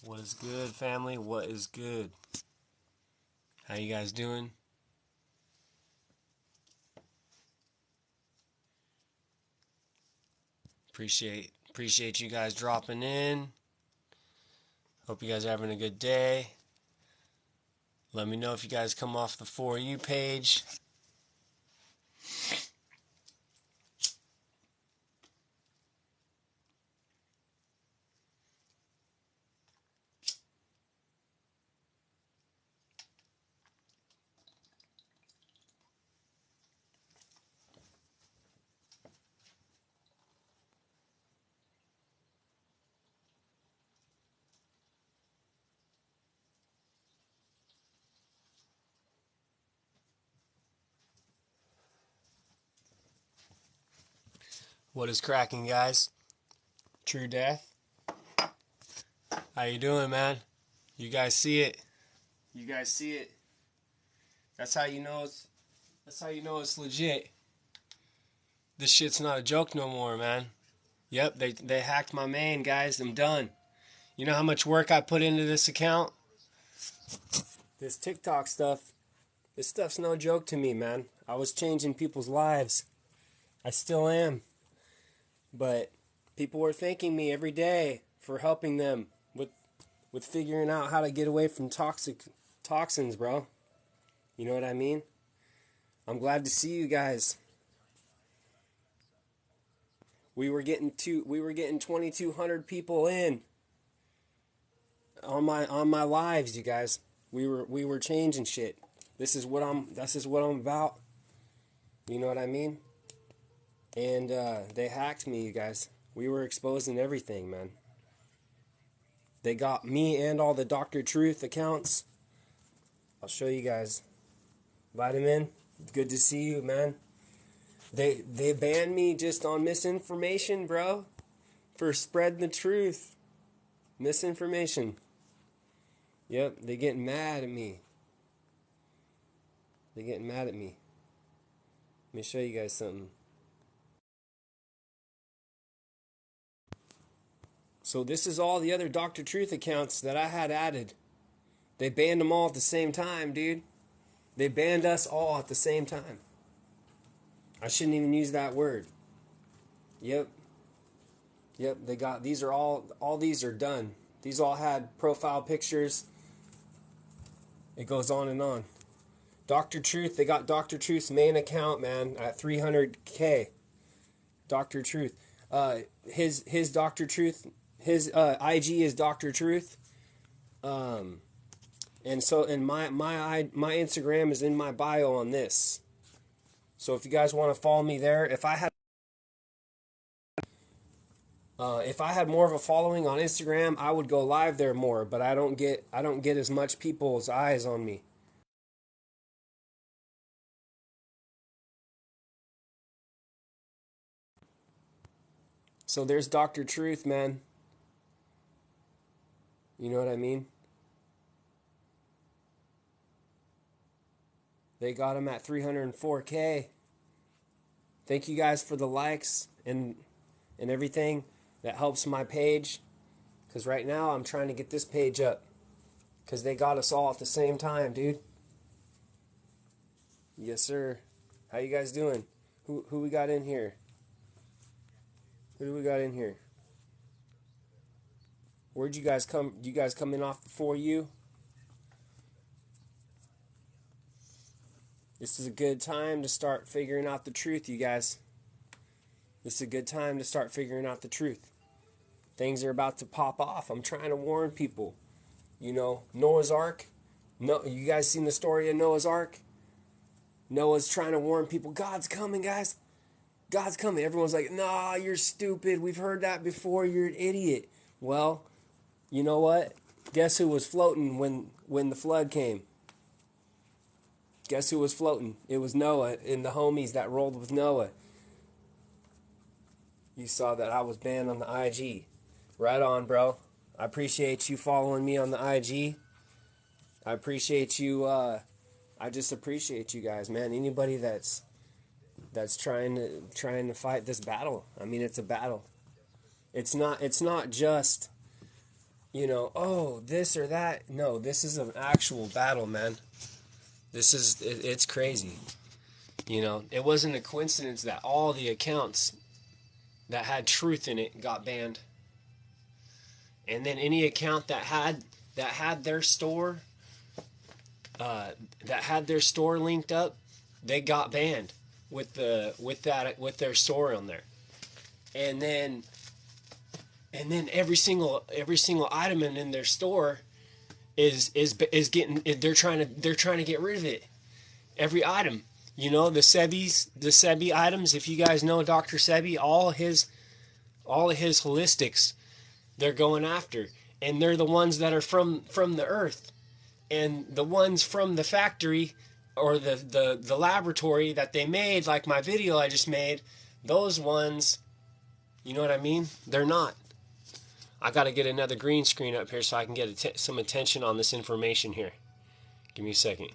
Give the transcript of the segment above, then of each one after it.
What is good, family? What is good? How you guys doing? Appreciate you guys dropping in. Hope you guys are having a good day. Let me know if you guys come off the For You page. What is cracking, guys? True Death. How you doing, man? You guys see it? You guys see it? That's how you know it's legit. This shit's not a joke no more, man. Yep, they hacked my main, guys. I'm done. You know how much work I put into this account? This TikTok stuff, this stuff's no joke to me, man. I was changing people's lives. I still am. But people were thanking me every day for helping them with figuring out how to get away from toxins, bro. You know what I mean? I'm glad to see you guys. We were getting 2,200 people in on my lives, you guys. We were changing shit. This is what I'm about. You know what I mean? And they hacked me, you guys. We were exposing everything, man. They got me and all the Dr. Truth accounts. I'll show you guys. Vitamin, good to see you, man. They banned me just on misinformation, bro. For spreading the truth. Misinformation. Yep, they getting mad at me. They getting mad at me. Let me show you guys something. So this is all the other Dr. Truth accounts that I had added. They banned them all at the same time, dude. They banned us all at the same time. I shouldn't even use that word. Yep, they got, these are all these are done. These all had profile pictures. It goes on and on. Dr. Truth, they got Dr. Truth's main account, man, at 300K. Dr. Truth. His Dr. Truth, his IG is Dr. Truth. And my Instagram is in my bio on this. So if you guys want to follow me there, if I had more of a following on Instagram, I would go live there more, but I don't get as much people's eyes on me. So there's Dr. Truth, man. You know what I mean? They got him at 304K. Thank you guys for the likes and everything. That helps my page. Because right now I'm trying to get this page up. Because they got us all at the same time, dude. Yes, sir. How you guys doing? Who we got in here? Who do we got in here? Where'd you guys come? You guys coming off before you? This is a good time to start figuring out the truth, you guys. This is a good time to start figuring out the truth. Things are about to pop off. I'm trying to warn people. You know, Noah's Ark. No, you guys seen the story of Noah's Ark? Noah's trying to warn people. God's coming, guys. God's coming. Everyone's like, nah, you're stupid. We've heard that before. You're an idiot. Well, you know what? Guess who was floating when the flood came? Guess who was floating? It was Noah and the homies that rolled with Noah. You saw that I was banned on the IG. Right on, bro. I appreciate you following me on the IG. I appreciate you. I just appreciate you guys, man. Anybody that's trying to fight this battle. I mean, it's a battle. It's not just, you know, oh, this or that. No, this is an actual battle, man. It's crazy. You know, it wasn't a coincidence that all the accounts that had truth in it got banned. And then any account that had their store linked up, they got banned with their store on there. And then every single item in their store is getting, they're trying to get rid of it. Every item, you know, the Sebi items. If you guys know Dr. Sebi, all of his holistics, they're going after, and they're the ones that are from the earth, and the ones from the factory or the laboratory that they made, like my video I just made, those ones, you know what I mean? They're not. I got to get another green screen up here so I can get some attention on this information here. Give me a second.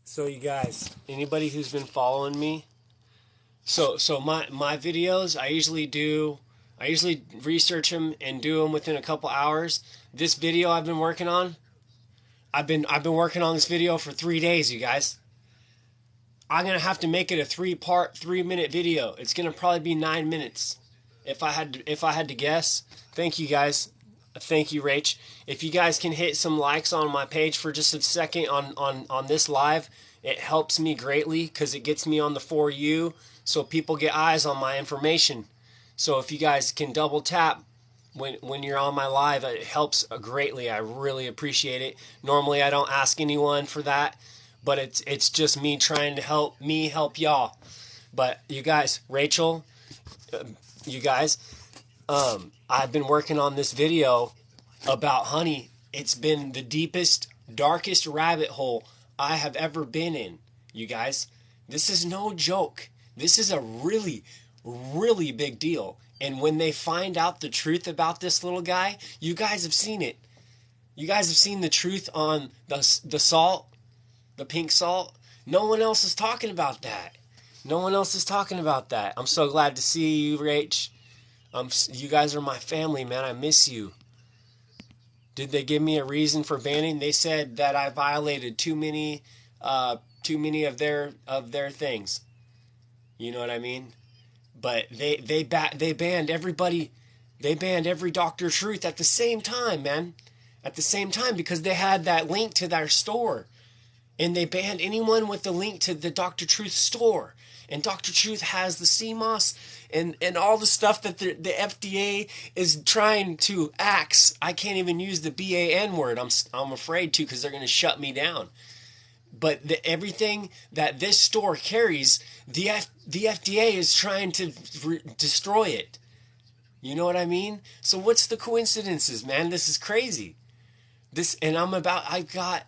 So you guys, anybody who's been following me, so my videos, I usually research them and do them within a couple hours. This video I've been working on, I've been working on this video for 3 days, you guys. I'm gonna have to make it a 3-minute video. It's gonna probably be 9 minutes, if I had to guess. Thank you guys. Thank you, Rach. If you guys can hit some likes on my page for just a second on this live, it helps me greatly because it gets me on the For You, so people get eyes on my information. So if you guys can double tap when you're on my live, it helps greatly. I really appreciate it. Normally I don't ask anyone for that, but it's just me trying to help y'all. But you guys, Rachel, you guys, I've been working on this video about honey. It's been the deepest, darkest rabbit hole I have ever been in, you guys. This is no joke. This is a really, really big deal. And when they find out the truth about this little guy, you guys have seen it. You guys have seen the truth on the salt, the pink salt. No one else is talking about that. No one else is talking about that. I'm so glad to see you, Rach. You guys are my family, man. I miss you. Did they give me a reason for banning? They said that I violated too many of their things. You know what I mean? But they banned everybody. They banned every Dr. Truth at the same time, man. At the same time, because they had that link to their store. And they banned anyone with the link to the Dr. Truth store. And Dr. Truth has the CMOS and all the stuff that the FDA is trying to axe. I can't even use the BAN word. I'm afraid to, because they're going to shut me down. But everything that this store carries, the FDA is trying to destroy it. You know what I mean? So what's the coincidences, man? This is crazy. I've got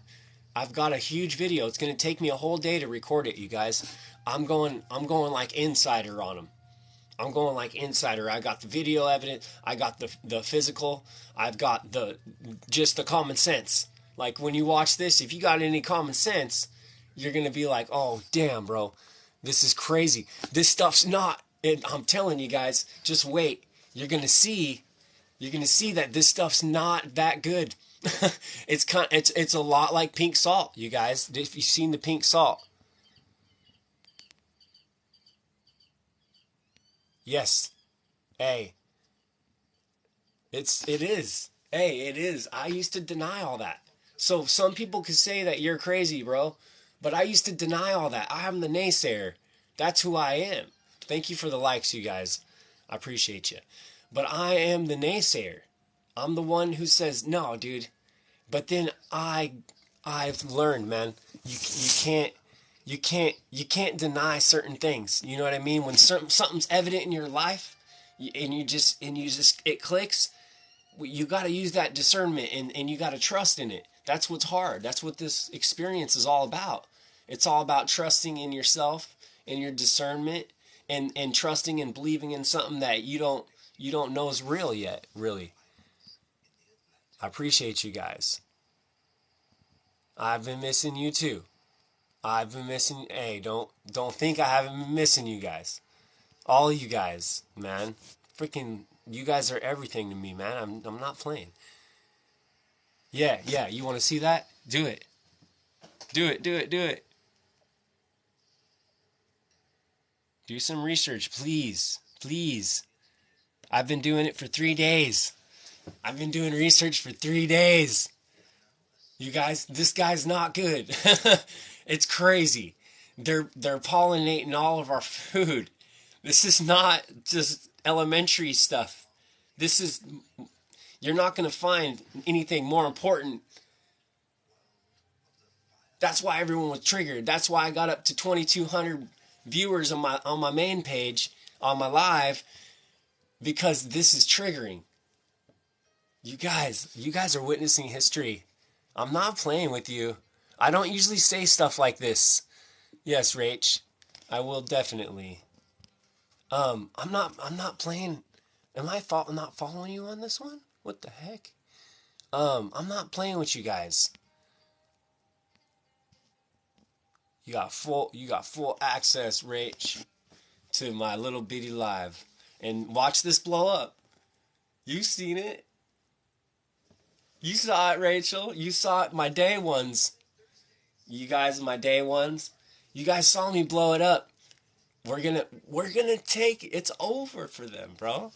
a huge video. It's going to take me a whole day to record it, you guys. I'm going like insider on them. I'm going like insider. I got the video evidence. I got the physical. I've got just the common sense. Like when you watch this, if you got any common sense, you're going to be like, oh, damn, bro. This is crazy. This stuff's not, I'm telling you guys, just wait. You're going to see that this stuff's not that good. It's a lot like pink salt, you guys. If you've seen the pink salt. Yes. Hey. It is. Hey, it is. I used to deny all that. So some people could say that you're crazy, bro. But I used to deny all that. I'm the naysayer. That's who I am. Thank you for the likes, you guys. I appreciate you. But I am the naysayer. I'm the one who says, no, dude. But then I've learned, man, you can't deny certain things. You know what I mean? When something's evident in your life, and you just it clicks, you got to use that discernment, and you got to trust in it. That's what's hard. That's what this experience is all about. It's all about trusting in yourself and your discernment, and trusting and believing in something that you don't know is real yet, really. I appreciate you guys. I've been missing you too. I've been missing. Hey, don't think I haven't been missing you guys. All you guys, man. Freaking, you guys are everything to me, man. I'm not playing. Yeah. You want to see that? Do it. Do it. Do some research, please. I've been doing it for 3 days. I've been doing research for 3 days. You guys, this guy's not good. It's crazy. They're pollinating all of our food. This is not just elementary stuff. You're not going to find anything more important. That's why everyone was triggered. That's why I got up to 2,200 viewers on my main page, on my live, because this is triggering. You guys are witnessing history. I'm not playing with you. I don't usually say stuff like this. Yes, Rach, I will definitely. I'm not playing. Am I not following you on this one? What the heck? I'm not playing with you guys. You got full access, Rach, to my little bitty live. And watch this blow up. You seen it. You saw it, Rachel. You saw it, my day ones. You guys, my day ones. You guys saw me blow it up. We're gonna take it's over for them, bro.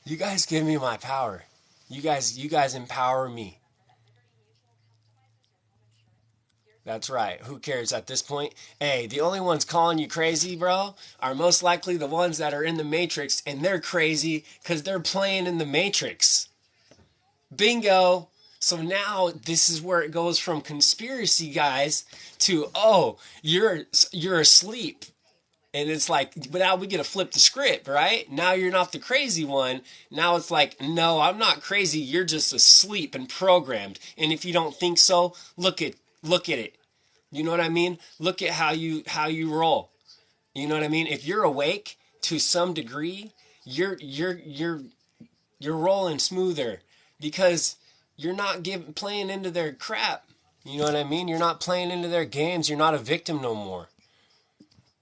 You guys give me my power. You guys empower me. That's right. Who cares at this point? Hey, the only ones calling you crazy, bro, are most likely the ones that are in the Matrix, and they're crazy because they're playing in the Matrix. Bingo. So now this is where it goes from conspiracy guys to, oh, you're asleep. And it's like, but now we get to flip the script, right? Now you're not the crazy one. Now it's like, no, I'm not crazy. You're just asleep and programmed. And if you don't think so, look at it. You know what I mean? Look at how you roll. You know what I mean? If you're awake to some degree, you're rolling smoother because you're not playing into their crap. You know what I mean? You're not playing into their games. You're not a victim no more.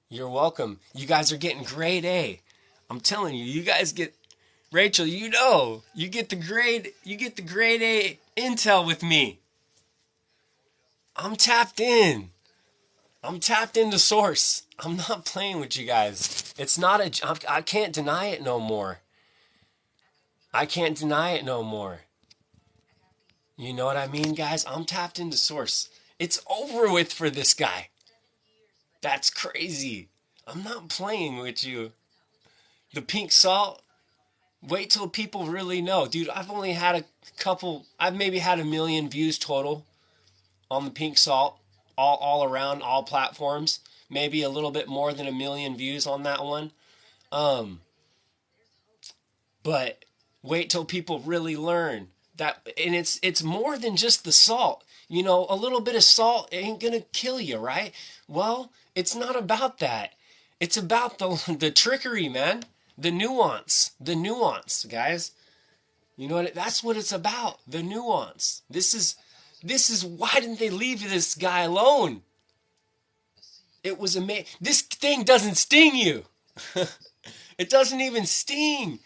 You're welcome. You guys are getting grade A. I'm telling you, you guys get, Rachel, you get the grade A intel with me. I'm tapped in. I'm tapped into source. I'm not playing with you guys. It's not I can't deny it no more. I can't deny it no more. You know what I mean, guys? I'm tapped into source. It's over with for this guy. That's crazy. I'm not playing with you. The pink salt, wait till people really know. Dude, I've only had I've maybe had 1 million views total on the pink salt, all around, all platforms. Maybe a little bit more than 1 million views on that one. But wait till people really learn that, and it's more than just the salt. You know, a little bit of salt ain't gonna kill you, right? Well, it's not about that. It's about the trickery, man. The nuance, guys. You know what? That's what it's about. The nuance. This is why didn't they leave this guy alone? It was amazing. This thing doesn't sting you. It doesn't even sting.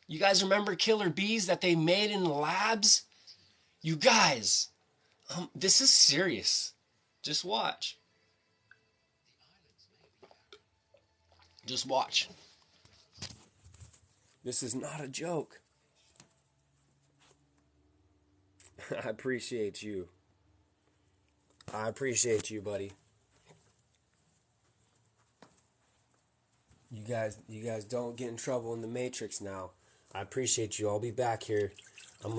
You guys remember killer bees that they made in the labs? You guys, this is serious. Just watch. Just watch. This is not a joke. I appreciate you. I appreciate you, buddy. You guys don't get in trouble in the Matrix now. I appreciate you. I'll be back here. I'll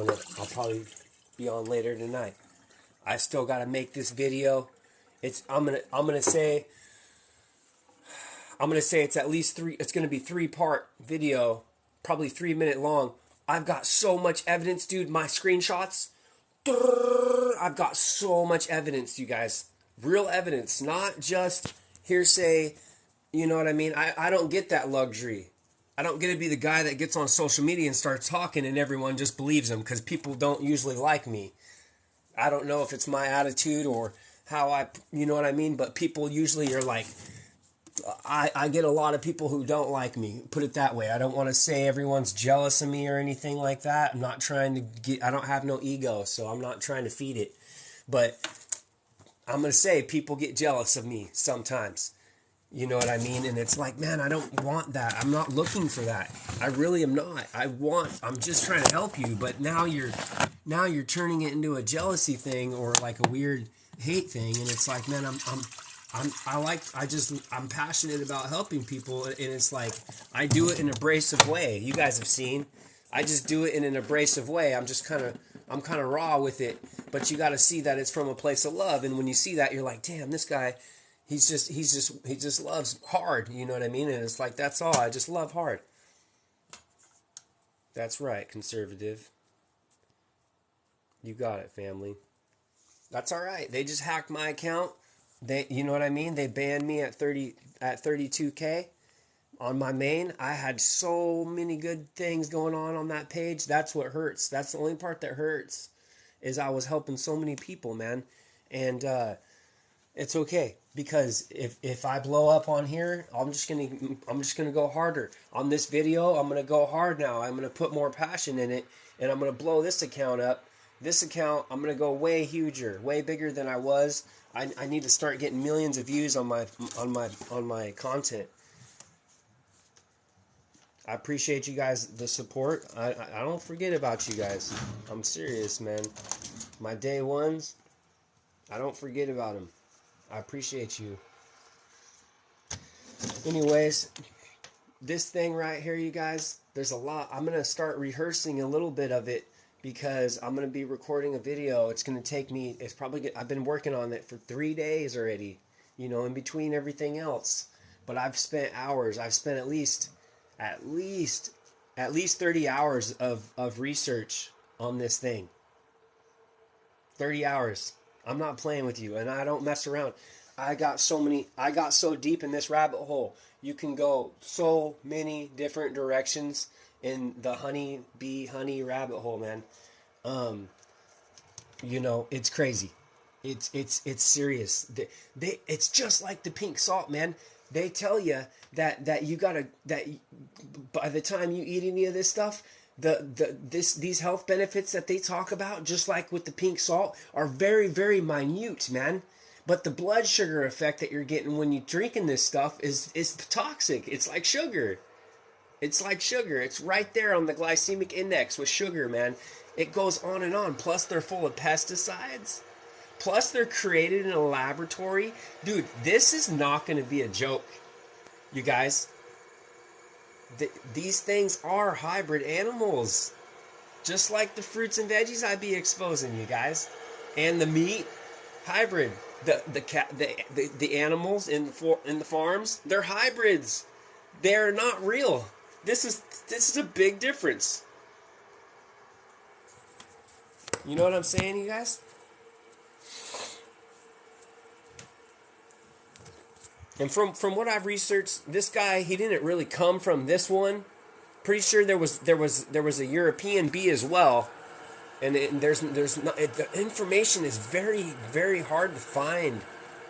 probably be on later tonight. I still got to make this video. I'm gonna say it's at least three. It's gonna be 3-part video, probably 3-minute long. I've got so much evidence, dude. My screenshots. I've got so much evidence, you guys. Real evidence, not just hearsay. You know what I mean? I don't get that luxury. I don't get to be the guy that gets on social media and starts talking and everyone just believes him, because people don't usually like me. I don't know if it's my attitude or how you know what I mean? But people usually are like, I get a lot of people who don't like me. Put it that way. I don't want to say everyone's jealous of me or anything like that. I'm not trying to I don't have no ego, so I'm not trying to feed it. But I'm going to say people get jealous of me sometimes. You know what I mean? And it's like, man, I don't want that. I'm not looking for that. I really am not. I'm just trying to help you. But now you're turning it into a jealousy thing or like a weird hate thing. And it's like, man, I'm passionate about helping people. And it's like, I do it in an abrasive way. You guys have seen. I just do it in an abrasive way. I'm kind of raw with it. But you got to see that it's from a place of love. And when you see that, you're like, damn, this guy, he just loves hard, you know what I mean? And it's like, that's all. I just love hard. That's right, conservative. You got it, family. That's all right. They just hacked my account. You know what I mean? They banned me at 32K on my main. I had so many good things going on that page. That's what hurts. That's the only part that hurts, is I was helping so many people, man. And it's okay, because if I blow up on here, I'm just gonna go harder on this video. I'm gonna go hard now. I'm gonna put more passion in it, and I'm gonna blow this account up. This account, I'm gonna go way huger, way bigger than I was. I need to start getting millions of views on my content. I appreciate you guys, the support. I don't forget about you guys. I'm serious, man. My day ones, I don't forget about them. I appreciate you. Anyways, this thing right here, you guys, there's a lot. I'm going to start rehearsing a little bit of it, because I'm going to be recording a video. It's going to take me, I've been working on it for 3 days already, you know, in between everything else. But I've spent hours. I've spent at least 30 hours of research on this thing. 30 hours. I'm not playing with you, and I don't mess around. I got so deep in this rabbit hole. You can go so many different directions in the honey rabbit hole, man. You know, it's crazy. It's serious. It's just like the pink salt, man. They tell you that you gotta, that by the time you eat any of this stuff, these health benefits that they talk about, just like with the pink salt, are very, very minute, man. But the blood sugar effect that you're getting when you're drinking this stuff is toxic. It's like sugar. It's like sugar. It's right there on the glycemic index with sugar, man. It goes on and on. Plus, they're full of pesticides. Plus, they're created in a laboratory. Dude, this is not going to be a joke, you guys. These things are hybrid animals. Just like the fruits and veggies I be exposing, you guys. And the meat, hybrid. The animals in the farms, they're hybrids. They're not real. This is a big difference. You know what I'm saying, you guys? And from what I've researched, this guy, he didn't really come from this one. Pretty sure there was a European bee as well. And there's not, the information is very, very hard to find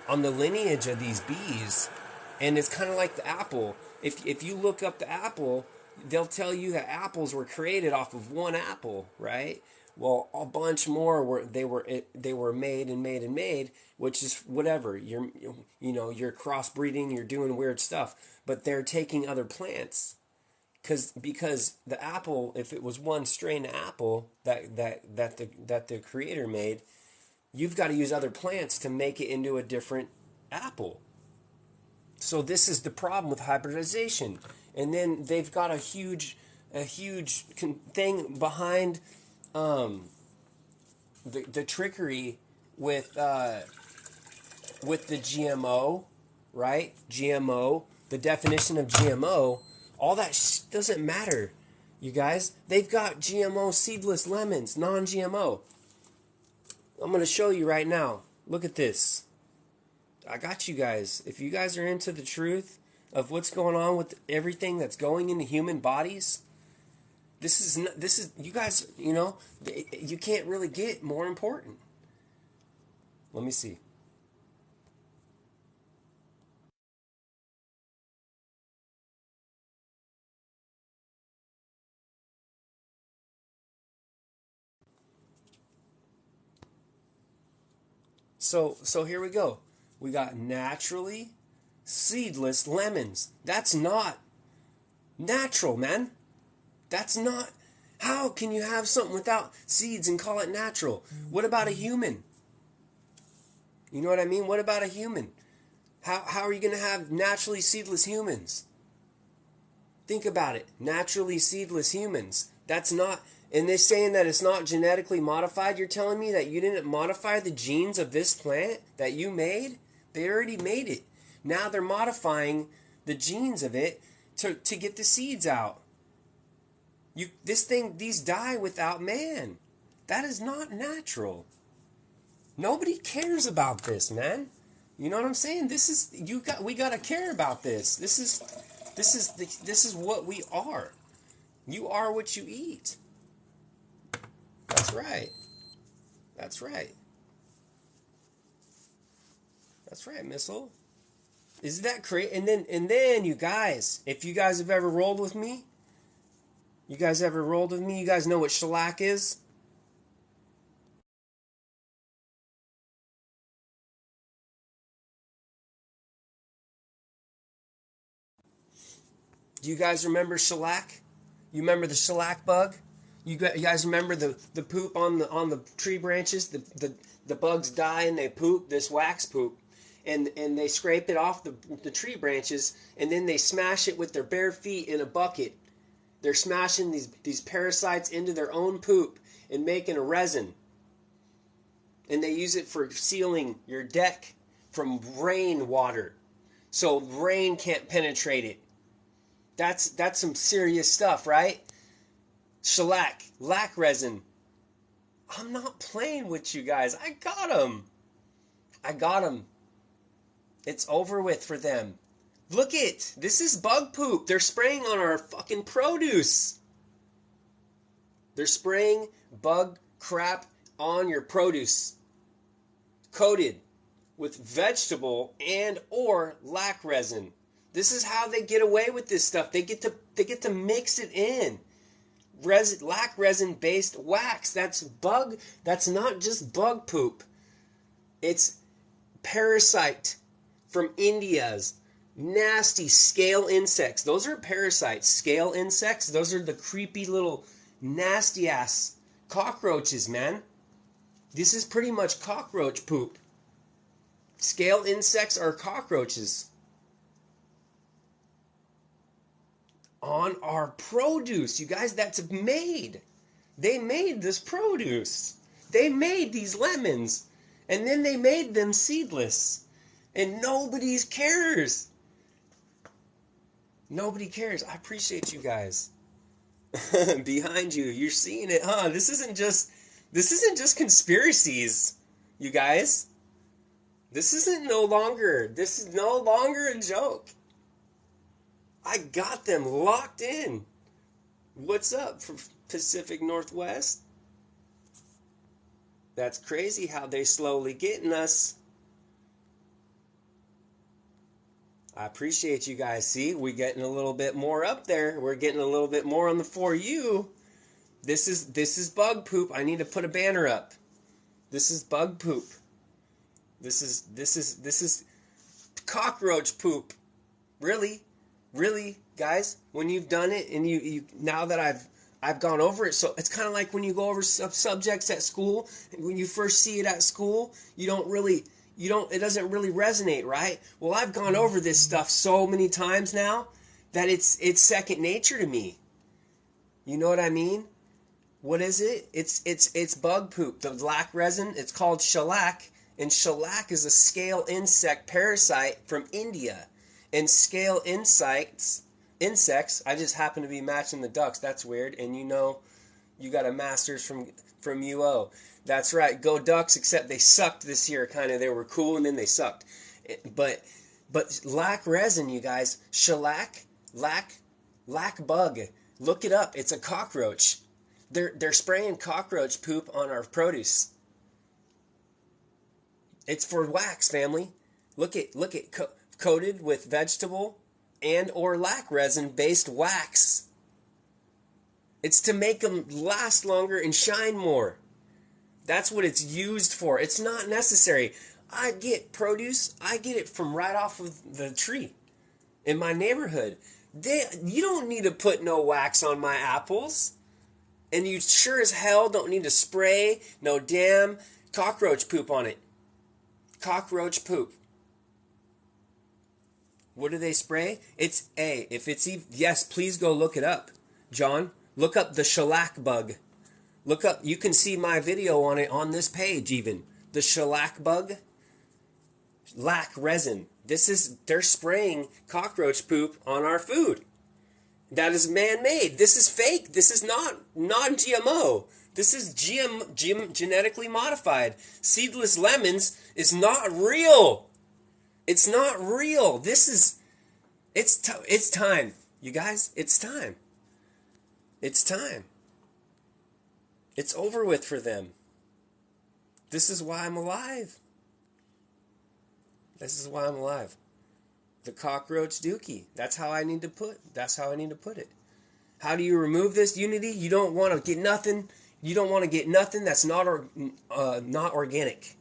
on the lineage of these bees. And it's kind of like the apple. If you look up the apple, they'll tell you that apples were created off of one apple, right? Well, a bunch more were made, which is whatever. You're crossbreeding, you're doing weird stuff, but they're taking other plants. Because the apple, if it was one strain of apple that the creator made, you've got to use other plants to make it into a different apple. So this is the problem with hybridization. And then they've got a huge thing behind the trickery with the GMO, right? GMO, the definition of GMO, all that doesn't matter, you guys. They've got GMO seedless lemons, non-GMO. I'm going to show you right now. Look at this. I got you guys. If you guys are into the truth of what's going on with everything that's going into human bodies, this is you guys, you can't really get more important. Let me see. So here we go. We got naturally seedless lemons. That's not natural, man. That's not. How can you have something without seeds and call it natural? What about a human? You know what I mean? What about a human? How are you going to have naturally seedless humans? Think about it. Naturally seedless humans. That's not. And they're saying that it's not genetically modified. You're telling me that you didn't modify the genes of this plant that you made? They already made it. Now they're modifying the genes of it to get the seeds out. These die without man. That is not natural. Nobody cares about this, man. You know what I'm saying? We gotta care about this. This is what we are. You are what you eat. That's right. That's right. That's right, Missile. Isn't that crazy? And then you guys, if you guys have ever rolled with me, you guys know what shellac is? Do you guys remember shellac? You remember the shellac bug? You guys remember the poop on the tree branches? The bugs die and they poop, this wax poop. And they scrape it off the tree branches, and then they smash it with their bare feet in a bucket. They're smashing these parasites into their own poop and making a resin. And they use it for sealing your deck from rain water, so rain can't penetrate it. That's some serious stuff, right? Shellac, lac resin. I'm not playing with you guys. I got them. It's over with for them. Look it. This is bug poop. They're spraying on our fucking produce. They're spraying bug crap on your produce. Coated with vegetable and or lac resin. This is how they get away with this stuff. They get to mix it in. Lac resin based wax. That's not just bug poop. It's parasite from India's nasty scale insects. Those are parasites. Scale insects, those are the creepy little nasty ass cockroaches, man. This is pretty much cockroach poop. Scale insects are cockroaches. On our produce, you guys, that's made. They made this produce. They made these lemons. And then they made them seedless. And nobody cares. Nobody cares. I appreciate you guys. Behind you, you're seeing it, huh? This isn't just conspiracies, you guys. This is no longer a joke. I got them locked in. What's up for Pacific Northwest? That's crazy how they slowly getting us. I appreciate you guys. See, we're getting a little bit more up there. We're getting a little bit more on the For You. This is bug poop. I need to put a banner up. This is bug poop. This is cockroach poop. Really, guys. When you've done it, and you now that I've gone over it, so it's kind of like when you go over subjects at school. When you first see it at school, you don't really it doesn't really resonate, right? Well, I've gone over this stuff so many times now that it's second nature to me. You know what I mean? What is it? It's bug poop. The lac resin, it's called shellac, and shellac is a scale insect parasite from India. And scale insects, I just happen to be matching the ducks. That's weird. And you know, you got a master's from UO. That's right. Go Ducks, except they sucked this year. Kind of, they were cool and then they sucked. But lac resin, you guys, shellac, lac bug. Look it up. It's a cockroach. They're spraying cockroach poop on our produce. It's for wax, family. Look at coated with vegetable and or lac resin based wax. It's to make them last longer and shine more. That's what it's used for. It's not necessary. I get produce, I get it from right off of the tree in my neighborhood. You don't need to put no wax on my apples. And you sure as hell don't need to spray no damn cockroach poop on it. Cockroach poop. What do they spray? Yes, please go look it up. John, look up the shellac bug. Look up, you can see my video on it on this page even. The shellac bug, lac resin. They're spraying cockroach poop on our food. That is man-made. This is fake. This is not non-GMO. This is genetically modified. Seedless lemons is not real. It's not real. It's time. You guys, it's time. It's time. It's over with for them. This is why I'm alive. This is why I'm alive. The cockroach dookie. That's how I need to put it. How do you remove this, Unity? You don't want to get nothing. You don't want to get nothing that's not organic.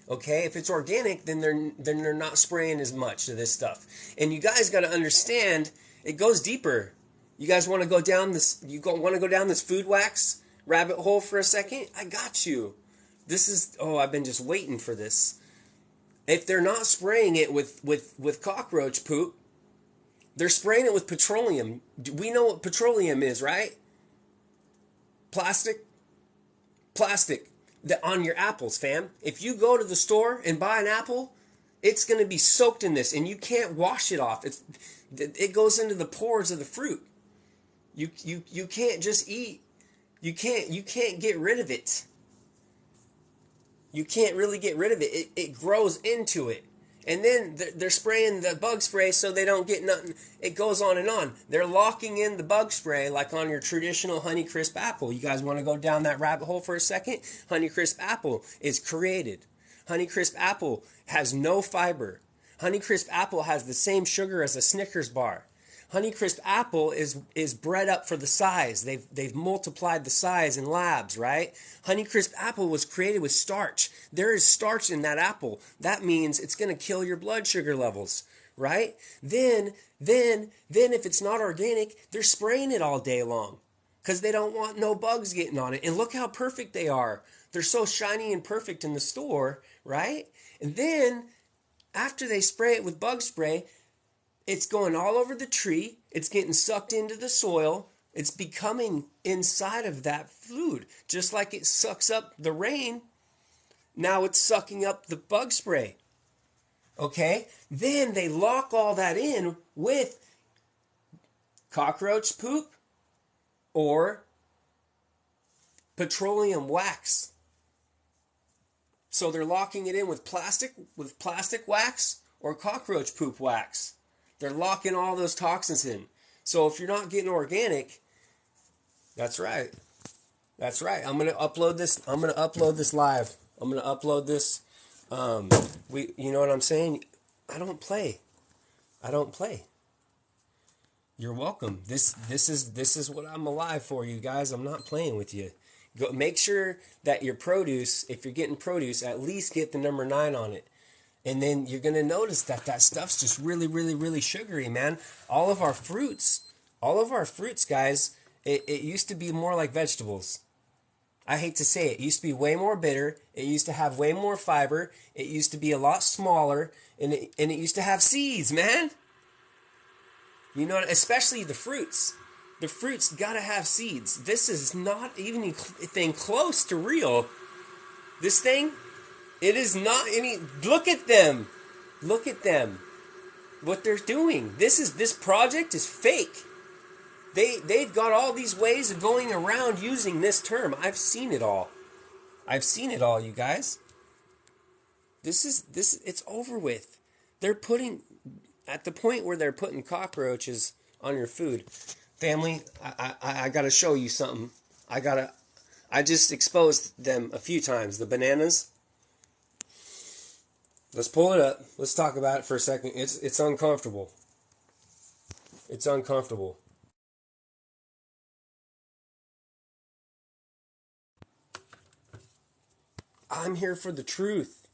Okay? If it's organic, then they're not spraying as much of this stuff. And you guys got to understand, it goes deeper. You guys want to go down this? Want to go down this food wax rabbit hole for a second? I got you. I've been just waiting for this. If they're not spraying it with cockroach poop, they're spraying it with petroleum. We know what petroleum is, right? Plastic on your apples, fam. If you go to the store and buy an apple, it's going to be soaked in this, and you can't wash it off. It goes into the pores of the fruit. You can't just eat. You can't get rid of it. You can't really get rid of it. It grows into it. And then they're spraying the bug spray so they don't get nothing. It goes on and on. They're locking in the bug spray like on your traditional Honeycrisp apple. You guys want to go down that rabbit hole for a second? Honeycrisp apple is created. Honeycrisp apple has no fiber. Honeycrisp apple has the same sugar as a Snickers bar. Honeycrisp apple is bred up for the size. They've multiplied the size in labs, right? Honeycrisp apple was created with starch. There is starch in that apple. That means it's going to kill your blood sugar levels, right? Then if it's not organic, they're spraying it all day long because they don't want no bugs getting on it. And look how perfect they are. They're so shiny and perfect in the store, right? And then after they spray it with bug spray, it's going all over the tree. It's getting sucked into the soil. It's becoming inside of that food. Just like it sucks up the rain, now it's sucking up the bug spray. Okay? Then they lock all that in with cockroach poop or petroleum wax. So they're locking it in with plastic wax or cockroach poop wax. They're locking all those toxins in. So if you're not getting organic, that's right. That's right. I'm gonna upload this live. I'm gonna upload this. You know what I'm saying? I don't play. You're welcome. This is what I'm alive for, you guys. I'm not playing with you. Go make sure that your produce, if you're getting produce, at least get the number 9 on it. And then you're going to notice that stuff's just really, really, really sugary, man. All of our fruits, guys, it used to be more like vegetables. I hate to say it. It used to be way more bitter. It used to have way more fiber. It used to be a lot smaller. And it used to have seeds, man. You know, especially the fruits. The fruits gotta have seeds. This is not even anything close to real. This thing, it is not any... Look at them. Look at them. What they're doing. This project is fake. They've got all these ways of going around using this term. I've seen it all. I've seen it all, you guys. It's over with. They're putting, at the point where they're putting cockroaches on your food. Family, I gotta show you something. I just exposed them a few times. The bananas. Let's pull it up. Let's talk about it for a second. It's uncomfortable. It's uncomfortable. I'm here for the truth.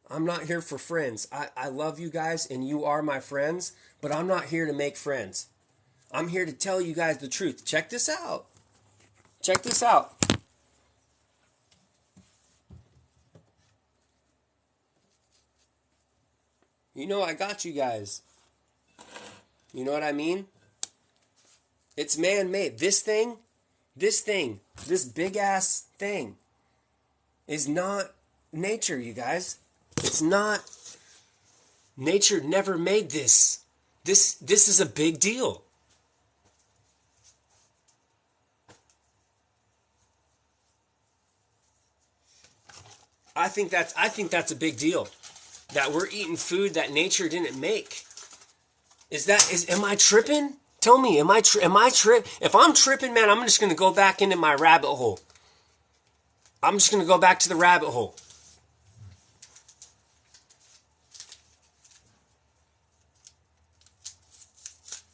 I'm not here for friends. I love you guys and you are my friends, but I'm not here to make friends. I'm here to tell you guys the truth. Check this out. Check this out. You know I got you guys. You know what I mean? It's man-made. This big ass thing is not nature, you guys. It's not. Nature never made this. This is a big deal. I think that's a big deal. That we're eating food that nature didn't make. Am I tripping? Tell me, am I if I'm tripping, man, I'm just going to go back into my rabbit hole. I'm just going to go back to the rabbit hole.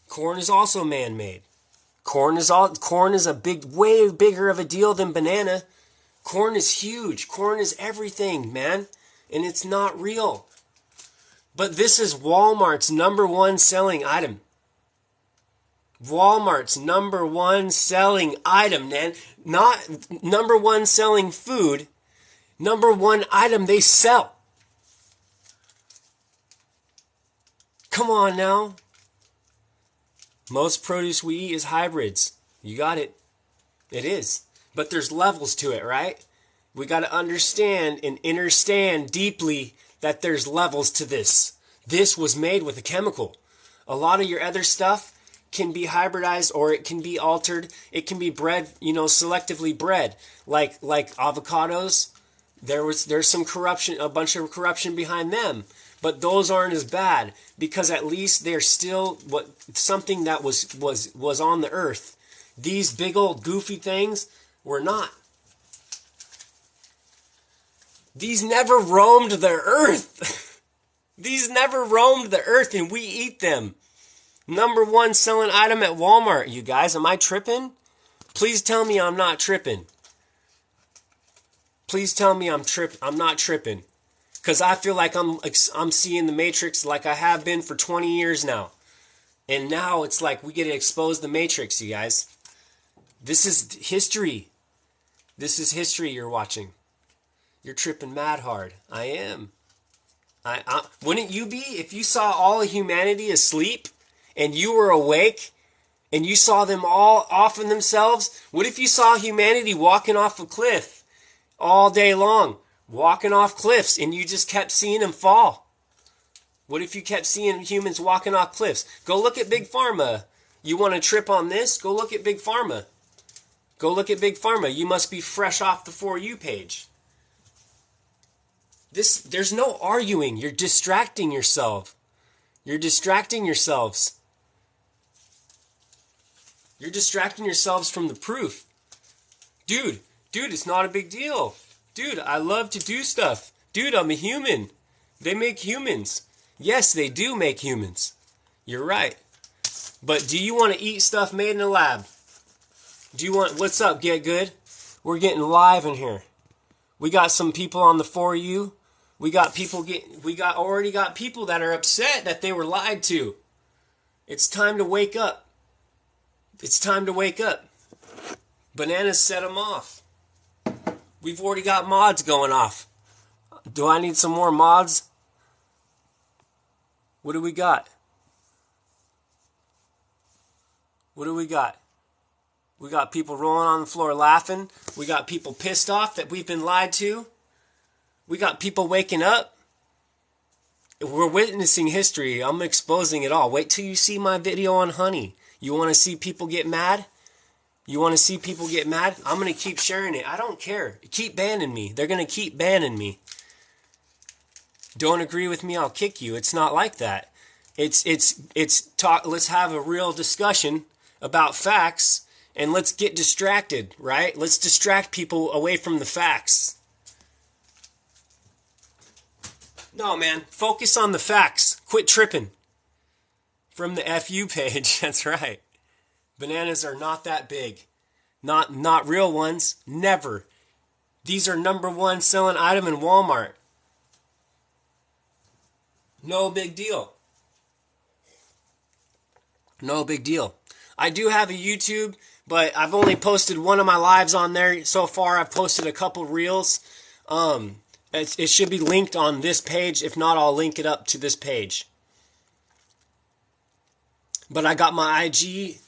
Corn is also man-made. Corn is a way bigger of a deal than banana. Corn is huge. Corn is everything, man. And it's not real. But this is Walmart's #1 selling item. Walmart's #1 selling item, man. Not #1 selling food. #1 item they sell. Come on now. Most produce we eat is hybrids. You got it. It is. But there's levels to it, right? We got to understand and understand deeply that there's levels to this. This was made with a chemical. A lot of your other stuff can be hybridized or it can be altered. It can be bred, selectively bred. Like avocados, there's some corruption, a bunch of corruption behind them. But those aren't as bad because at least they're still something that was on the earth. These big old goofy things were not. These never roamed the earth. These never roamed the earth and we eat them. #1 selling item at Walmart, you guys. Am I tripping? Please tell me I'm not tripping. Please tell me I'm not tripping. Because I feel like I'm seeing the Matrix like I have been for 20 years now. And now it's like we get to expose the Matrix, you guys. This is history. This is history you're watching. You're tripping mad hard. I am. Wouldn't you be if you saw all of humanity asleep and you were awake and you saw them all offing themselves? What if you saw humanity walking off a cliff all day long? Walking off cliffs and you just kept seeing them fall. What if you kept seeing humans walking off cliffs? Go look at Big Pharma. You want to trip on this? Go look at Big Pharma. Go look at Big Pharma. You must be fresh off the For You page. There's no arguing. You're distracting yourself. You're distracting yourselves. You're distracting yourselves from the proof. Dude, it's not a big deal. Dude, I love to do stuff. Dude, I'm a human. They make humans. Yes, they do make humans. You're right. But do you want to eat stuff made in a lab? What's up, Get Good? We're getting live in here. We got some people on the For You. We already got people that are upset that they were lied to. It's time to wake up. It's time to wake up. Bananas set them off. We've already got mods going off. Do I need some more mods? What do we got? What do we got? We got people rolling on the floor laughing. We got people pissed off that we've been lied to. We got people waking up. We're witnessing history. I'm exposing it all. Wait till you see my video on honey. You want to see people get mad? You want to see people get mad? I'm going to keep sharing it. I don't care. Keep banning me. They're going to keep banning me. Don't agree with me, I'll kick you. It's not like that. It's talk. Let's have a real discussion about facts, and let's get distracted, right? Let's distract people away from the facts. No, man, focus on the facts. Quit tripping. From the FU page, that's right. Bananas are not that big. Not real ones. Never. These are #1 selling item in Walmart. No big deal. No big deal. I do have a YouTube, but I've only posted one of my lives on there so far. I've posted a couple reels. It should be linked on this page. If not, I'll link it up to this page. But I got my IG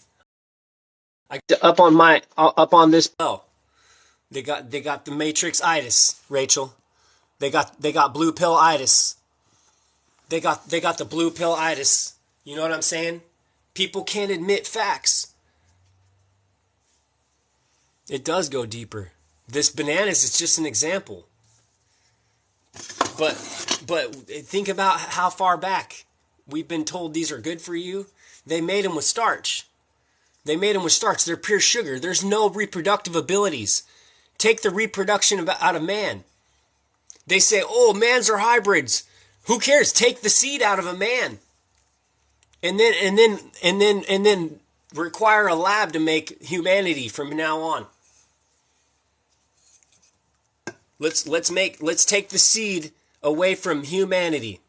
up on this bell. They got the Matrix-itis, Rachel. They got blue pill-itis. They got the blue pill-itis. You know what I'm saying? People can't admit facts. It does go deeper. This bananas is just an example. But think about how far back we've been told these are good for you. They made them with starch. They're pure sugar. There's no reproductive abilities. Take the reproduction out of man. They say, oh, mans are hybrids. Who cares? Take the seed out of a man. And then require a lab to make humanity from now on. Let's take the seed away from humanity.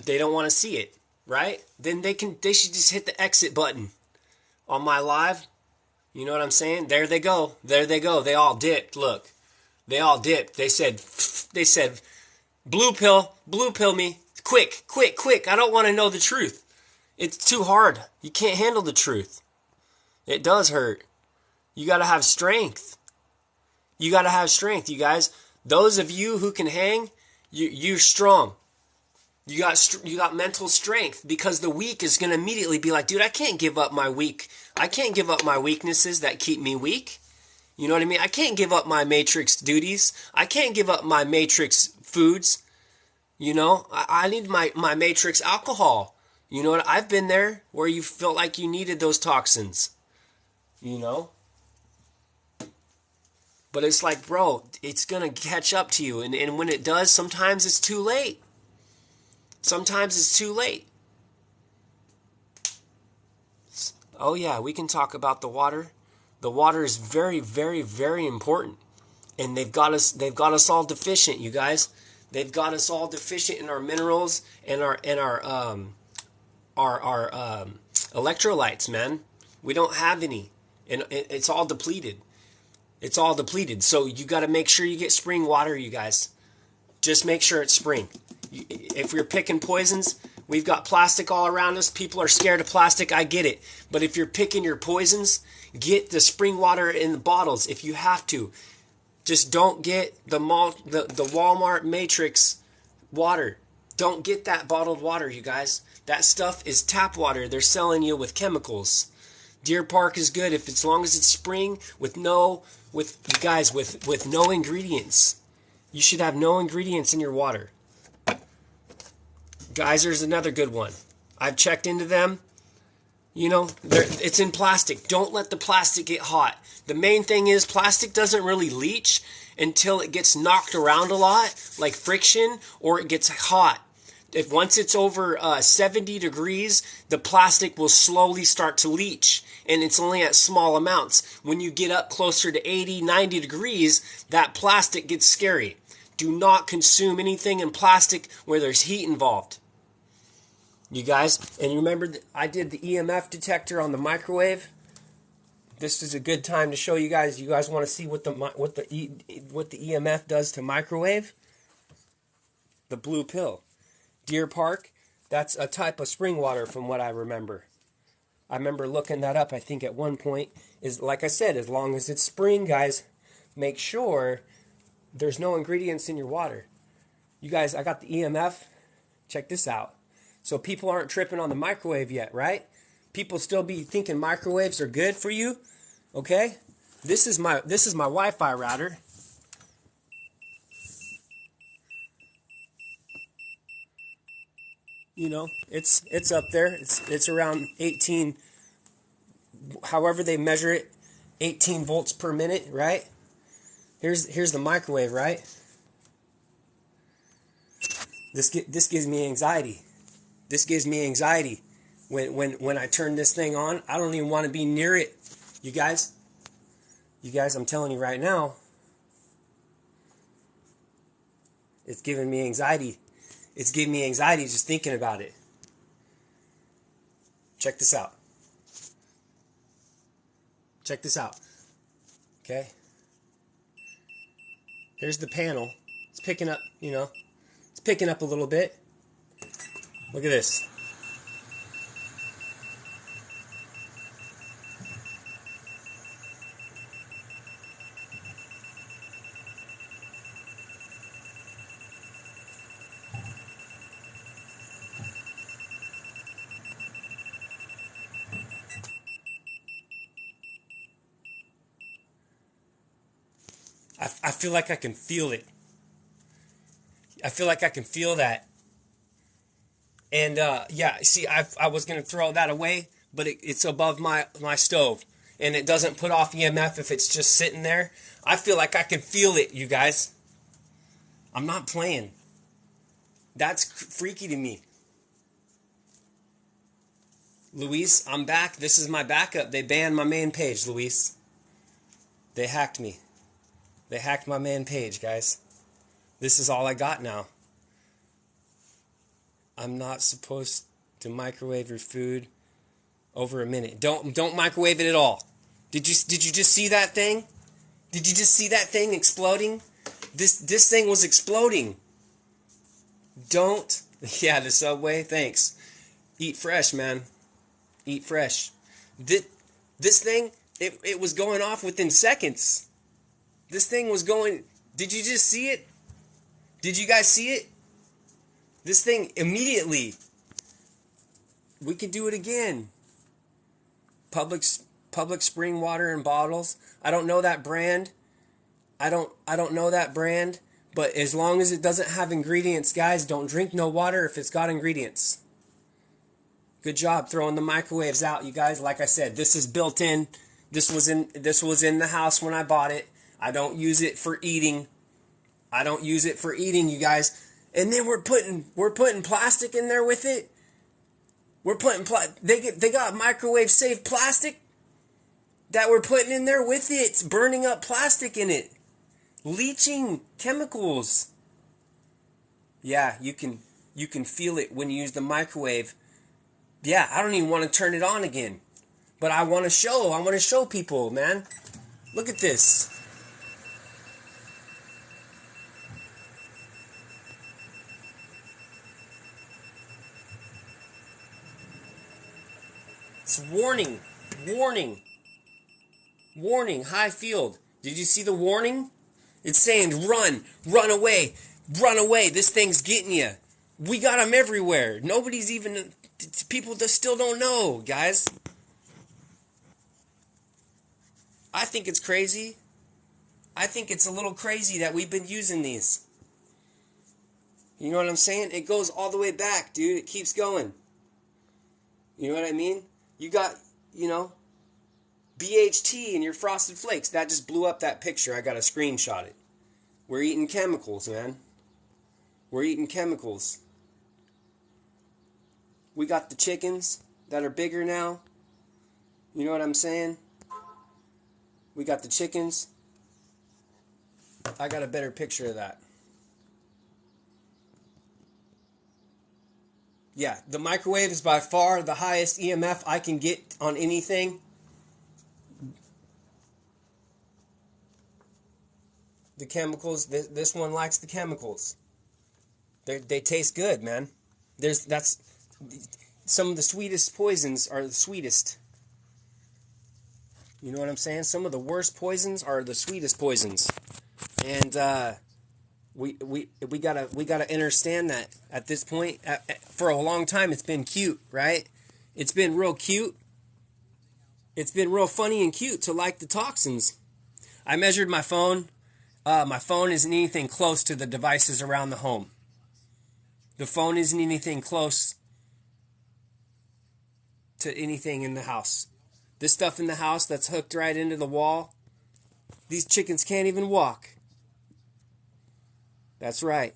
They don't want to see it, right? Then they should just hit the exit button on my live. You know what I'm saying? There they go. They all dipped. Look. They all dipped. They said blue pill me. Quick. I don't want to know the truth. It's too hard. You can't handle the truth. It does hurt. You got to have strength. You guys. Those of you who can hang, you're strong. You got mental strength, because the weak is going to immediately be like, dude, I can't give up my weaknesses that keep me weak. You know what I mean? I can't give up my matrix duties. I can't give up my matrix foods. You know, I need my matrix alcohol. You know what? I've been there where you felt like you needed those toxins. You know? But it's like, bro, it's going to catch up to you. And when it does, sometimes it's too late. Oh yeah, we can talk about the water. The water is very, very, very important. And they've got us all deficient, you guys. They've got us all deficient in our minerals and our electrolytes, man. We don't have any, and it's all depleted. So you got to make sure you get spring water, you guys. Just make sure it's spring. If we're picking poisons, we've got plastic all around us. People are scared of plastic. I get it. But if you're picking your poisons, get the spring water in the bottles if you have to. Just don't get the Walmart Matrix water. Don't get that bottled water, you guys. That stuff is tap water. They're selling you with chemicals. Deer Park is good as long as it's spring with no ingredients. You should have no ingredients in your water. Geyser's another good one. I've checked into them. You know, it's in plastic. Don't let the plastic get hot. The main thing is plastic doesn't really leach until it gets knocked around a lot, like friction, or it gets hot. Once it's over 70 degrees, the plastic will slowly start to leach, and it's only at small amounts. When you get up closer to 80, 90 degrees, that plastic gets scary. Do not consume anything in plastic where there's heat involved. You guys, and you remember I did the EMF detector on the microwave? this is a good time to show you guys. You guys want to see what the EMF does to microwave? The blue pill. Deer Park, that's a type of spring water from what I remember. I remember looking that up, I think at one point. Is like I said, as long as it's spring, guys, make sure there's no ingredients in your water. You guys, I got the EMF. Check this out. So people aren't tripping on the microwave yet, right? People still be thinking microwaves are good for you. Okay? This is my Wi-Fi router. You know, it's up there. It's around 18, however they measure it, 18 volts per minute, right? Here's the microwave, right? This gives me anxiety. This gives me anxiety when I turn this thing on. I don't even want to be near it. You guys, I'm telling you right now, it's giving me anxiety. It's giving me anxiety just thinking about it. Check this out. Check this out. Okay? Here's the panel. It's picking up, you know, it's picking up a little bit. Look at this. I feel like I can feel it. I feel like I can feel that. And yeah, see, I was going to throw that away, but it's above my stove. And it doesn't put off EMF if it's just sitting there. I feel like I can feel it, you guys. I'm not playing. That's freaky to me. Luis, I'm back. This is my backup. They banned my main page, Luis. They hacked me. They hacked my main page, guys. This is all I got now. I'm not supposed to microwave your food over a minute. Don't microwave it at all. Did you just see that thing? Did you just see that thing exploding? This thing was exploding. Don't. Yeah, the Subway. Thanks. Eat fresh, man. Eat fresh. This thing, it was going off within seconds. This thing was going. Did you just see it? Did you guys see it? This thing immediately. We can do it again. Public spring water in bottles. I don't know that brand. I don't know that brand. But as long as it doesn't have ingredients, guys, don't drink no water if it's got ingredients. Good job throwing the microwaves out, you guys. Like I said, this is built in. This was in the house when I bought it. I don't use it for eating. I don't use it for eating, you guys. And then we're putting plastic in there with it. We're putting they got microwave safe plastic that we're putting in there with it. It's burning up plastic in it. Leaching chemicals. Yeah, you can feel it when you use the microwave. Yeah, I don't even want to turn it on again. But I want to show people, man. Look at this. It's warning, high field. Did you see the warning? It's saying run away, this thing's getting you. We got them everywhere. Nobody's even, people that still don't know, guys. I think it's crazy. I think it's a little crazy that we've been using these. You know what I'm saying? It goes all the way back, dude. It keeps going. You know what I mean? You got, BHT in your Frosted Flakes. That just blew up that picture. I got to screenshot it. We're eating chemicals, man. We're eating chemicals. We got the chickens that are bigger now. You know what I'm saying? We got the chickens. I got a better picture of that. Yeah, the microwave is by far the highest EMF I can get on anything. the chemicals. This one likes the chemicals. They taste good, man. That's some of the sweetest poisons are the sweetest. You know what I'm saying? Some of the worst poisons are the sweetest poisons, and we gotta understand that at this point. For a long time, it's been cute, right? It's been real cute. It's been real funny and cute to like the toxins. I measured my phone. My phone isn't anything close to the devices around the home. The phone isn't anything close to anything in the house. This stuff in the house that's hooked right into the wall, these chickens can't even walk. That's right.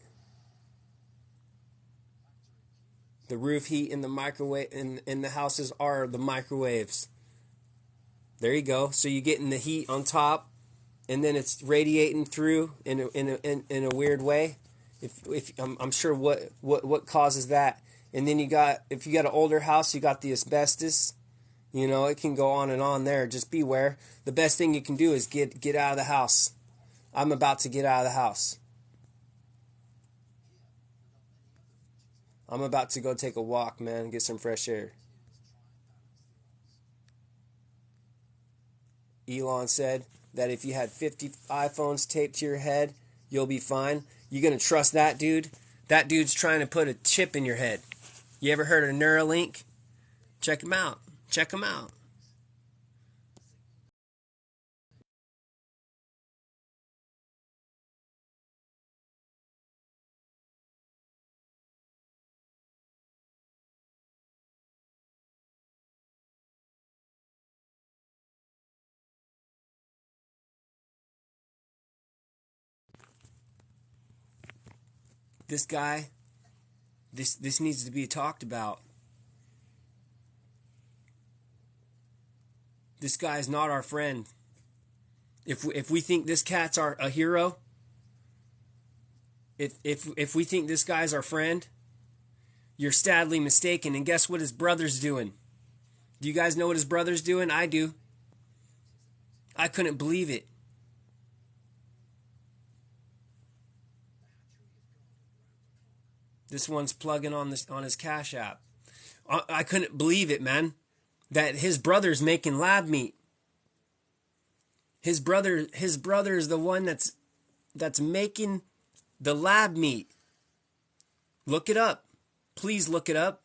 The roof heat in the microwave in the houses are the microwaves. There you go. So you're getting the heat on top, and then it's radiating through in a weird way. If I'm sure what causes that. And then if you got an older house, you got the asbestos. You know, it can go on and on there. Just beware. The best thing you can do is get out of the house. I'm about to get out of the house. I'm about to go take a walk, man, and get some fresh air. Elon said that if you had 50 iPhones taped to your head, you'll be fine. You gonna trust that dude? That dude's trying to put a chip in your head. You ever heard of Neuralink? Check him out. Check him out. This guy, this needs to be talked about. This guy is not our friend. If we think this cat's a hero, if we think this guy's our friend, you're sadly mistaken. And guess what his brother's doing? Do you guys know what his brother's doing? I do. I couldn't believe it. This one's plugging on his Cash App. I couldn't believe it, man. That his brother's making lab meat. His brother is the one that's making the lab meat. Look it up. Please look it up.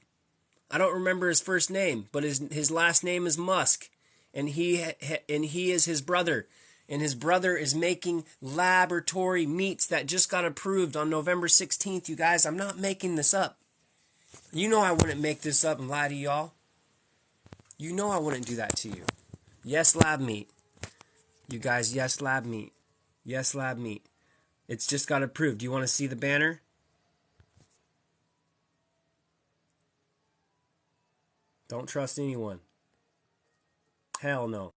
I don't remember his first name, but his last name is Musk, and he is his brother. And his brother is making laboratory meats that just got approved on November 16th, you guys. I'm not making this up. You know I wouldn't make this up and lie to y'all. You know I wouldn't do that to you. Yes, lab meat. You guys, yes, lab meat. Yes, lab meat. It's just got approved. Do you want to see the banner? Don't trust anyone. Hell no.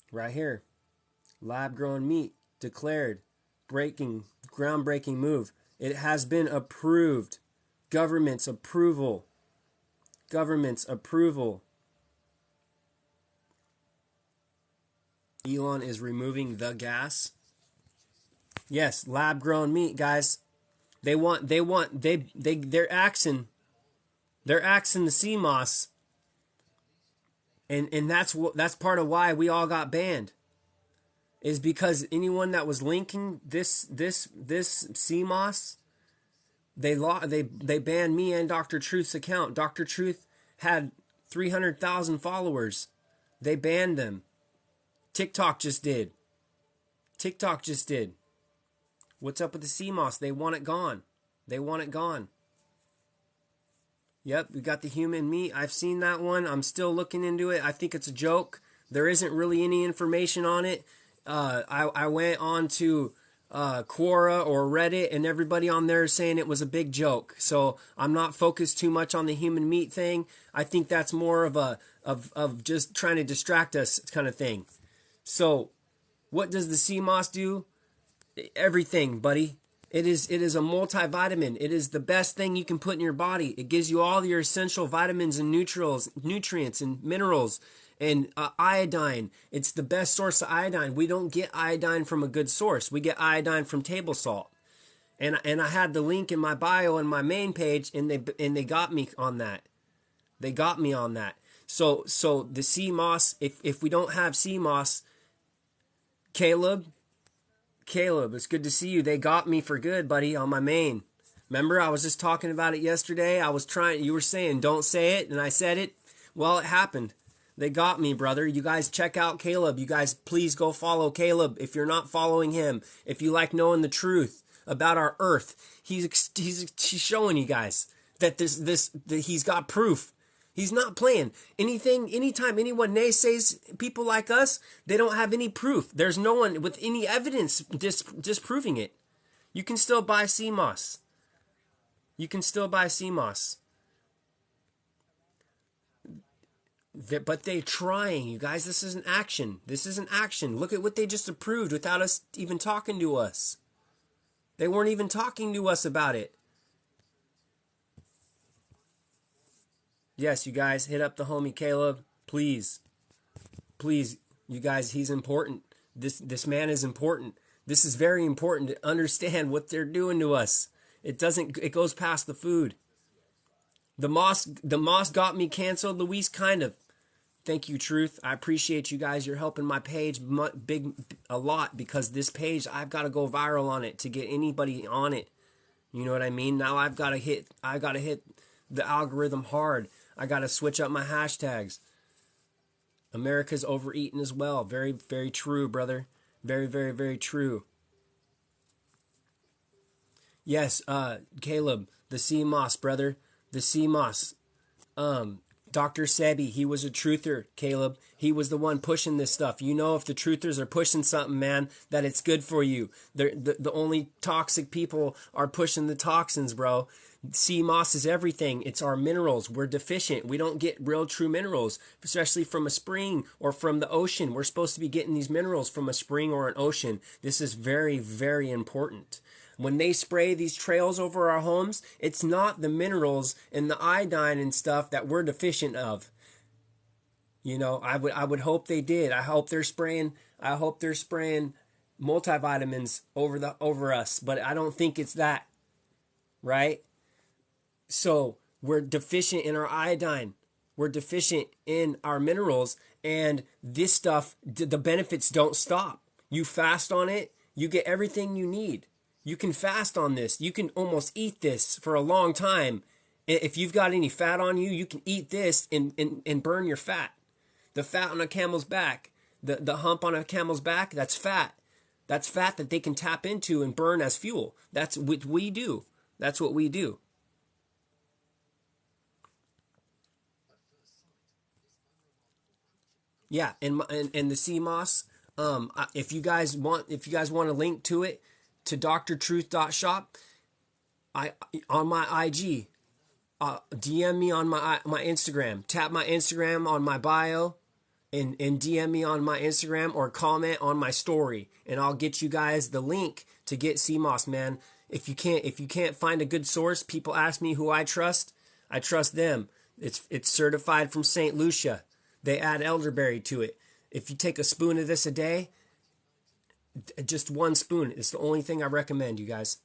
Right here. Lab grown meat declared. Groundbreaking move. It has been approved. Government's approval. Government's approval. Elon is removing the gas. Yes, lab grown meat, guys. They're axing the CMOS. And that's part of why we all got banned. Is because anyone that was linking this CMOS, they banned me and Dr. Truth's account. Dr. Truth had 300,000 followers. They banned them. TikTok just did. What's up with the CMOS? They want it gone. Yep, we got the human meat. I've seen that one. I'm still looking into it. I think it's a joke. There isn't really any information on it. I went on to Quora or Reddit, and everybody on there is saying it was a big joke. So I'm not focused too much on the human meat thing. I think that's more of a of just trying to distract us kind of thing. So what does the sea moss do? Everything, buddy. It is a multivitamin. It is the best thing you can put in your body. It gives you all your essential vitamins and nutrients and minerals and iodine. It's the best source of iodine. We don't get iodine from a good source. We get iodine from table salt. And I had the link in my bio and my main page, and they got me on that. They got me on that. So the sea moss. If we don't have sea moss, Caleb, it's good to see you. They got me for good, buddy, on my main. Remember, I was just talking about it yesterday. You were saying, don't say it, and I said it. Well, it happened. They got me, brother. You guys check out Caleb. You guys please go follow Caleb if you're not following him. If you like knowing the truth about our earth, he's showing you guys that that he's got proof. He's not playing. Anytime anyone naysays people like us, they don't have any proof. There's no one with any evidence disproving it. You can still buy CMOS. You can still buy CMOS. But they're trying, you guys. This is an action. This is an action. Look at what they just approved without us even talking to us. They weren't even talking to us about it. Yes, you guys, hit up the homie Caleb. Please. Please, you guys, he's important. This man is important. This is very important to understand what they're doing to us. It goes past the food. The moss got me canceled, Luis, kind of. Thank you, Truth. I appreciate you guys. You're helping my page a lot, because this page, I've got to go viral on it to get anybody on it. You know what I mean? Now I got to hit the algorithm hard. I got to switch up my hashtags. America's overeaten as well. Very, very true, brother. Very, very, very true. Yes, Caleb, the sea moss, brother. The sea moss. Dr. Sebi, he was a truther, Caleb. He was the one pushing this stuff. You know, if the truthers are pushing something, man, that it's good for you. The only toxic people are pushing the toxins, bro. Sea moss is everything. It's our minerals. We're deficient. We don't get real true minerals, especially from a spring or from the ocean. We're supposed to be getting these minerals from a spring or an ocean. This is very, very important. When they spray these trails over our homes, it's not the minerals and the iodine and stuff that we're deficient of. You know, I would hope they did. I hope they're spraying multivitamins over us, but I don't think it's that, right? So we're deficient in our iodine. We're deficient in our minerals, and this stuff, the benefits don't stop. You fast on it, you get everything you need. You can fast on this. You can almost eat this for a long time. If you've got any fat on you, you can eat this and burn your fat. The fat on a camel's back, the hump on a camel's back, that's fat. That's fat that they can tap into and burn as fuel. That's what we do. That's what we do. Yeah, and the sea moss. If you guys want a link to it, to drtruth.shop, I on my IG, DM me on my Instagram. Tap my Instagram on my bio, and DM me on my Instagram, or comment on my story, and I'll get you guys the link to get sea moss, man. If you can't find a good source, people ask me who I trust. I trust them. It's certified from St. Lucia. They add elderberry to it. If you take a spoon of this a day, just one spoon, it's the only thing I recommend, you guys.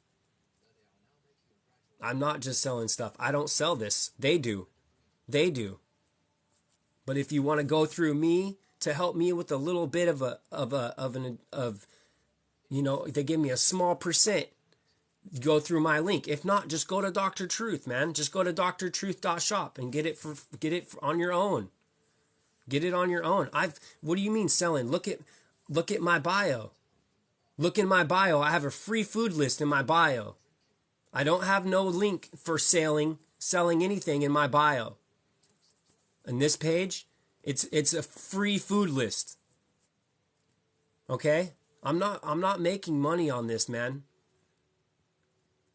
I'm not just selling stuff. I don't sell this. They do. They do. But if you want to go through me to help me with a little bit they give me a small percent, go through my link. If not, just go to Dr. Truth, man. Just go to drtruth.shop and get it on your own. Get it on your own. What do you mean selling? Look at my bio. Look in my bio. I have a free food list in my bio. I don't have no link for selling anything in my bio. In this page, it's a free food list. Okay? I'm not making money on this, man.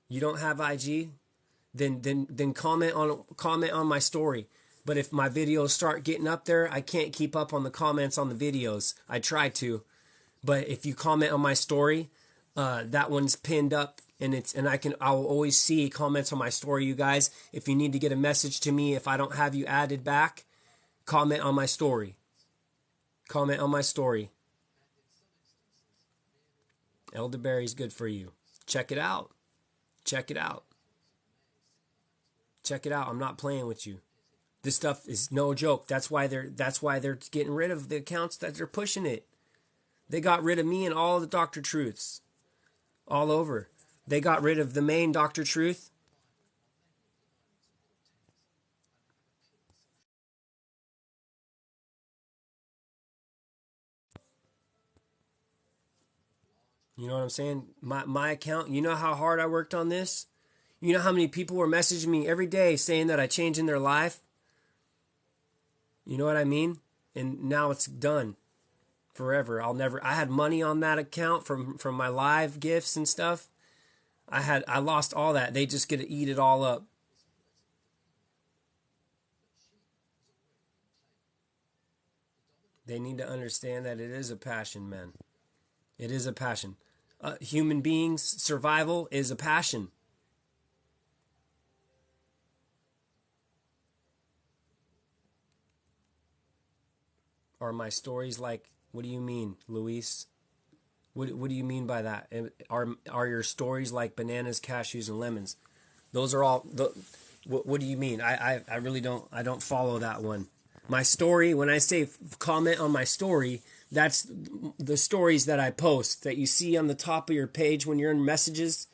You don't have IG? Then comment on my story. But if my videos start getting up there, I can't keep up on the comments on the videos. I try to, but if you comment on my story, that one's pinned up, and I'll always see comments on my story. You guys, if you need to get a message to me, if I don't have you added back, comment on my story. Comment on my story. Elderberry's good for you. Check it out. Check it out. Check it out. I'm not playing with you. This stuff is no joke. That's why they're getting rid of the accounts that they're pushing it. They got rid of me and all the Dr. Truths. All over. They got rid of the main Dr. Truth. You know what I'm saying? My account, you know how hard I worked on this? You know how many people were messaging me every day saying that I changed in their life? You know what I mean? And now it's done forever. I had money on that account from my live gifts and stuff. I lost all that. They just get to eat it all up. They need to understand that it is a passion, man. It is a passion. Human beings, survival is a passion. Are my stories like, what do you mean, Luis? What do you mean by that? Are your stories like bananas, cashews, and lemons? Those are all. What do you mean? I really don't follow that one. My story, when I say comment on my story, that's the stories that I post that you see on the top of your page when you're in messages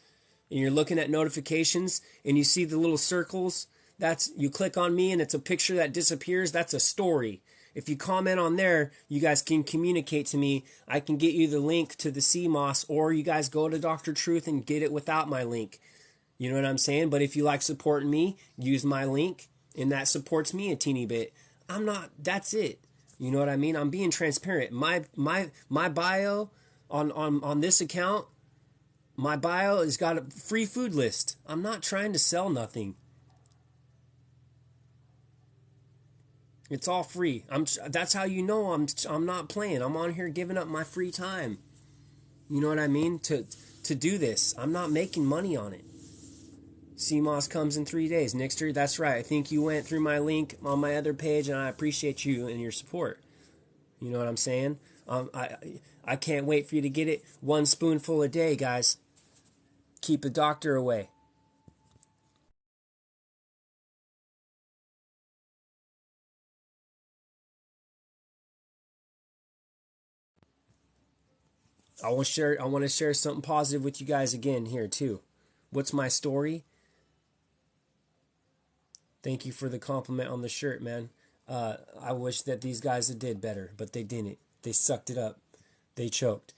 and you're looking at notifications and you see the little circles. That's, you click on me and it's a picture that disappears. That's a story. If you comment on there, you guys can communicate to me. I can get you the link to the CMOS, or you guys go to Dr. Truth and get it without my link. You know what I'm saying? But if you like supporting me, use my link, and that supports me a teeny bit. That's it. You know what I mean? I'm being transparent. My bio on this account, my bio has got a free food list. I'm not trying to sell nothing. It's all free. That's how you know I'm not playing. I'm on here giving up my free time. You know what I mean? To do this. I'm not making money on it. CMOS comes in 3 days. Nixter, that's right. I think you went through my link on my other page, and I appreciate you and your support. You know what I'm saying? I can't wait for you to get it. 1 spoonful a day, guys. Keep the doctor away. I want to share something positive with you guys again here too. What's my story? Thank you for the compliment on the shirt, man. I wish that these guys had did better, but they didn't. They sucked it up. They choked.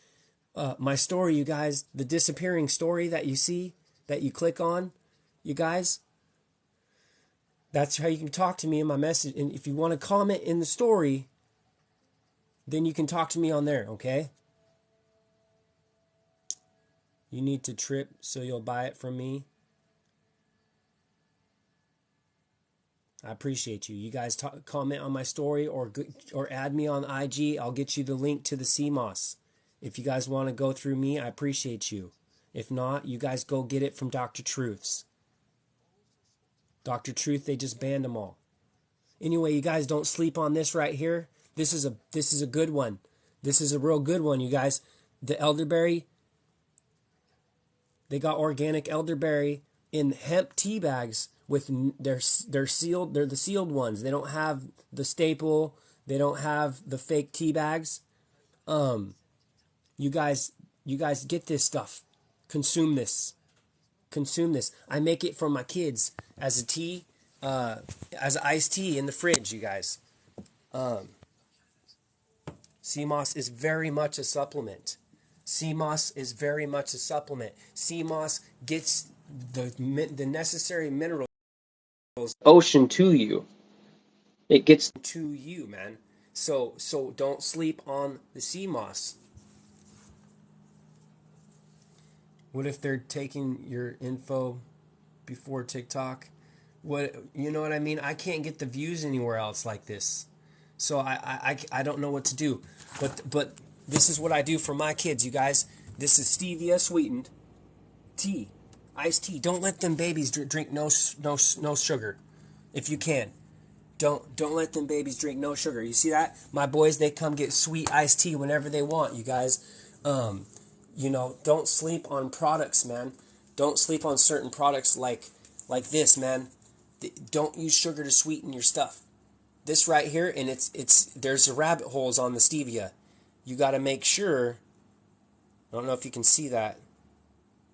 My story, you guys, the disappearing story that you see, that you click on, you guys, that's how you can talk to me in my message. And if you want to comment in the story, then you can talk to me on there, okay? You need to trip so you'll buy it from me. I appreciate you. You guys comment on my story or add me on IG. I'll get you the link to the CMOS. If you guys want to go through me, I appreciate you. If not, you guys go get it from Dr. Truths. Dr. Truth, they just banned them all. Anyway, you guys don't sleep on this right here. This is a good one. This is a real good one, you guys. The elderberry, they got organic elderberry in hemp tea bags with they're sealed. They're the sealed ones. They don't have the staple. They don't have the fake tea bags. You guys get this stuff. Consume this. Consume this. I make it for my kids as a tea, as iced tea in the fridge. You guys. CMOS is very much a supplement. CMOS is very much a supplement. CMOS gets the necessary minerals ocean to you. It gets to you, man. So don't sleep on the CMOS. What if they're taking your info before TikTok? What, you know what I mean? I can't get the views anywhere else like this. So I don't know what to do. But this is what I do for my kids, you guys. This is stevia sweetened tea, iced tea. Don't let them babies drink no sugar, if you can. Don't let them babies drink no sugar. You see that? My boys, they come get sweet iced tea whenever they want, you guys. You know, don't sleep on products, man. Don't sleep on certain products like this, man. Don't use sugar to sweeten your stuff. This right here, and there's the rabbit holes on the stevia. You got to make sure. I don't know if you can see that.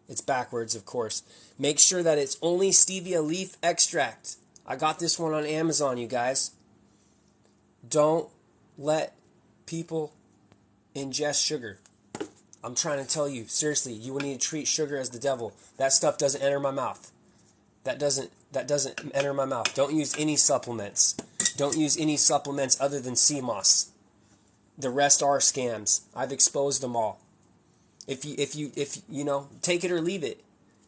It's backwards, of course. Make sure that it's only stevia leaf extract. I got this one on Amazon, you guys. Don't let people ingest sugar. I'm trying to tell you, seriously, you will need to treat sugar as the devil. That stuff doesn't enter my mouth. That doesn't enter my mouth. Don't use any supplements. Don't use any supplements other than sea moss. The rest are scams. I've exposed them all. If you know, take it or leave it.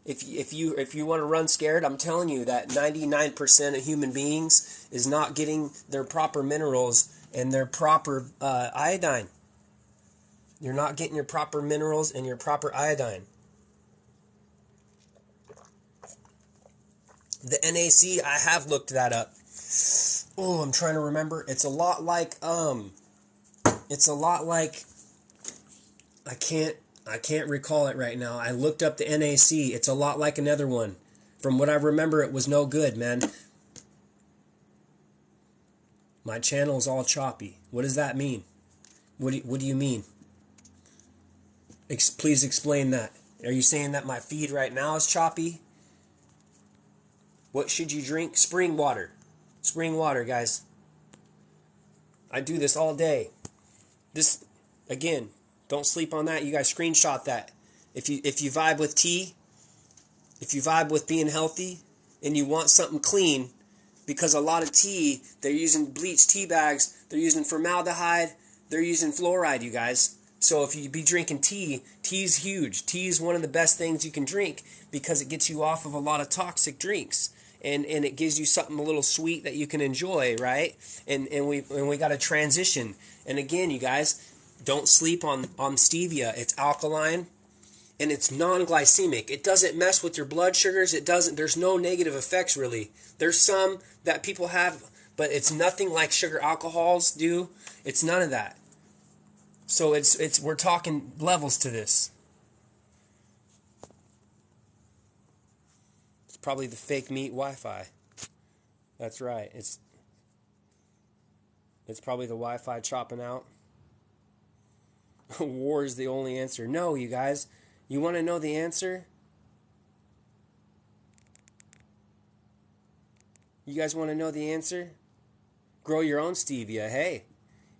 If you want to run scared, I'm telling you that 99% of human beings is not getting their proper minerals and their proper iodine. You're not getting your proper minerals and your proper iodine. The NAC, I have looked that up. Oh, I'm trying to remember. It's a lot like I can't recall it right now. I looked up the NAC. It's a lot like another one. From what I remember, it was no good, man. My channel's all choppy. What does that mean? What do you mean? Please explain that. Are you saying that my feed right now is choppy? What should you drink? Spring water. Spring water, guys. I do this all day. This, again, don't sleep on that. You guys screenshot that. If you vibe with tea, if you vibe with being healthy, and you want something clean, because a lot of tea, they're using bleached tea bags, they're using formaldehyde, they're using fluoride, you guys. So if you be drinking tea, tea's huge. Tea is one of the best things you can drink because it gets you off of a lot of toxic drinks. And it gives you something a little sweet that you can enjoy, right? And we got to transition. And again, you guys, don't sleep on stevia. It's alkaline and it's non-glycemic. It doesn't mess with your blood sugars. It doesn't. There's no negative effects really. There's some that people have, but it's nothing like sugar alcohols do. It's none of that. So we're talking levels to this. It's probably the fake meat Wi-Fi. That's right. It's probably the Wi-Fi chopping out. War is the only answer. No, you guys. You want to know the answer? You guys want to know the answer? Grow your own stevia. Hey,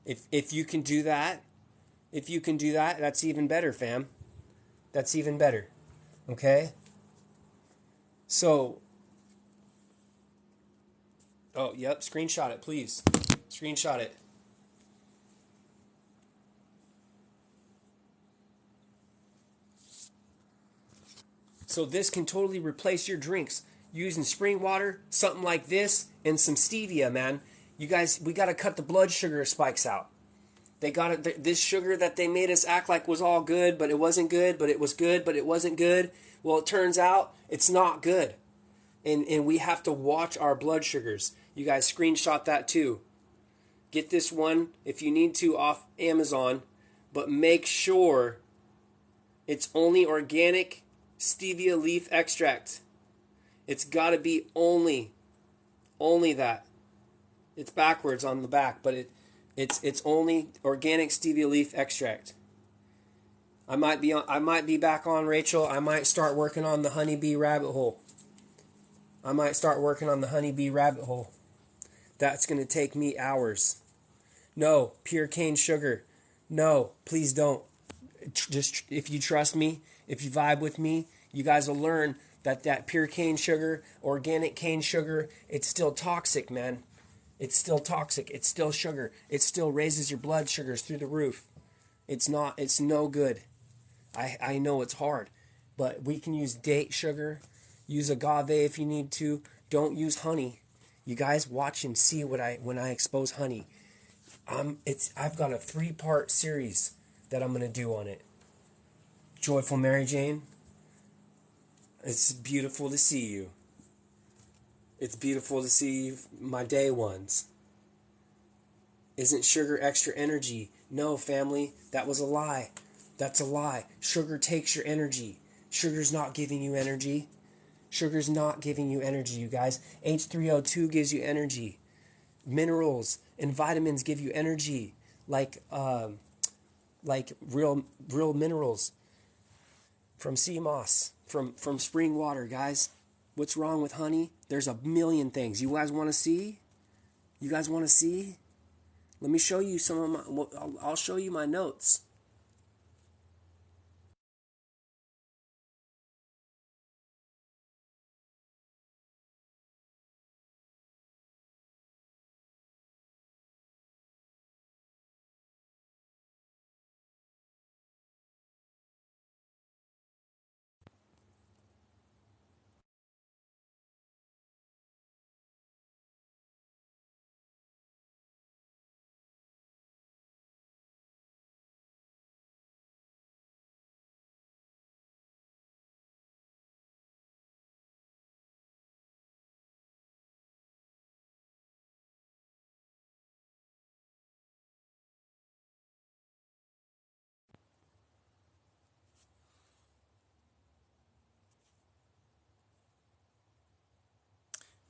if you can do that, that's even better, fam. That's even better. Okay? So, oh, yep, screenshot it, please. Screenshot it. So this can totally replace your drinks. Using spring water, something like this, and some stevia, man. You guys, we got to cut the blood sugar spikes out. They got it. This sugar that they made us act like was all good, but it wasn't good, but it was good, but it wasn't good. Well, it turns out it's not good. And we have to watch our blood sugars. You guys screenshot that too. Get this one, if you need to, off Amazon, but make sure it's only organic stevia leaf extract. It's got to be only that. It's backwards on the back, but it's only organic stevia leaf extract. I might be back on, Rachel. I might start working on the honeybee rabbit hole. That's going to take me hours. No, pure cane sugar. No, please don't. Just if you trust me, if you vibe with me, you guys will learn that pure cane sugar, organic cane sugar, it's still toxic, man. It's still toxic. It's still sugar. It still raises your blood sugars through the roof. It's no good. I know it's hard. But we can use date sugar, use agave if you need to. Don't use honey. You guys watch and see when I expose honey. I've got a 3-part series that I'm gonna do on it. Joyful Mary Jane, it's beautiful to see you. It's beautiful to see my day ones. Isn't sugar extra energy? No, family, that was a lie. That's a lie. Sugar takes your energy. Sugar's not giving you energy. Sugar's not giving you energy, you guys. H3O2 gives you energy. Minerals and vitamins give you energy, like real minerals from sea moss, from spring water, guys. What's wrong with honey? There's a million things. You guys want to see? You guys want to see? Let me show you some of my. I'll show you my notes.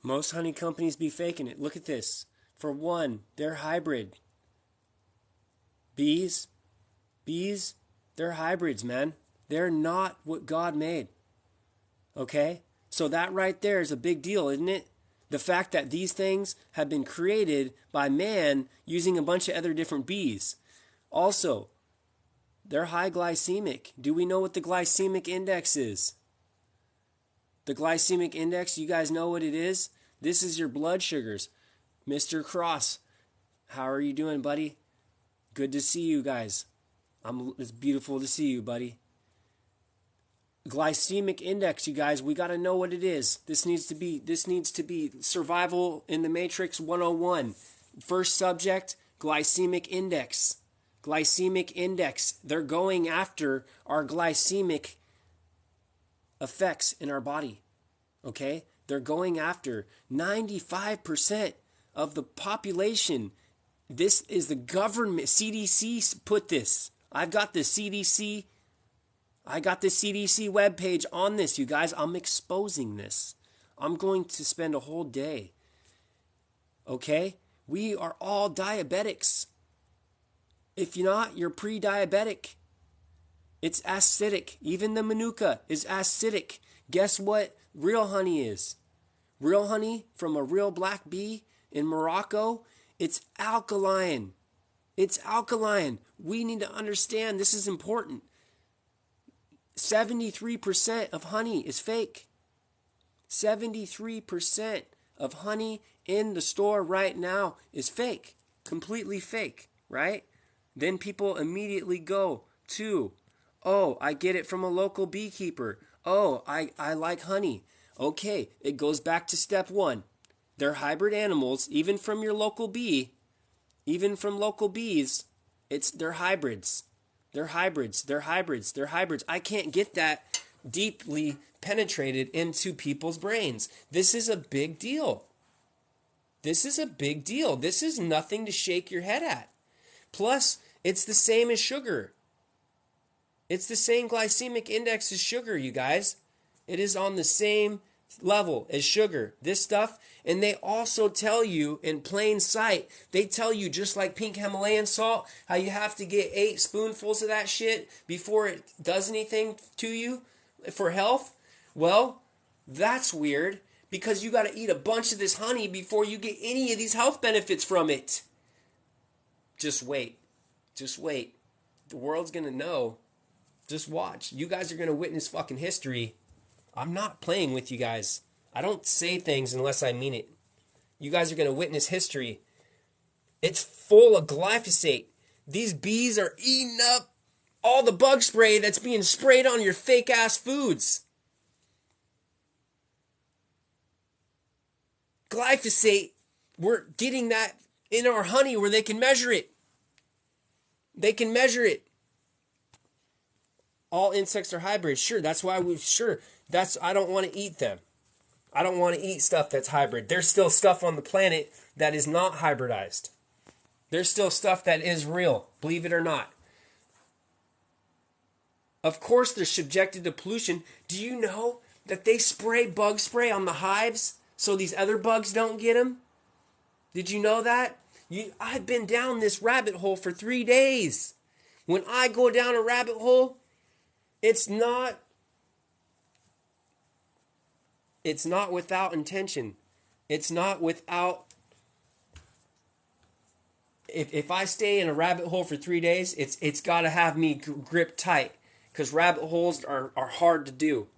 Most honey companies be faking it. Look at this. For one, they're hybrid. Bees, they're hybrids, man. They're not what God made. Okay? So that right there is a big deal, isn't it? The fact that these things have been created by man using a bunch of other different bees. Also, they're high glycemic. Do we know what the glycemic index is? The glycemic index, you guys know what it is? This is your blood sugars. Mr. Cross, how are you doing, buddy? Good to see you guys. It's beautiful to see you, buddy. Glycemic index, you guys, we got to know what it is. This needs to be survival in the matrix 101. First subject, glycemic index. Glycemic index. They're going after our glycemic effects in our body. Okay? They're going after 95% of the population. This is the government. CDC put this. I've got the CDC webpage on this, you guys. I'm exposing this. I'm going to spend a whole day. Okay? We are all diabetics. If you're not, you're pre-diabetic. It's acidic. Even the manuka is acidic. Guess what real honey is? Real honey from a real black bee in Morocco, it's alkaline. It's alkaline. We need to understand this is important. 73% of honey is fake. 73% of honey in the store right now is fake. Completely fake, right? Then people immediately go to, oh, I get it from a local beekeeper. Oh, I like honey. Okay, it goes back to step one. They're hybrid animals, even from your local bee, even from local bees, they're hybrids. They're hybrids. They're hybrids. They're hybrids. I can't get that deeply penetrated into people's brains. This is a big deal. This is a big deal. This is nothing to shake your head at. Plus, it's the same as sugar. It's the same glycemic index as sugar, you guys. It is on the same level as sugar. This stuff, and they also tell you in plain sight, they tell you just like pink Himalayan salt, how you have to get 8 spoonfuls of that shit before it does anything to you for health. Well, that's weird because you got to eat a bunch of this honey before you get any of these health benefits from it. Just wait. Just wait. The world's going to know. Just watch. You guys are going to witness fucking history. I'm not playing with you guys. I don't say things unless I mean it. You guys are going to witness history. It's full of glyphosate. These bees are eating up all the bug spray that's being sprayed on your fake ass foods. Glyphosate, we're getting that in our honey where they can measure it. They can measure it. All insects are hybrids. Sure, that's why I don't want to eat them. I don't want to eat stuff that's hybrid. There's still stuff on the planet that is not hybridized. There's still stuff that is real, believe it or not. Of course they're subjected to pollution. Do you know that they spray bug spray on the hives so these other bugs don't get them? Did you know that? I've been down this rabbit hole for 3 days. When I go down a rabbit hole, it's not without intention. It's not without... If I stay in a rabbit hole for 3 days, it's got to have me gripped tight. Because rabbit holes are hard to do.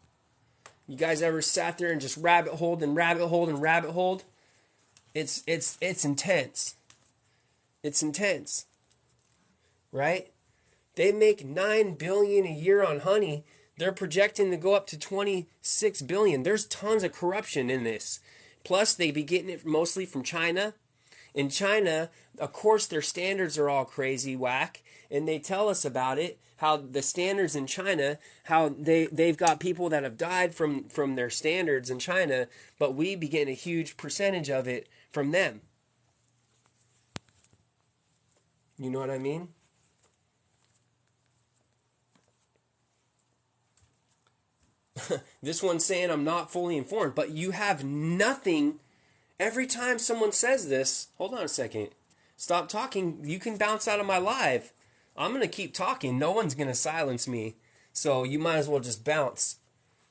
You guys ever sat there and just rabbit holed and rabbit holed and rabbit holed? It's intense. It's intense. Right? They make $9 billion a year on honey. They're projecting to go up to $26 billion. There's tons of corruption in this. Plus, they be getting it mostly from China. In China, of course, their standards are all crazy whack. And they tell us about it, how the standards in China, how they've got people that have died from their standards in China, but we be getting a huge percentage of it from them. You know what I mean? This one's saying I'm not fully informed, but you have nothing. Every time someone says this, hold on a second, stop talking, you can bounce out of my live. I'm going to keep talking. No one's going to silence me. So you might as well just bounce.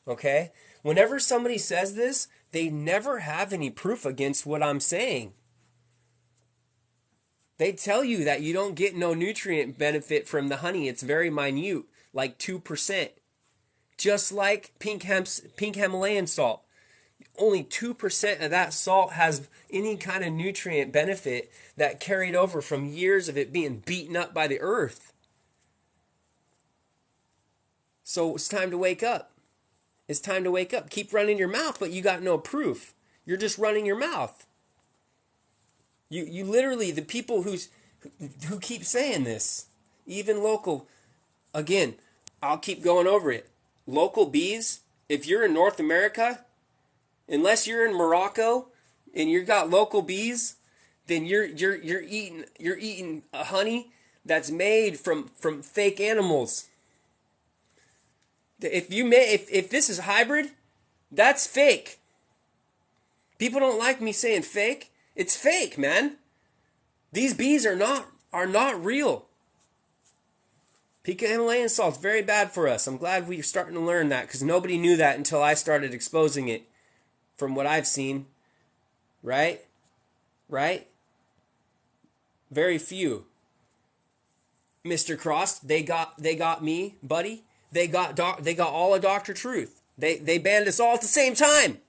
Okay? Whenever somebody says this, they never have any proof against what I'm saying. They tell you that you don't get no nutrient benefit from the honey. It's very minute, like 2%. Just like pink Himalayan salt. Only 2% of that salt has any kind of nutrient benefit that carried over from years of it being beaten up by the earth. So it's time to wake up. It's time to wake up. Keep running your mouth, but you got no proof. You're just running your mouth. You literally, the people who keep saying this, even local, again, I'll keep going over it. Local bees, if you're in North America, unless you're in Morocco and you got local bees, then you're eating a honey that's made from fake animals. If this is hybrid, that's fake. People don't like me saying fake. It's fake, man. These bees are not real. Pica Himalayan salt's very bad for us. I'm glad we're starting to learn that, because nobody knew that until I started exposing it. From what I've seen, right? Very few. Mr. Cross, they got me, buddy. They got all of Dr. Truth. They banned us all at the same time.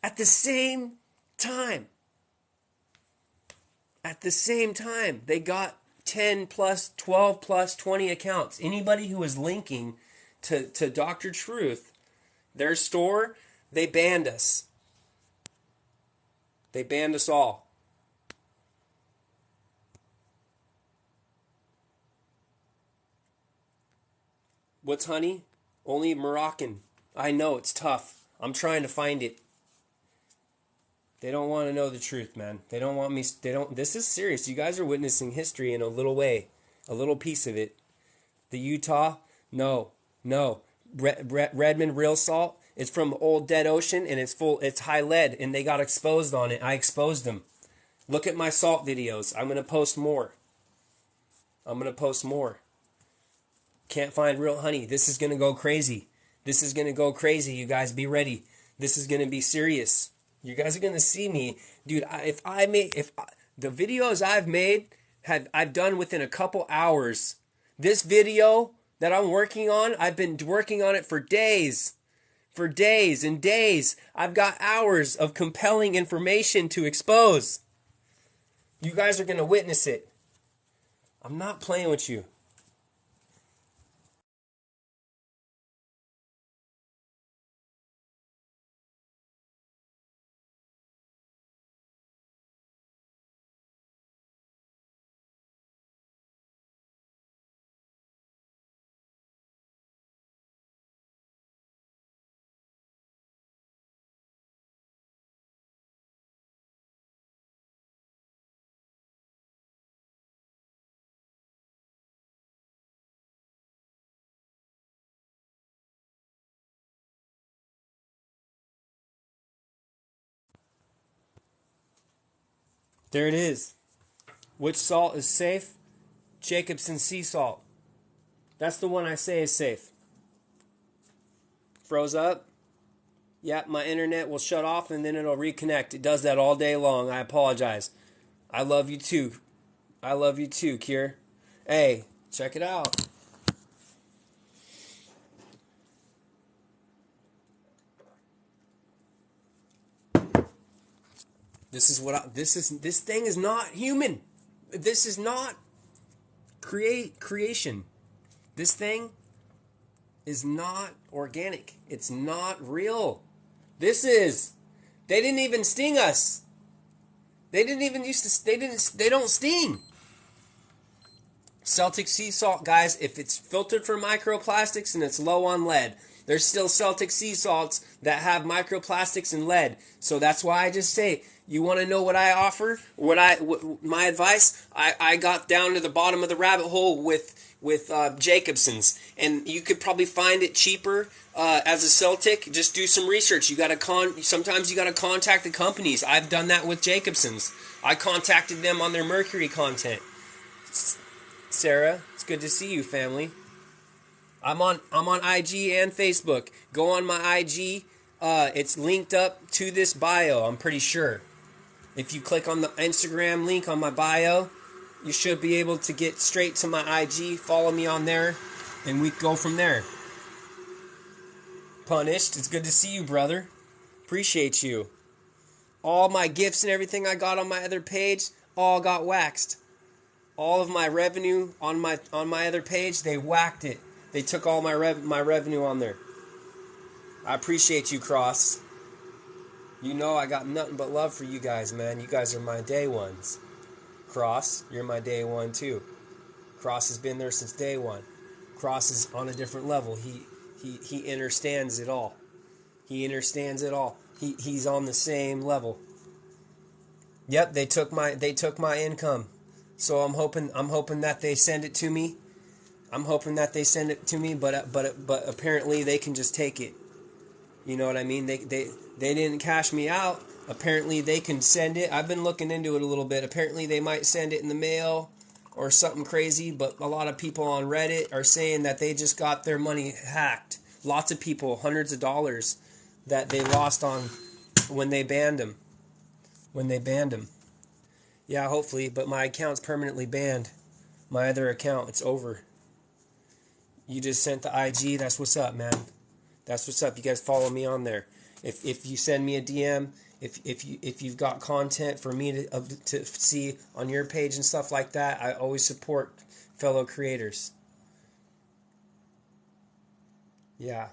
At the same time. At the same time, they got 10 plus, 12 plus, 20 accounts. Anybody who was linking to Dr. Truth, their store, they banned us. They banned us all. What's honey? Only Moroccan. I know, it's tough. I'm trying to find it. They don't want to know the truth, man. They don't want me. This is serious. You guys are witnessing history in a little way. A little piece of it. The Utah? No. Redmond real salt. It's from old dead ocean, and it's high lead, and they got exposed on it. I exposed them. Look at my salt videos. I'm going to post more. Can't find real honey. This is going to go crazy. You guys be ready. This is going to be serious. You guys are going to see me. Dude, the videos I've made, I've done within a couple hours. This video that I'm working on, I've been working on it for days. For days and days. I've got hours of compelling information to expose. You guys are going to witness it. I'm not playing with you. There it is. Which salt is safe? Jacobsen sea salt. That's the one I say is safe. Froze up. Yeah, my internet will shut off and then it'll reconnect. It does that all day long. I apologize. I love you too. I love you too, Kier. Hey, check it out. This thing is not human. This is not creation. This thing is not organic. It's not real. They didn't even sting us. They don't sting. Celtic sea salt, guys, if it's filtered for microplastics and it's low on lead, there's still Celtic sea salts that have microplastics and lead. So that's why I just say, you want to know what I offer? My advice? I got down to the bottom of the rabbit hole with Jacobsen's, and you could probably find it cheaper as a Celtic. Just do some research. Sometimes you got to contact the companies. I've done that with Jacobsen's. I contacted them on their mercury content. Sarah, it's good to see you, family. I'm on IG and Facebook. Go on my IG. It's linked up to this bio, I'm pretty sure. If you click on the Instagram link on my bio, you should be able to get straight to my IG. Follow me on there, and we go from there. Punished, it's good to see you, brother. Appreciate you. All my gifts and everything I got on my other page all got waxed. All of my revenue on my other page, they whacked it. They took all my revenue on there. I appreciate you, Cross. You know I got nothing but love for you guys, man. You guys are my day ones. Cross, you're my day one too. Cross has been there since day one. Cross is on a different level. He understands it all. He understands it all. He's on the same level. Yep, they took my income. So I'm hoping that they send it to me. But apparently they can just take it. You know what I mean? They didn't cash me out. Apparently they can send it. I've been looking into it a little bit. Apparently they might send it in the mail or something crazy, but a lot of people on Reddit are saying that they just got their money hacked. Lots of people, hundreds of dollars that they lost on when they banned them. Yeah, hopefully, but my account's permanently banned. My other account, it's over. You just sent the IG, that's what's up, man. That's what's up. You guys follow me on there. If you send me a DM, if you've got content for me to see on your page and stuff like that, I always support fellow creators. Yeah,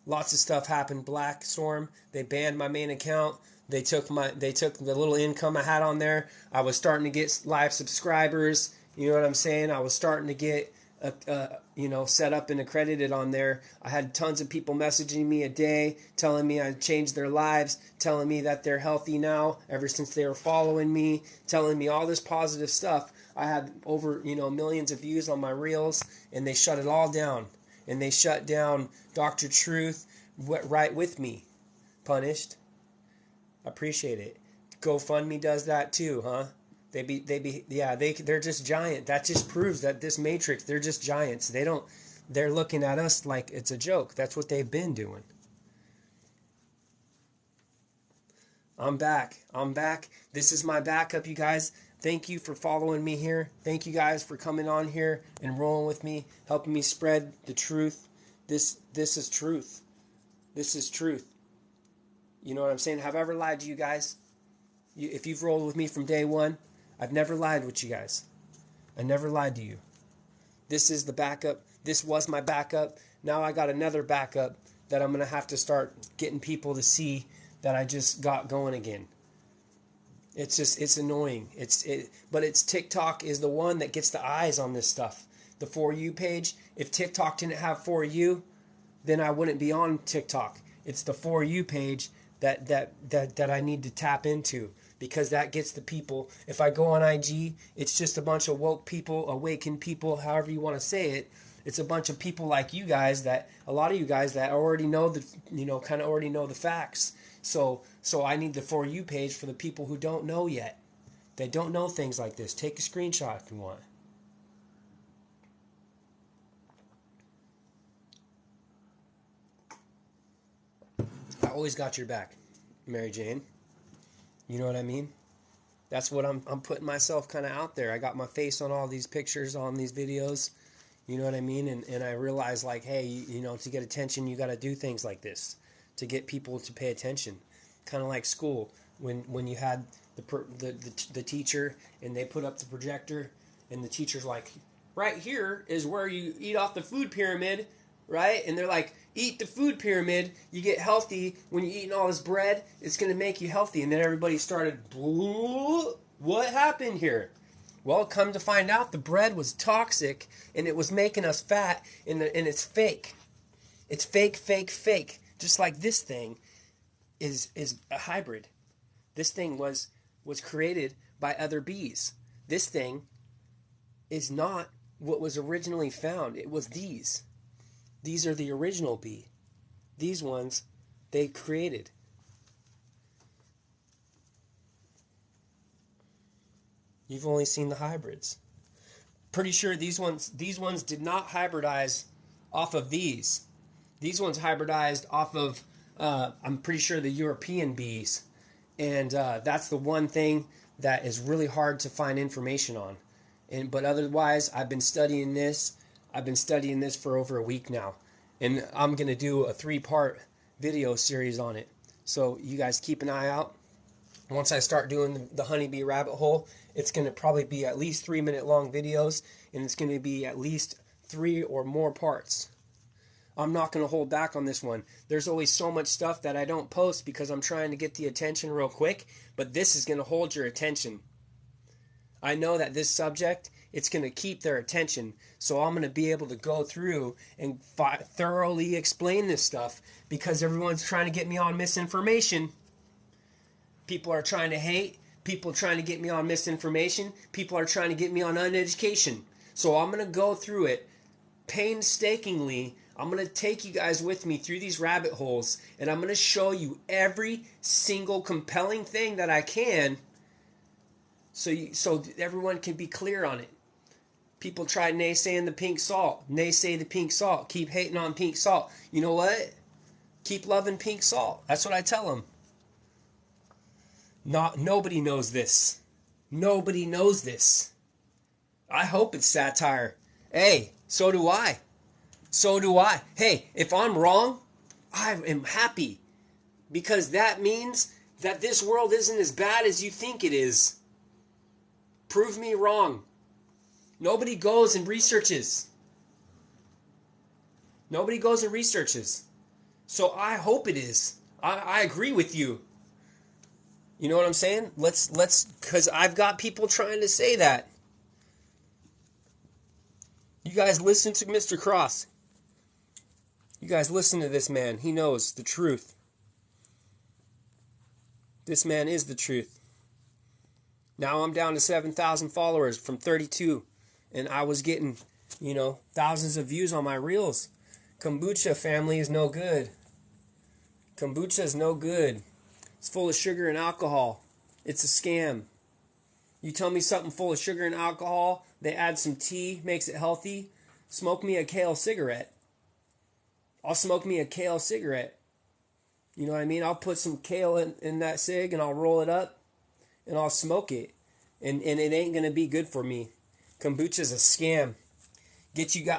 lots of stuff happened. Black Storm, they banned my main account. They took the little income I had on there. I was starting to get live subscribers. You know what I'm saying? I was starting to get set up and accredited on there. I had tons of people messaging me a day, telling me I changed their lives, telling me that they're healthy now ever since they were following me, telling me all this positive stuff. I had over, millions of views on my reels, and they shut it all down. And they shut down Dr. Truth right with me. Punished. Appreciate it. GoFundMe does that too, huh? They're just giant. That just proves that this matrix, they're just giants. They're looking at us like it's a joke. That's what they've been doing. I'm back. This is my backup, you guys. Thank you for following me here. Thank you guys for coming on here and rolling with me, helping me spread the truth. This is truth. This is truth. You know what I'm saying? Have I ever lied to you guys? If you've rolled with me from day one, I've never lied with you guys. I never lied to you. This is the backup. This was my backup. Now I got another backup that I'm going to have to start getting people to see that I just got going again. It's annoying. But it's TikTok is the one that gets the eyes on this stuff. The For You page. If TikTok didn't have For You, then I wouldn't be on TikTok. It's the For You page that I need to tap into, because that gets the people. If I go on IG, it's just a bunch of woke people, awakened people, however you want to say it. It's a bunch of people like you guys, that a lot of you guys that already know already know the facts. So I need the For You page for the people who don't know yet. They don't know things like this. Take a screenshot if you want. I always got your back, Mary Jane. You know what I mean? That's what I'm putting myself kind of out there. I got my face on all these pictures, on these videos. You know what I mean? And I realize, like, hey, you know, to get attention, you got to do things like this to get people to pay attention. Kind of like school, when you had the teacher and they put up the projector, and the teacher's like, right here is where you eat off the food pyramid, right? And they're like, eat the food pyramid, you get healthy. When you're eating all this bread, it's going to make you healthy. And then everybody started, what happened here? Well, come to find out, the bread was toxic, and it was making us fat, and it's fake. It's fake, fake, fake. Just like this thing is a hybrid. This thing was created by other bees. This thing is not what was originally found. It was these. These are the original bee. These ones, they created. You've only seen the hybrids. Pretty sure these ones did not hybridize off of these. These ones hybridized off of, I'm pretty sure, the European bees. And that's the one thing that is really hard to find information on. But otherwise, I've been studying this. I've been studying this for over a week now. And I'm going to do a 3-part video series on it. So you guys keep an eye out. Once I start doing the honeybee rabbit hole, it's going to probably be at least 3-minute long videos. And it's going to be at least 3 or more parts. I'm not going to hold back on this one. There's always so much stuff that I don't post because I'm trying to get the attention real quick. But this is going to hold your attention. I know that this subject, it's going to keep their attention. So I'm going to be able to go through and thoroughly explain this stuff because everyone's trying to get me on misinformation. People are trying to hate. People are trying to get me on misinformation. People are trying to get me on uneducation. So I'm going to go through it painstakingly. I'm going to take you guys with me through these rabbit holes, and I'm going to show you every single compelling thing that I can so everyone can be clear on it. People try naysaying the pink salt. Naysay the pink salt. Keep hating on pink salt. You know what? Keep loving pink salt. That's what I tell them. Nobody knows this. Nobody knows this. I hope it's satire. Hey, so do I. So do I. Hey, if I'm wrong, I am happy. Because that means that this world isn't as bad as you think it is. Prove me wrong. Nobody goes and researches. Nobody goes and researches. So I hope it is. I agree with you. You know what I'm saying? Let's, because I've got people trying to say that. You guys listen to Mr. Cross. You guys listen to this man. He knows the truth. This man is the truth. Now I'm down to 7,000 followers from 32. And I was getting, thousands of views on my reels. Kombucha family is no good. Kombucha is no good. It's full of sugar and alcohol. It's a scam. You tell me something full of sugar and alcohol, they add some tea, makes it healthy. Smoke me a kale cigarette. I'll smoke me a kale cigarette. You know what I mean? I'll put some kale in that cig and I'll roll it up and I'll smoke it. And it ain't going to be good for me. Kombucha's a scam.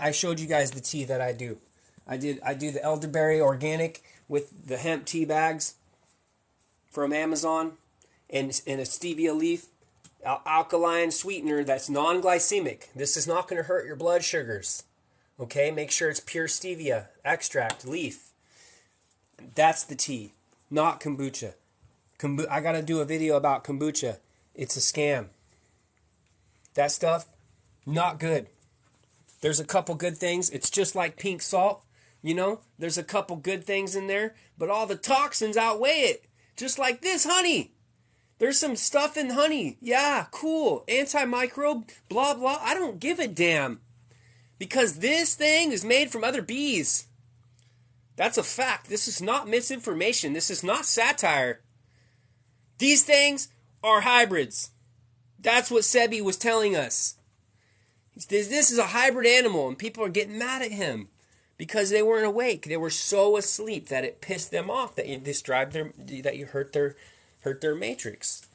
I showed you guys the tea that I do. I do the elderberry organic with the hemp tea bags from Amazon and a stevia leaf alkaline sweetener that's non-glycemic. This is not going to hurt your blood sugars. Okay, make sure it's pure stevia extract leaf. That's the tea, not kombucha. I got to do a video about kombucha. It's a scam. That stuff, not good. There's a couple good things. It's just like pink salt, There's a couple good things in there, but all the toxins outweigh it. Just like this honey. There's some stuff in honey. Yeah, cool. Antimicrobe, blah, blah. I don't give a damn. Because this thing is made from other bees. That's a fact. This is not misinformation. This is not satire. These things are hybrids. That's what Sebi was telling us. This is a hybrid animal, and people are getting mad at him because they weren't awake. They were so asleep that it pissed them off that you hurt their matrix.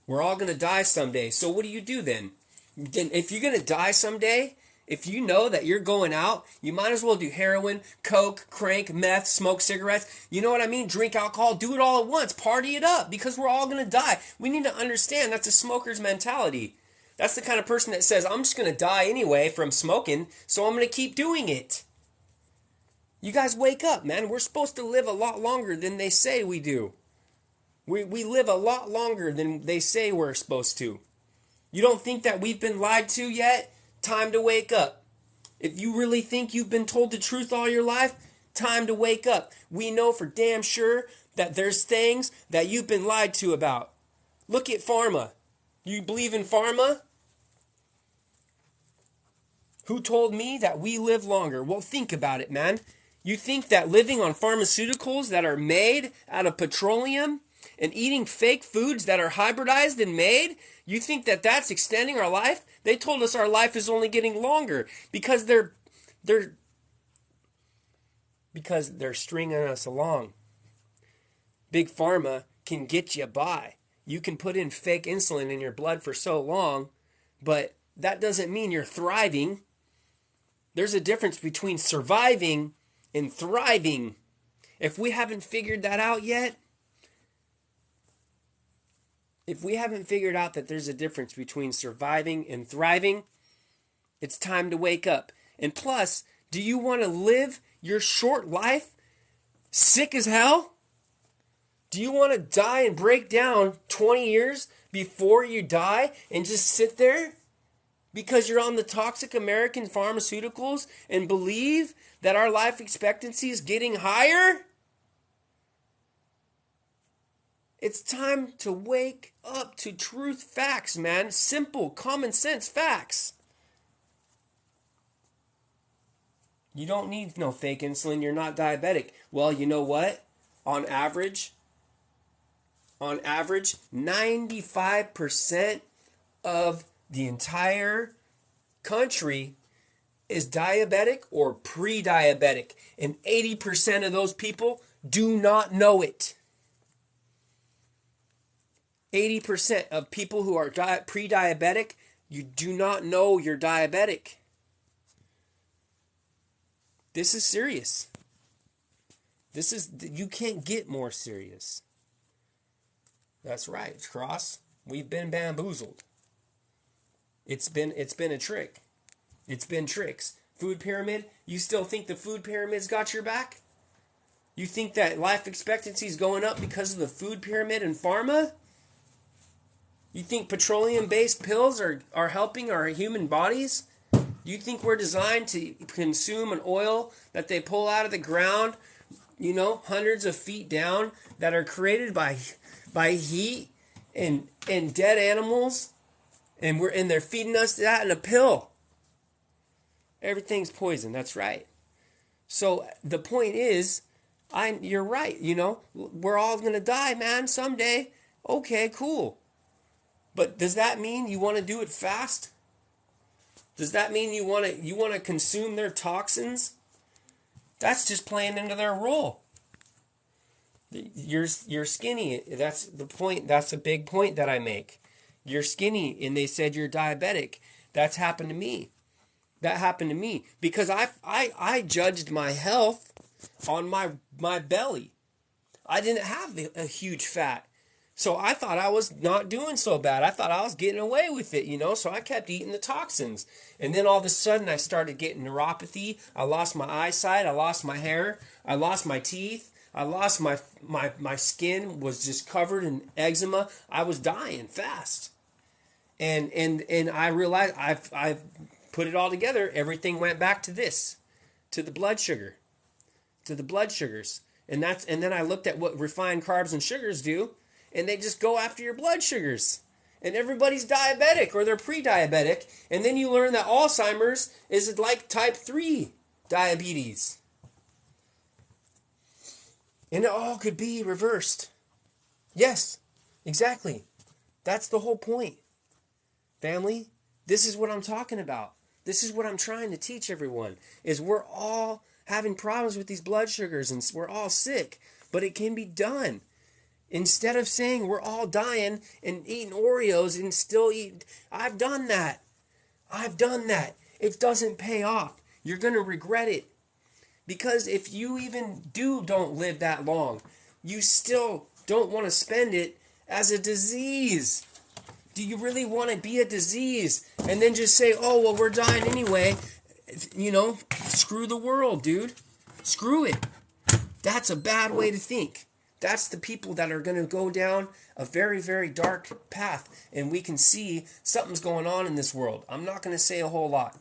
We're all gonna die someday. So what do you do then? Then if you're gonna die someday, if you know that you're going out, you might as well do heroin, coke, crank, meth, smoke cigarettes. You know what I mean? Drink alcohol, do it all at once, party it up, because we're all gonna die. We need to understand that's a smoker's mentality. That's the kind of person that says, I'm just gonna die anyway from smoking, so I'm gonna keep doing it. You guys wake up, man. We're supposed to live a lot longer than they say we do. We live a lot longer than they say we're supposed to. You don't think that we've been lied to yet? Time to wake up. If you really think you've been told the truth all your life, time to wake up. We know for damn sure that there's things that you've been lied to about. Look at pharma. You believe in pharma? Who told me that we live longer? Well, think about it, man. You think that living on pharmaceuticals that are made out of petroleum and eating fake foods that are hybridized and made, you think that that's extending our life? They told us our life is only getting longer because they're stringing us along. Big pharma can get you by. You can put in fake insulin in your blood for so long, but that doesn't mean you're thriving. There's a difference between surviving and thriving. If we haven't figured that out yet, if we haven't figured out that there's a difference between surviving and thriving, it's time to wake up. And plus, do you want to live your short life sick as hell? Do you want to die and break down 20 years before you die and just sit there because you're on the toxic American pharmaceuticals and believe that our life expectancy is getting higher? It's time to wake up to truth facts, man. Simple, common sense facts. You don't need no fake insulin. You're not diabetic. Well, you know what? On average, 95% of the entire country is diabetic or pre-diabetic. And 80% of those people do not know it. 80% of people who are pre-diabetic, you do not know you're diabetic. This is serious. You can't get more serious. That's right, Cross. We've been bamboozled. It's been a trick. It's been tricks. Food pyramid, you still think the food pyramid's got your back? You think that life expectancy is going up because of the food pyramid and pharma? You think petroleum-based pills are helping our human bodies? You think we're designed to consume an oil that they pull out of the ground, hundreds of feet down, that are created by heat and dead animals, and they're feeding us that in a pill? Everything's poison. That's right. So the point is, you're right. We're all gonna die, man, someday. Okay, cool. But does that mean you want to do it fast? Does that mean you want to consume their toxins? That's just playing into their role. You're skinny. That's the point. That's a big point that I make. You're skinny, and they said you're diabetic. That's happened to me. That happened to me because I judged my health on my belly. I didn't have a huge fat. So I thought I was not doing so bad. I thought I was getting away with it, so I kept eating the toxins. And then all of a sudden I started getting neuropathy. I lost my eyesight. I lost my hair. I lost my teeth. I lost my skin was just covered in eczema. I was dying fast. And I realized I've put it all together. Everything went back to this, to the blood sugar, to the blood sugars. And then I looked at what refined carbs and sugars do. And they just go after your blood sugars. And everybody's diabetic or they're pre-diabetic. And then you learn that Alzheimer's is like type 3 diabetes. And it all could be reversed. Yes, exactly. That's the whole point. Family, this is what I'm talking about. This is what I'm trying to teach everyone, is we're all having problems with these blood sugars and we're all sick, but it can be done. Instead of saying we're all dying and eating Oreos and still eat, I've done that. I've done that. It doesn't pay off. You're going to regret it. Because if you even don't live that long, you still don't want to spend it as a disease. Do you really want to be a disease and then just say, oh, well, we're dying anyway? You know, screw the world, dude. Screw it. That's a bad way to think. That's the people that are going to go down a very, very dark path. And we can see something's going on in this world. I'm not going to say a whole lot.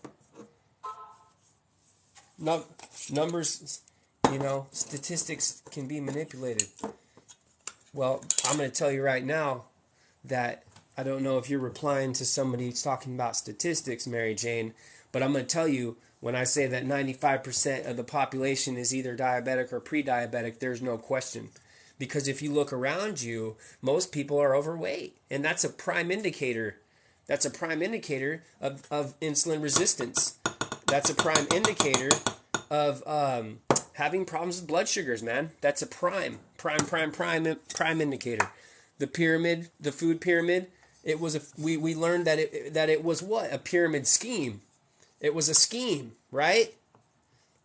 Numbers, statistics can be manipulated. Well, I'm going to tell you right now that I don't know if you're replying to somebody talking about statistics, Mary Jane, but I'm going to tell you, when I say that 95% of the population is either diabetic or pre-diabetic, there's no question. Because if you look around you, most people are overweight. And that's a prime indicator. That's a prime indicator of insulin resistance. That's a prime indicator of having problems with blood sugars, man. That's a prime indicator. The pyramid, the food pyramid, it was we learned that it was what? A pyramid scheme. It was a scheme, right?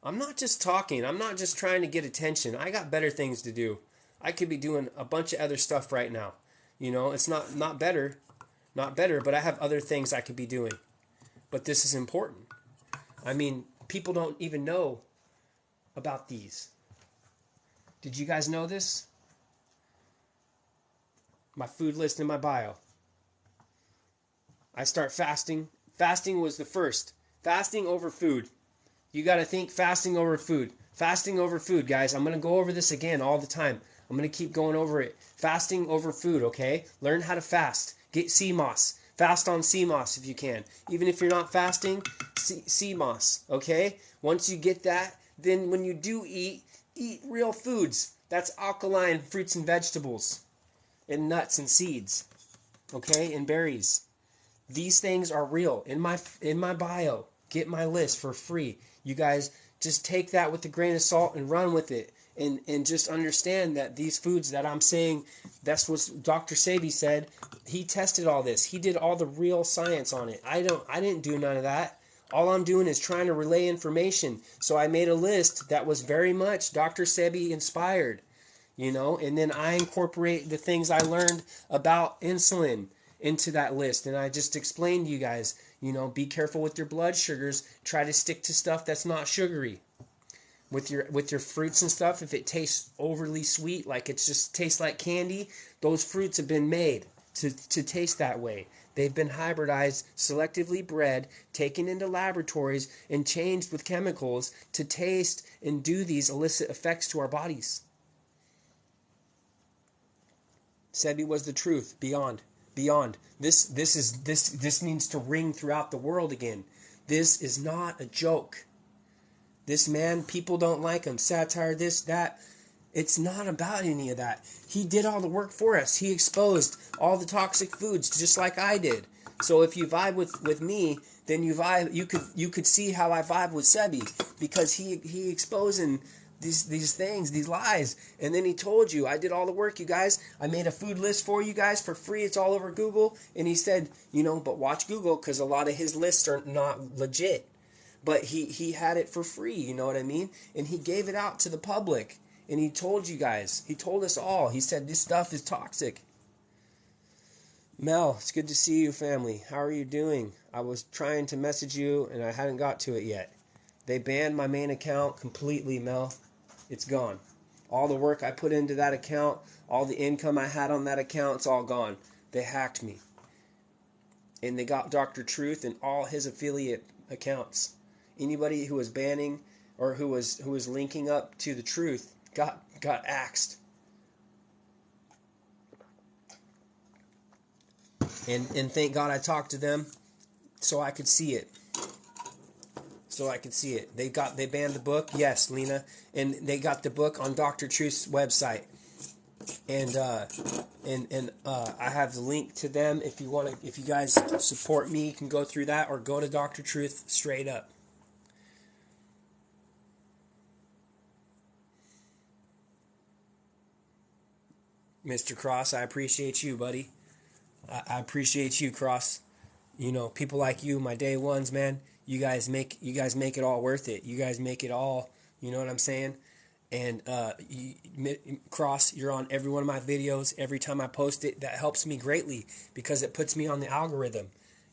I'm not just talking. I'm not just trying to get attention. I got better things to do. I could be doing a bunch of other stuff right now. It's not better, but I have other things I could be doing. But this is important. I mean, people don't even know about these. Did you guys know this? My food list in my bio. I start fasting. Fasting was the first. Fasting over food. You got to think fasting over food. Fasting over food, guys. I'm going to go over this again all the time. I'm going to keep going over it. Fasting over food, okay? Learn how to fast. Get CMOS. Fast on CMOS if you can. Even if you're not fasting, CMOS, okay? Once you get that, then when you do eat real foods. That's alkaline fruits and vegetables and nuts and seeds, okay? And berries. These things are real. In my bio, get my list for free. You guys just take that with a grain of salt and run with it. And just understand that these foods that I'm saying, that's what Dr. Sebi said. He tested all this. He did all the real science on it. I didn't do none of that. All I'm doing is trying to relay information. So I made a list that was very much Dr. Sebi inspired, and then I incorporate the things I learned about insulin into that list. And I just explained to you guys, be careful with your blood sugars. Try to stick to stuff that's not sugary. With your fruits and stuff, if it tastes overly sweet, like it just tastes like candy, those fruits have been made to taste that way. They've been hybridized, selectively bred, taken into laboratories, and changed with chemicals to taste and do these illicit effects to our bodies. Sebi was the truth. Beyond. This needs to ring throughout the world again. This is not a joke. This man, people don't like him. Satire, this, that. It's not about any of that. He did all the work for us. He exposed all the toxic foods just like I did. So if you vibe with me, then you could see how I vibe with Sebi, because he exposing these things, these lies. And then he told you, I did all the work, you guys. I made a food list for you guys for free. It's all over Google. And he said, but watch Google, because a lot of his lists are not legit. But he had it for free, you know what I mean? And he gave it out to the public. And he told you guys, he told us all, he said this stuff is toxic. Mel, it's good to see you, family. How are you doing? I was trying to message you and I hadn't got to it yet. They banned my main account completely, Mel. It's gone. All the work I put into that account, all the income I had on that account, it's all gone. They hacked me. And they got Dr. Truth and all his affiliate accounts. Anybody who was banning or who was linking up to the truth got axed. And thank God I talked to them so I could see it. They banned the book, yes, Lena, and they got the book on Dr. Truth's website. and I have the link to them. If you guys support me, you can go through that or go to Dr. Truth straight up. Mr. Cross, I appreciate you, buddy. I appreciate you, Cross. You know, people like you, my day ones, man. You guys make it all worth it. You guys make it all. You know what I'm saying? And Cross, you're on every one of my videos. Every time I post it, that helps me greatly because it puts me on the algorithm.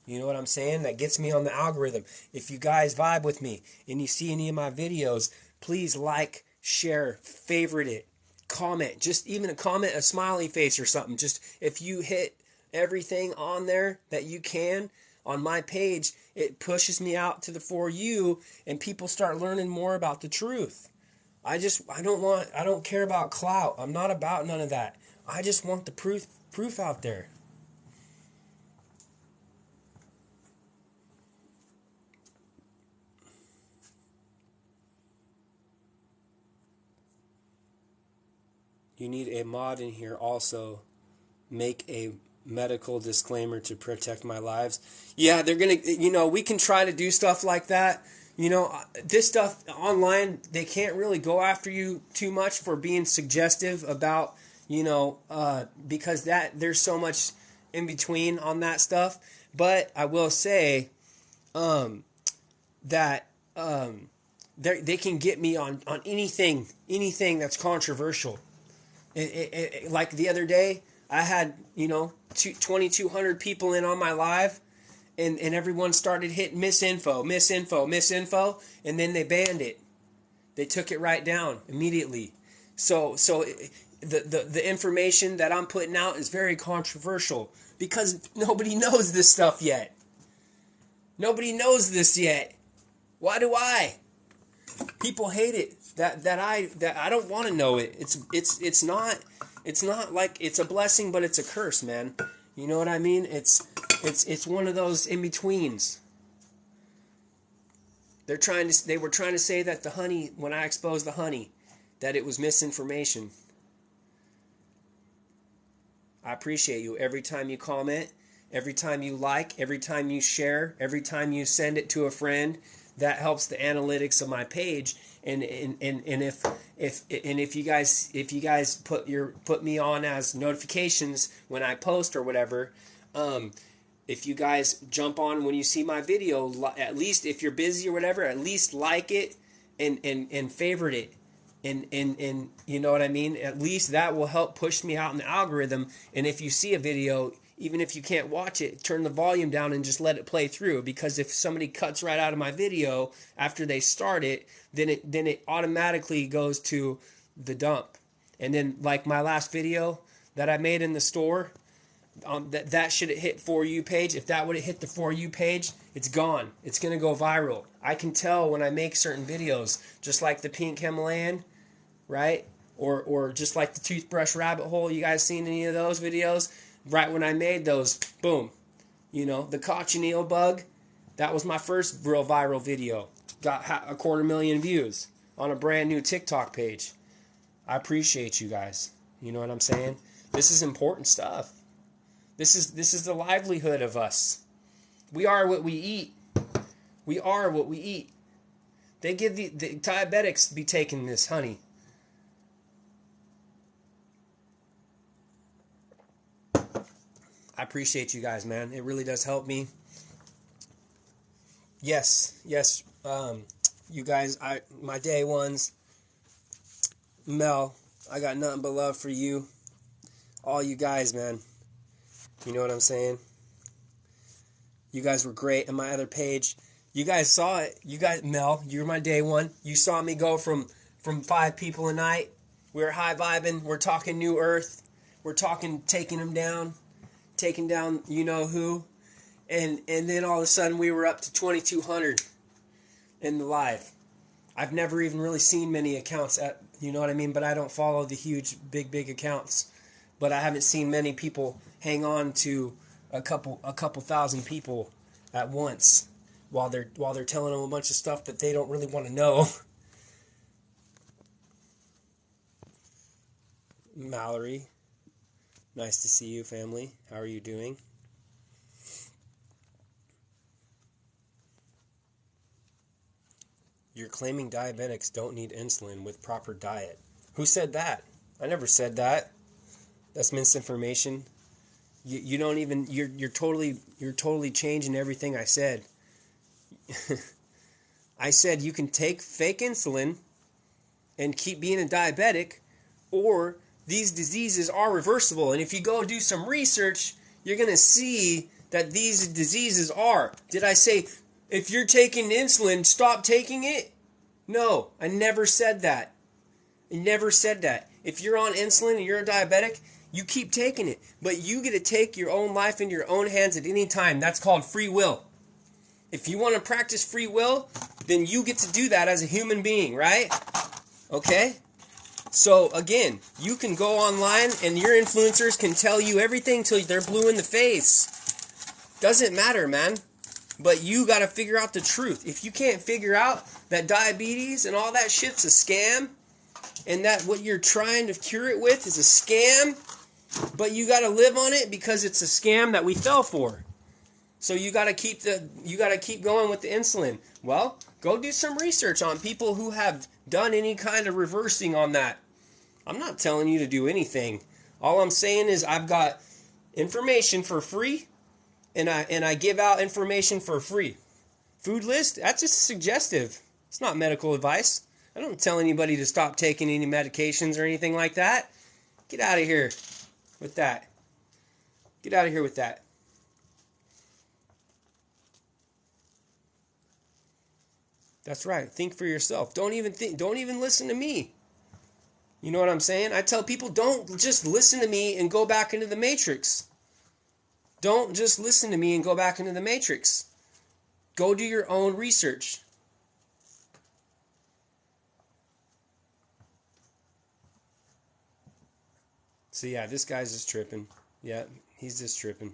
You know what I'm saying? That gets me on the algorithm. If you guys vibe with me and you see any of my videos, please like, share, favorite it, comment. Just even a comment, a smiley face or something. Just if you hit everything on there that you can on my page, it pushes me out to the For You, and people start learning more about the truth. I don't care about clout. I'm not about none of that. I just want the proof out there. You need a mod in here also. Make a medical disclaimer to protect my lives. Yeah, they're going to, we can try to do stuff like that. This stuff online, they can't really go after you too much for being suggestive about, because there's so much in between on that stuff. But I will say that they can get me on anything that's controversial. Like the other day, I had, 2,200 people in on my live, and everyone started hitting misinfo, and then they banned it. They took it right down immediately. So the information that I'm putting out is very controversial because nobody knows this stuff yet. Nobody knows this yet. Why do I? People hate it. That I don't want to know it. It's not like it's a blessing, but it's a curse, man. You know what I mean? It's one of those in betweens. They were trying to say that the honey, when I exposed the honey, that it was misinformation. I appreciate you every time you comment, every time you like, every time you share, every time you send it to a friend. That helps the analytics of my page. And if you guys put me on as notifications when I post or whatever, if you guys jump on when you see my video, at least if you're busy or whatever, at least like it and favorite it. And you know what I mean? At least that will help push me out in the algorithm. And if you see a video, even if you can't watch it, turn the volume down and just let it play through. Because if somebody cuts right out of my video after they start it, then it automatically goes to the dump. And then like my last video that I made in the store, that should have hit For You page. If that would have hit the For You page, it's gone. It's going to go viral. I can tell when I make certain videos, just like the pink Himalayan, right? Or just like the toothbrush rabbit hole. You guys seen any of those videos? Right when I made those, boom. The cochineal bug, that was my first real viral video. Got 250,000 views on a brand new TikTok page. I appreciate you guys. You know what I'm saying? This is important stuff. This is the livelihood of us. We are what we eat. We are what we eat. They give the diabetics be taking this honey. I appreciate you guys, man. It really does help me. Yes. You guys, my day ones. Mel, I got nothing but love for you. All you guys, man. You know what I'm saying? You guys were great on my other page. You guys saw it. You guys, Mel, you're my day one. You saw me go from 5 people a night. We were high vibing. We're talking New Earth. We're talking taking them down. Taking down you know who. And then all of a sudden we were up to 2,200 in the live. I've never even really seen many accounts you know what I mean? But I don't follow the huge, big accounts. But I haven't seen many people hang on to a couple thousand people at once while they're telling them a bunch of stuff that they don't really want to know. Mallory, nice to see you, family. How are you doing? You're claiming diabetics don't need insulin with proper diet. Who said that? I never said that. That's misinformation. You don't even you're totally changing everything I said. I said you can take fake insulin and keep being a diabetic, or these diseases are reversible. And if you go do some research, you're going to see that these diseases are. Did I say if you're taking insulin, stop taking it? No, I never said that. I never said that. If you're on insulin and you're a diabetic, you keep taking it. But you get to take your own life in your own hands at any time. That's called free will. If you want to practice free will, then you get to do that as a human being, right? Okay? So, again, you can go online and your influencers can tell you everything till they're blue in the face. Doesn't matter, man. But you got to figure out the truth. If you can't figure out that diabetes and all that shit's a scam, and that what you're trying to cure it with is a scam, but you got to live on it because it's a scam that we fell for. So you got to keep going with the insulin. Well, go do some research on people who have done any kind of reversing on that. I'm not telling you to do anything. All I'm saying is I've got information for free, and I give out information for free. Food list, that's just suggestive. It's not medical advice. I don't tell anybody to stop taking any medications or anything like that. Get out of here with that. Get out of here with that. That's right. Think for yourself. Don't even listen to me. You know what I'm saying? I tell people, don't just listen to me and go back into the matrix. Don't just listen to me and go back into the matrix. Go do your own research. So yeah, this guy's just tripping. Yeah, he's just tripping.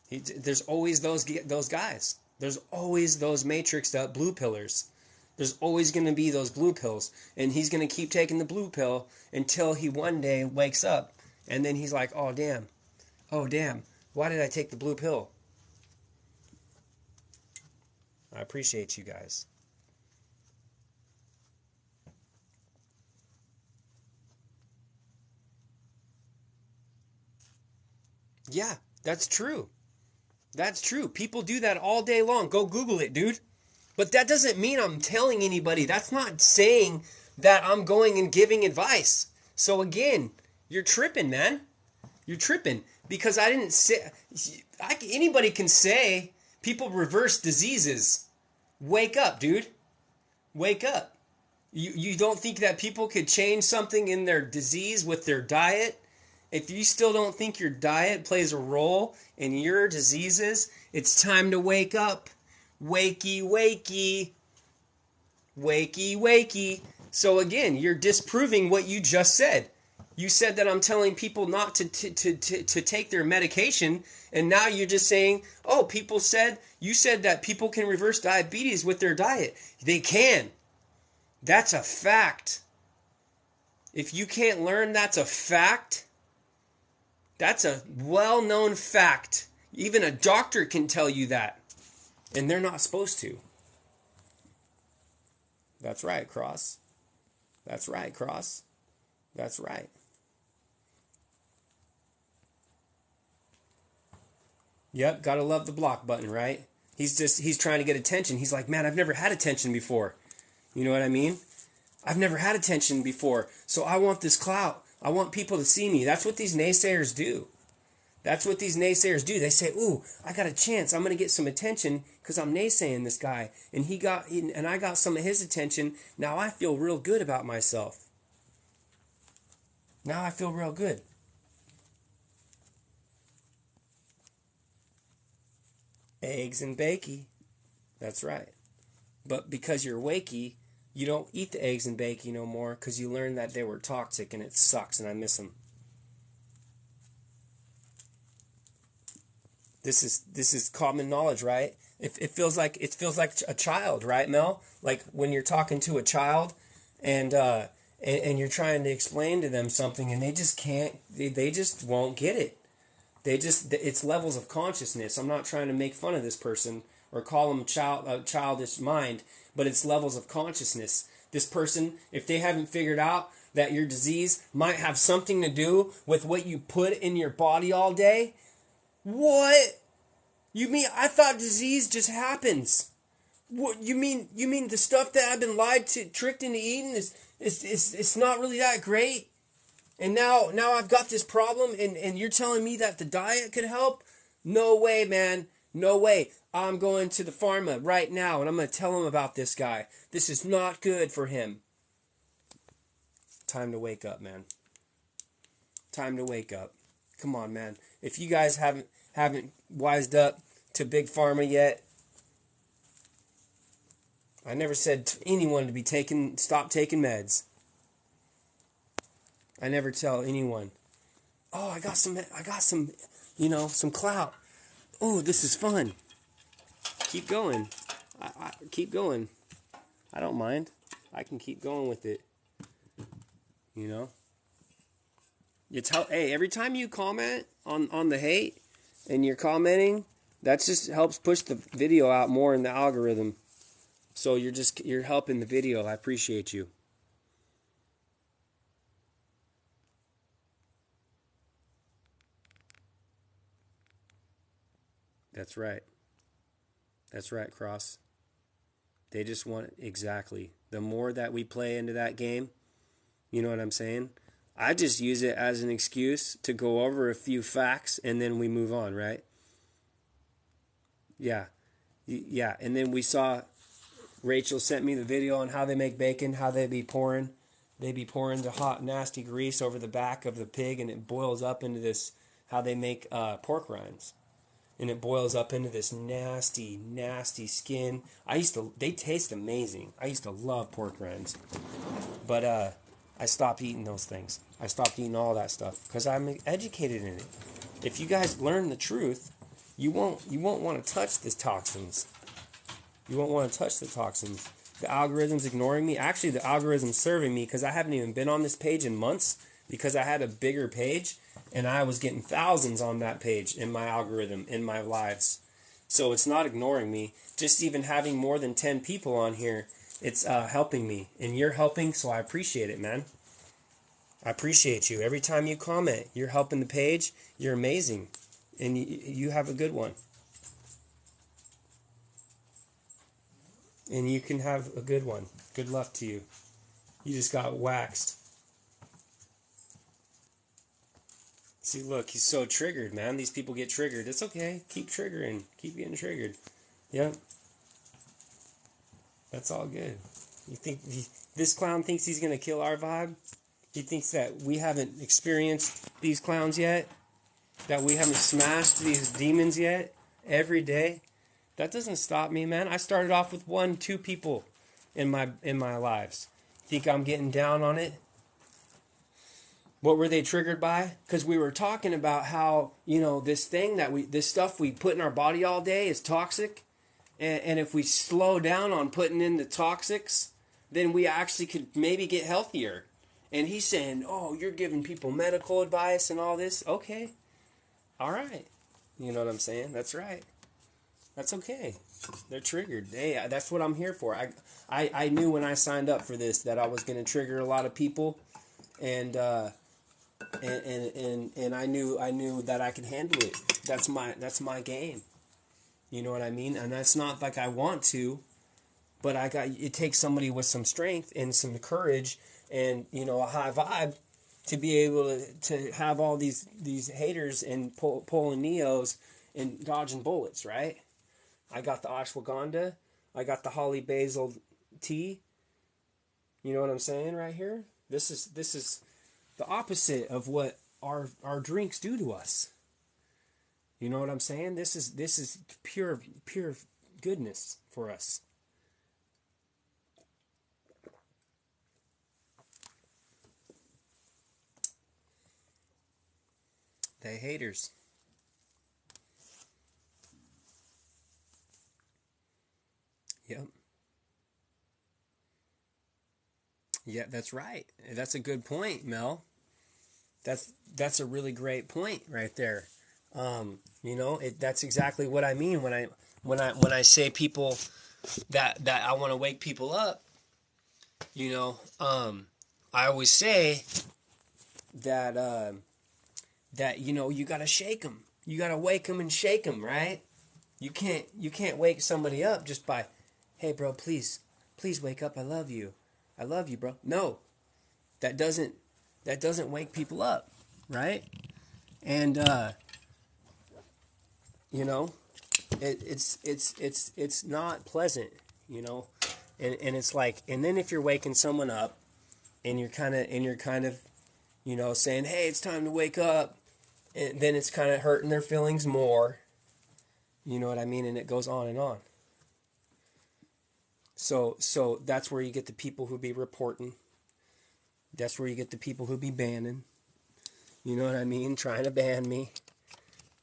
There's always those guys. There's always those matrixed up blue pillars. There's always going to be those blue pills. And he's going to keep taking the blue pill until he one day wakes up. And then he's like, oh damn, why did I take the blue pill? I appreciate you guys. Yeah, that's true. That's true. People do that all day long. Go Google it, dude. But that doesn't mean I'm telling anybody. That's not saying that I'm going and giving advice. So again, you're tripping, man. You're tripping. Because I didn't say... anybody can say people reverse diseases. Wake up, dude. Wake up. You don't think that people could change something in their disease with their diet? If you still don't think your diet plays a role in your diseases, it's time to wake up. Wakey, wakey. Wakey, wakey. So again, you're disproving what you just said. You said that I'm telling people not to take their medication, and now you're just saying, oh, you said that people can reverse diabetes with their diet. They can. That's a fact. If you can't learn that's a fact, that's a well-known fact. Even a doctor can tell you that. And they're not supposed to. That's right, Cross. That's right, Cross. That's right. Yep, gotta love the block button, right? He's trying to get attention. He's like, man, I've never had attention before. You know what I mean? I've never had attention before, so I want this clout. I want people to see me. That's what these naysayers do. That's what these naysayers do. They say, ooh, I got a chance. I'm going to get some attention because I'm naysaying this guy. And I got some of his attention. Now I feel real good about myself. Now I feel real good. Eggs and bakey. That's right. But because you're wakey, you don't eat the eggs and bakey no more because you learned that they were toxic and it sucks and I miss them. This is common knowledge, right? It feels like a child, right, Mel? Like when you're talking to a child, and and you're trying to explain to them something, and they just can't. They just won't get it. It's levels of consciousness. I'm not trying to make fun of this person or call them childish mind, but it's levels of consciousness. This person, if they haven't figured out that your disease might have something to do with what you put in your body all day, what? You mean I thought disease just happens? What you mean? You mean the stuff that I've been lied to, tricked into eating is it's not really that great? And now I've got this problem, and you're telling me that the diet could help? No way, man. No way. I'm going to the pharma right now, and I'm going to tell him about this guy. This is not good for him. Time to wake up, man. Time to wake up. Come on, man. If you guys haven't wised up to big pharma yet, I never said to anyone to stop taking meds. I never tell anyone, oh, I got some, some clout. Oh, this is fun. Keep going. Keep going. I don't mind. I can keep going with it. You know? Hey, every time you comment on the hate and you're commenting, that just helps push the video out more in the algorithm. So you're helping the video. I appreciate you. That's right. That's right, Cross. They just want exactly. The more that we play into that game, you know what I'm saying? I just use it as an excuse to go over a few facts and then we move on, right? Yeah. Yeah. And then we saw Rachel sent me the video on how they make bacon, how they be pouring the hot, nasty grease over the back of the pig, and it boils up into this, how they make pork rinds. And it boils up into this nasty, nasty skin. They taste amazing. I used to love pork rinds. But I stopped eating those things. I stopped eating all that stuff because I'm educated in it. If you guys learn the truth, you won't want to touch the toxins. You won't want to touch the toxins. The algorithm's ignoring me. Actually, the algorithm's serving me because I haven't even been on this page in months because I had a bigger page and I was getting thousands on that page in my algorithm, in my lives. So it's not ignoring me. Just even having more than 10 people on here, it's helping me. And you're helping, so I appreciate it, man. I appreciate you. Every time you comment, you're helping the page. You're amazing. And you have a good one. And you can have a good one. Good luck to you. You just got waxed. See, look, he's so triggered, man. These people get triggered. It's okay. Keep triggering. Keep getting triggered. Yep. That's all good. You think this clown thinks he's going to kill our vibe? He thinks that we haven't experienced these clowns yet? That we haven't smashed these demons yet? Every day? That doesn't stop me, man. I started off with 1-2 people in my lives. Think I'm getting down on it? What were they triggered by? Because we were talking about how, this stuff we put in our body all day is toxic. And if we slow down on putting in the toxics, then we actually could maybe get healthier. And he's saying, oh, you're giving people medical advice and all this. Okay. All right. You know what I'm saying? That's right. That's okay. They're triggered. Hey, that's what I'm here for. I knew when I signed up for this that I was going to trigger a lot of people, and I knew that I could handle it. That's my game. You know what I mean? And that's not like I want to, but it takes somebody with some strength and some courage and a high vibe to be able to have all these haters and pulling neos and dodging bullets, right? I got the ashwagandha. I got the holly basil tea. You know what I'm saying right here? This is the opposite of what our drinks do to us. You know what I'm saying? This is pure goodness for us. They haters. Yep. Yeah, that's right. That's a good point, Mel. That's a really great point right there. That's exactly what I mean when I say people that I want to wake people up. I always say that you got to shake them. You got to wake them and shake them, right? You can't wake somebody up just by, hey bro, please wake up. I love you, bro. No, that doesn't wake people up, right? And you know, it's not pleasant, you know, and it's like, and then if you're waking someone up and you're kind of saying, hey, it's time to wake up, and then it's kind of hurting their feelings more. You know what I mean? And it goes on and on. So that's where you get the people who be reporting. That's where you get the people who be banning. You know what I mean? Trying to ban me.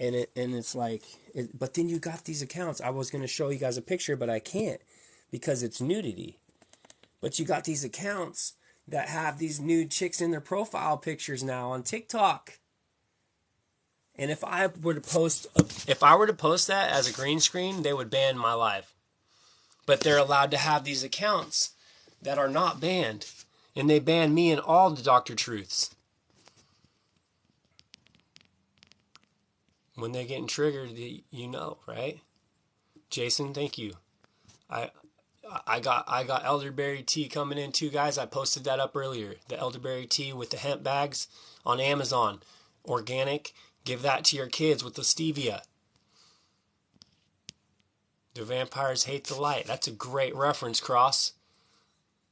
And it's like, but then you got these accounts. I was going to show you guys a picture, but I can't because it's nudity. But you got these accounts that have these nude chicks in their profile pictures now on TikTok. And if I were to post that as a green screen, they would ban my live. But they're allowed to have these accounts that are not banned. And they ban me and all the Dr. Truths. When they're getting triggered, right? Jason, thank you. I got elderberry tea coming in too, guys. I posted that up earlier. The elderberry tea with the hemp bags on Amazon. Organic. Give that to your kids with the stevia. The vampires hate the light. That's a great reference, Cross.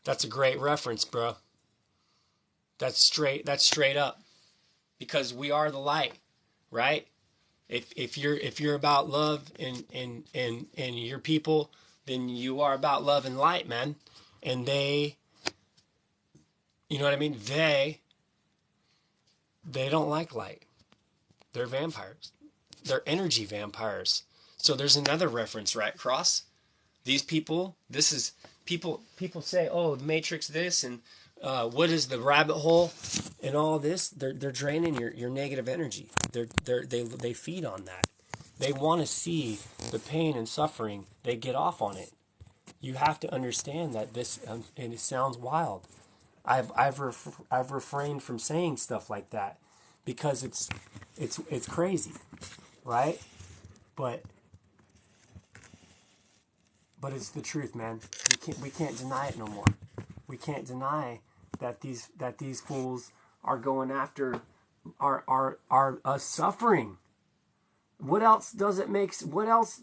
That's a great reference, bro. That's straight up. Because we are the light, right? If you're about love and your people, then you are about love and light, man. And they, you know what I mean? They don't like light. They're vampires. They're energy vampires. So there's another reference, right, Cross? These people, people say, oh, the Matrix this, and what is the rabbit hole and all this? They're draining your negative energy. They feed on that. They want to see the pain and suffering. They get off on it. You have to understand that this, and it sounds wild. I've refrained from saying stuff like that because it's crazy, right? But it's the truth, man. We can't deny it no more. We can't deny that these fools are going after our us suffering. What else does it make? What else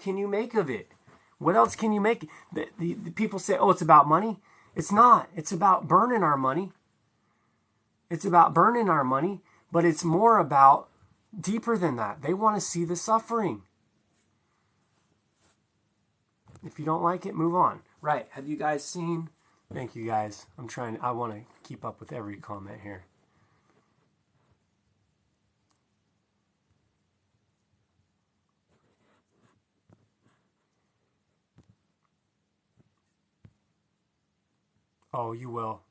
can you make of it? What else can you make? The people say, oh, it's about money. It's not. It's about burning our money. It's about burning our money, but it's more about deeper than that. They want to see the suffering. If you don't like it, move on. Right. Have you guys seen? Thank you guys. I want to keep up with every comment here. Oh, you will.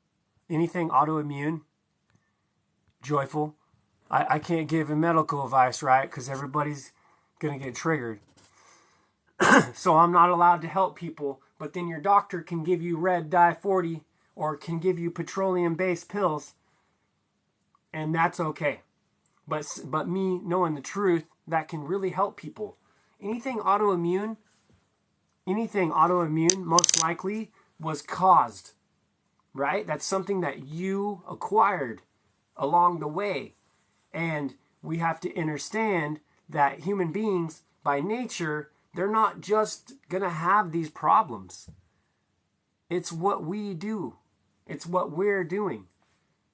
Anything autoimmune, joyful. I can't give a medical advice, right? Because everybody's going to get triggered. So I'm not allowed to help people. But then your doctor can give you red dye 40 or can give you petroleum-based pills. And that's okay. But me knowing the truth, that can really help people. Anything autoimmune most likely was caused, right? That's something that you acquired along the way. And we have to understand that human beings, by nature, they're not just going to have these problems. It's what we do. It's what we're doing,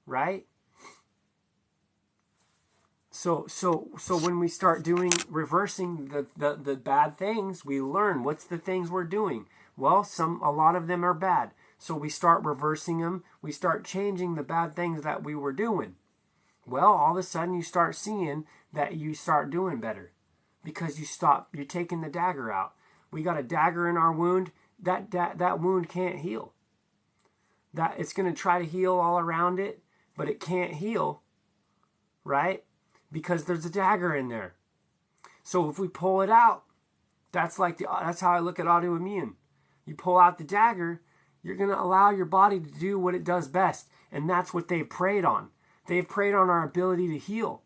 right? So when we start reversing the bad things, we learn what's the things we're doing. Well, a lot of them are bad. So we start reversing them. We start changing the bad things that we were doing. Well, all of a sudden you start seeing that you start doing better because you're taking the dagger out. We got a dagger in our wound. That wound can't heal. that it's going to try to heal all around it, but it can't heal, right? Because there's a dagger in there. So if we pull it out, that's how I look at autoimmune. You pull out the dagger, you're going to allow your body to do what it does best. And that's what they've preyed on. They've preyed on our ability to heal.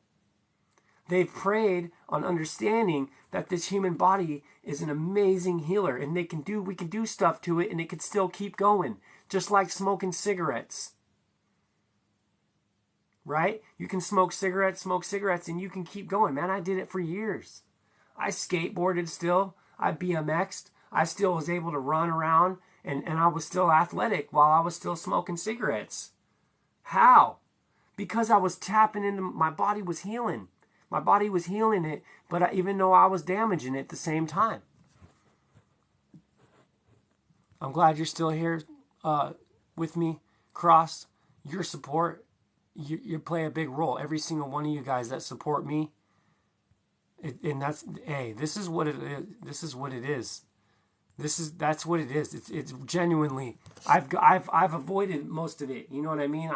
They've preyed on understanding that this human body is an amazing healer, and we can do stuff to it and it can still keep going. Just like smoking cigarettes. Right? You can smoke cigarettes, and you can keep going. Man, I did it for years. I skateboarded still. I BMX'd. I still was able to run around, and I was still athletic while I was still smoking cigarettes. How? Because I was tapping into, my body was healing. My body was healing it, but even though I was damaging it at the same time. I'm glad you're still here with me. Cross, your support, you play a big role. Every single one of you guys that support me. And that's, hey, this is what it is. This is what it is. That's what it is. It's genuinely, I've avoided most of it. You know what I mean?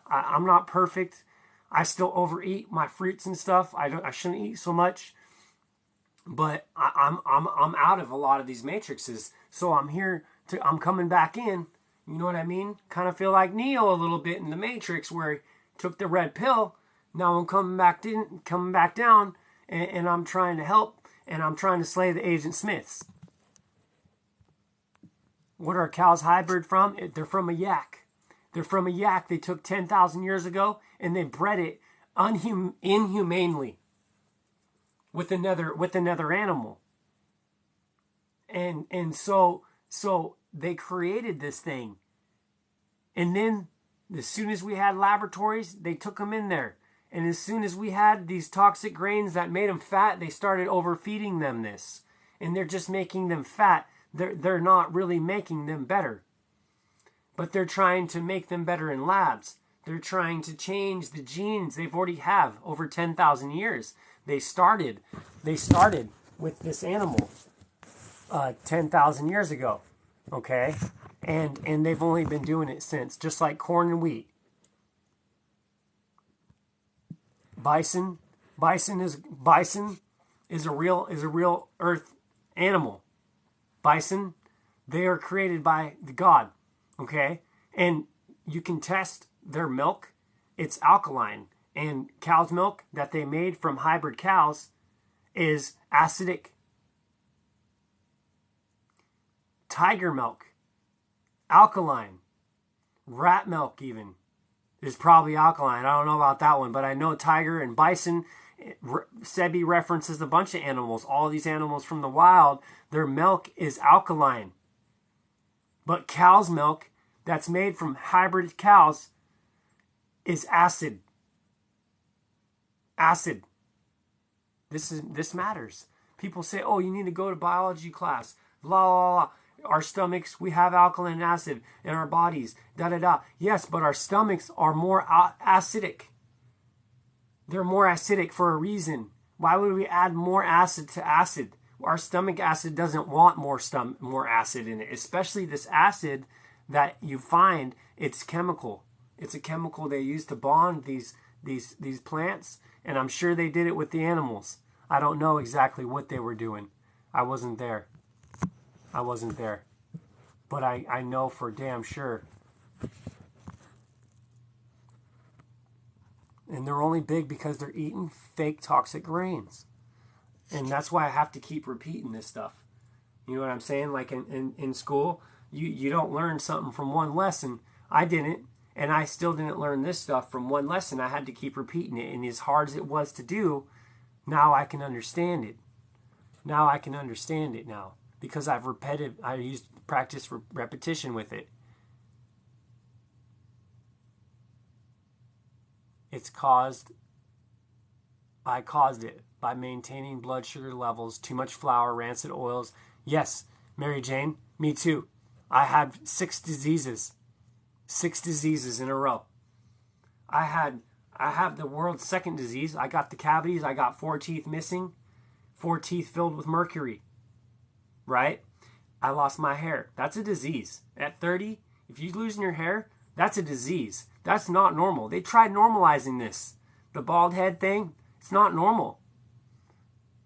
I'm not perfect. I still overeat my fruits and stuff. I shouldn't eat so much. But I'm out of a lot of these matrices. So I'm coming back in. You know what I mean? Kind of feel like Neo a little bit in the Matrix, where he took the red pill. Now I'm coming back down, and I'm trying to help, and I'm trying to slay the Agent Smiths. What are cows hybrid from? They're from a yak. They're from a yak they took 10,000 years ago, and they bred it inhumanely with another animal. And so they created this thing. And then as soon as we had laboratories, they took them in there. And as soon as we had these toxic grains that made them fat, they started overfeeding them this. And they're just making them fat. They're not really making them better. But they're trying to make them better in labs. They're trying to change the genes they've already have over 10,000 years. They started with this animal 10,000 years ago, okay? And they've only been doing it since, just like corn and wheat. Bison is a real earth animal. Bison, they are created by the God, okay? And you can test their milk. It's alkaline. And cow's milk that they made from hybrid cows is acidic. Tiger milk, alkaline. Rat milk even is probably alkaline. I don't know about that one, but I know tiger and bison. Sebi references a bunch of animals. All these animals from the wild, their milk is alkaline. But cow's milk that's made from hybrid cows is acid. Acid. This matters. People say, oh, you need to go to biology class. Blah, blah, blah. Our stomachs, we have alkaline acid in our bodies. Da, da, da. Yes, but our stomachs are more acidic. They're more acidic for a reason. Why would we add more acid to acid? Our stomach acid doesn't want more acid in it, especially this acid that you find. It's chemical. It's a chemical they use to bond these plants, and I'm sure they did it with the animals. I don't know exactly what they were doing. I wasn't there. But I know for damn sure. And they're only big because they're eating fake toxic grains. And that's why I have to keep repeating this stuff. You know what I'm saying? Like in school, you don't learn something from one lesson. I didn't. And I still didn't learn this stuff from one lesson. I had to keep repeating it. And as hard as it was to do, now I can understand it. Because I used practice repetition with it. I caused it by maintaining blood sugar levels, too much flour, rancid oils. Yes, Mary Jane, me too. I had 6 diseases in a row. I have the world's second disease. I got the cavities. I got 4 teeth missing, 4 teeth filled with mercury. Right? I lost my hair. That's a disease. At 30, if you're losing your hair, That's a disease. That's not normal. They tried normalizing this. The bald head thing, it's not normal.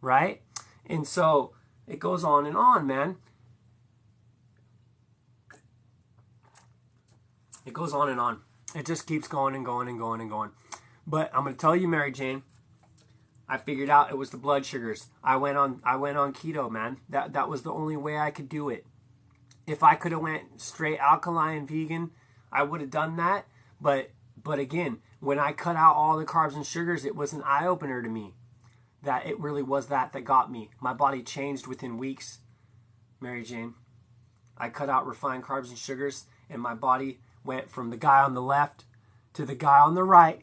Right? And so it goes on, man. It goes on and on. It just keeps going and going and going and going. But I'm going to tell you, Mary Jane, I figured out it was the blood sugars. I went on keto, man. That was the only way I could do it. If I could have went straight alkaline vegan, I would have done that. But again, when I cut out all the carbs and sugars, it was an eye-opener to me. That it really was that got me. My body changed within weeks, Mary Jane. I cut out refined carbs and sugars, and my body went from the guy on the left to the guy on the right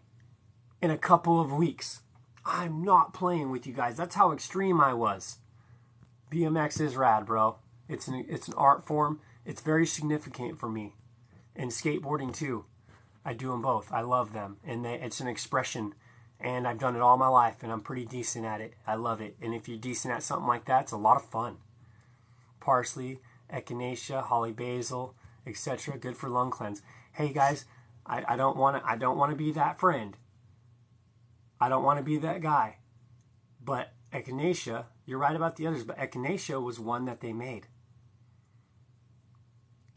in a couple of weeks. I'm not playing with you guys. That's how extreme I was. BMX is rad, bro. It's an art form. It's very significant for me. And skateboarding too. I do them both. I love them. And it's an expression. And I've done it all my life. And I'm pretty decent at it. I love it. And if you're decent at something like that, it's a lot of fun. Parsley, echinacea, holly basil, etc. Good for lung cleanse. Hey guys, I don't want to be that friend. I don't want to be that guy. But echinacea, you're right about the others, but echinacea was one that they made.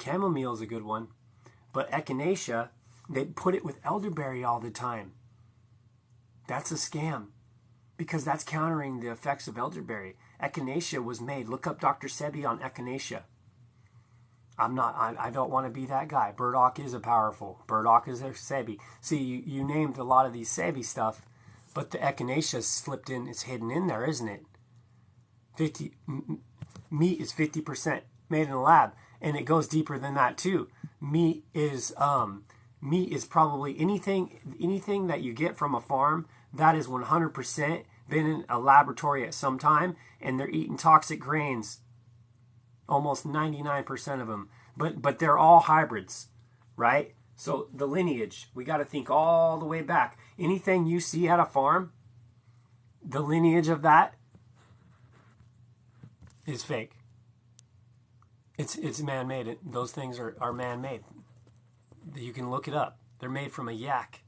Chamomile is a good one. But echinacea, they put it with elderberry all the time. That's a scam. Because that's countering the effects of elderberry. Echinacea was made. Look up Dr. Sebi on echinacea. I don't want to be that guy. Burdock is a powerful. Burdock is a Sebi. See, you named a lot of these Sebi stuff, but the echinacea slipped in, it's hidden in there, isn't it? Meat is 50% made in a lab, and it goes deeper than that too. Meat is probably anything that you get from a farm that is 100% been in a laboratory at some time, and they're eating toxic grains. Almost 99% of them. But they're all hybrids, right? So the lineage, we got to think all the way back. Anything you see at a farm, the lineage of that is fake. It's man-made. Those things are man-made. You can look it up. They're made from a yak.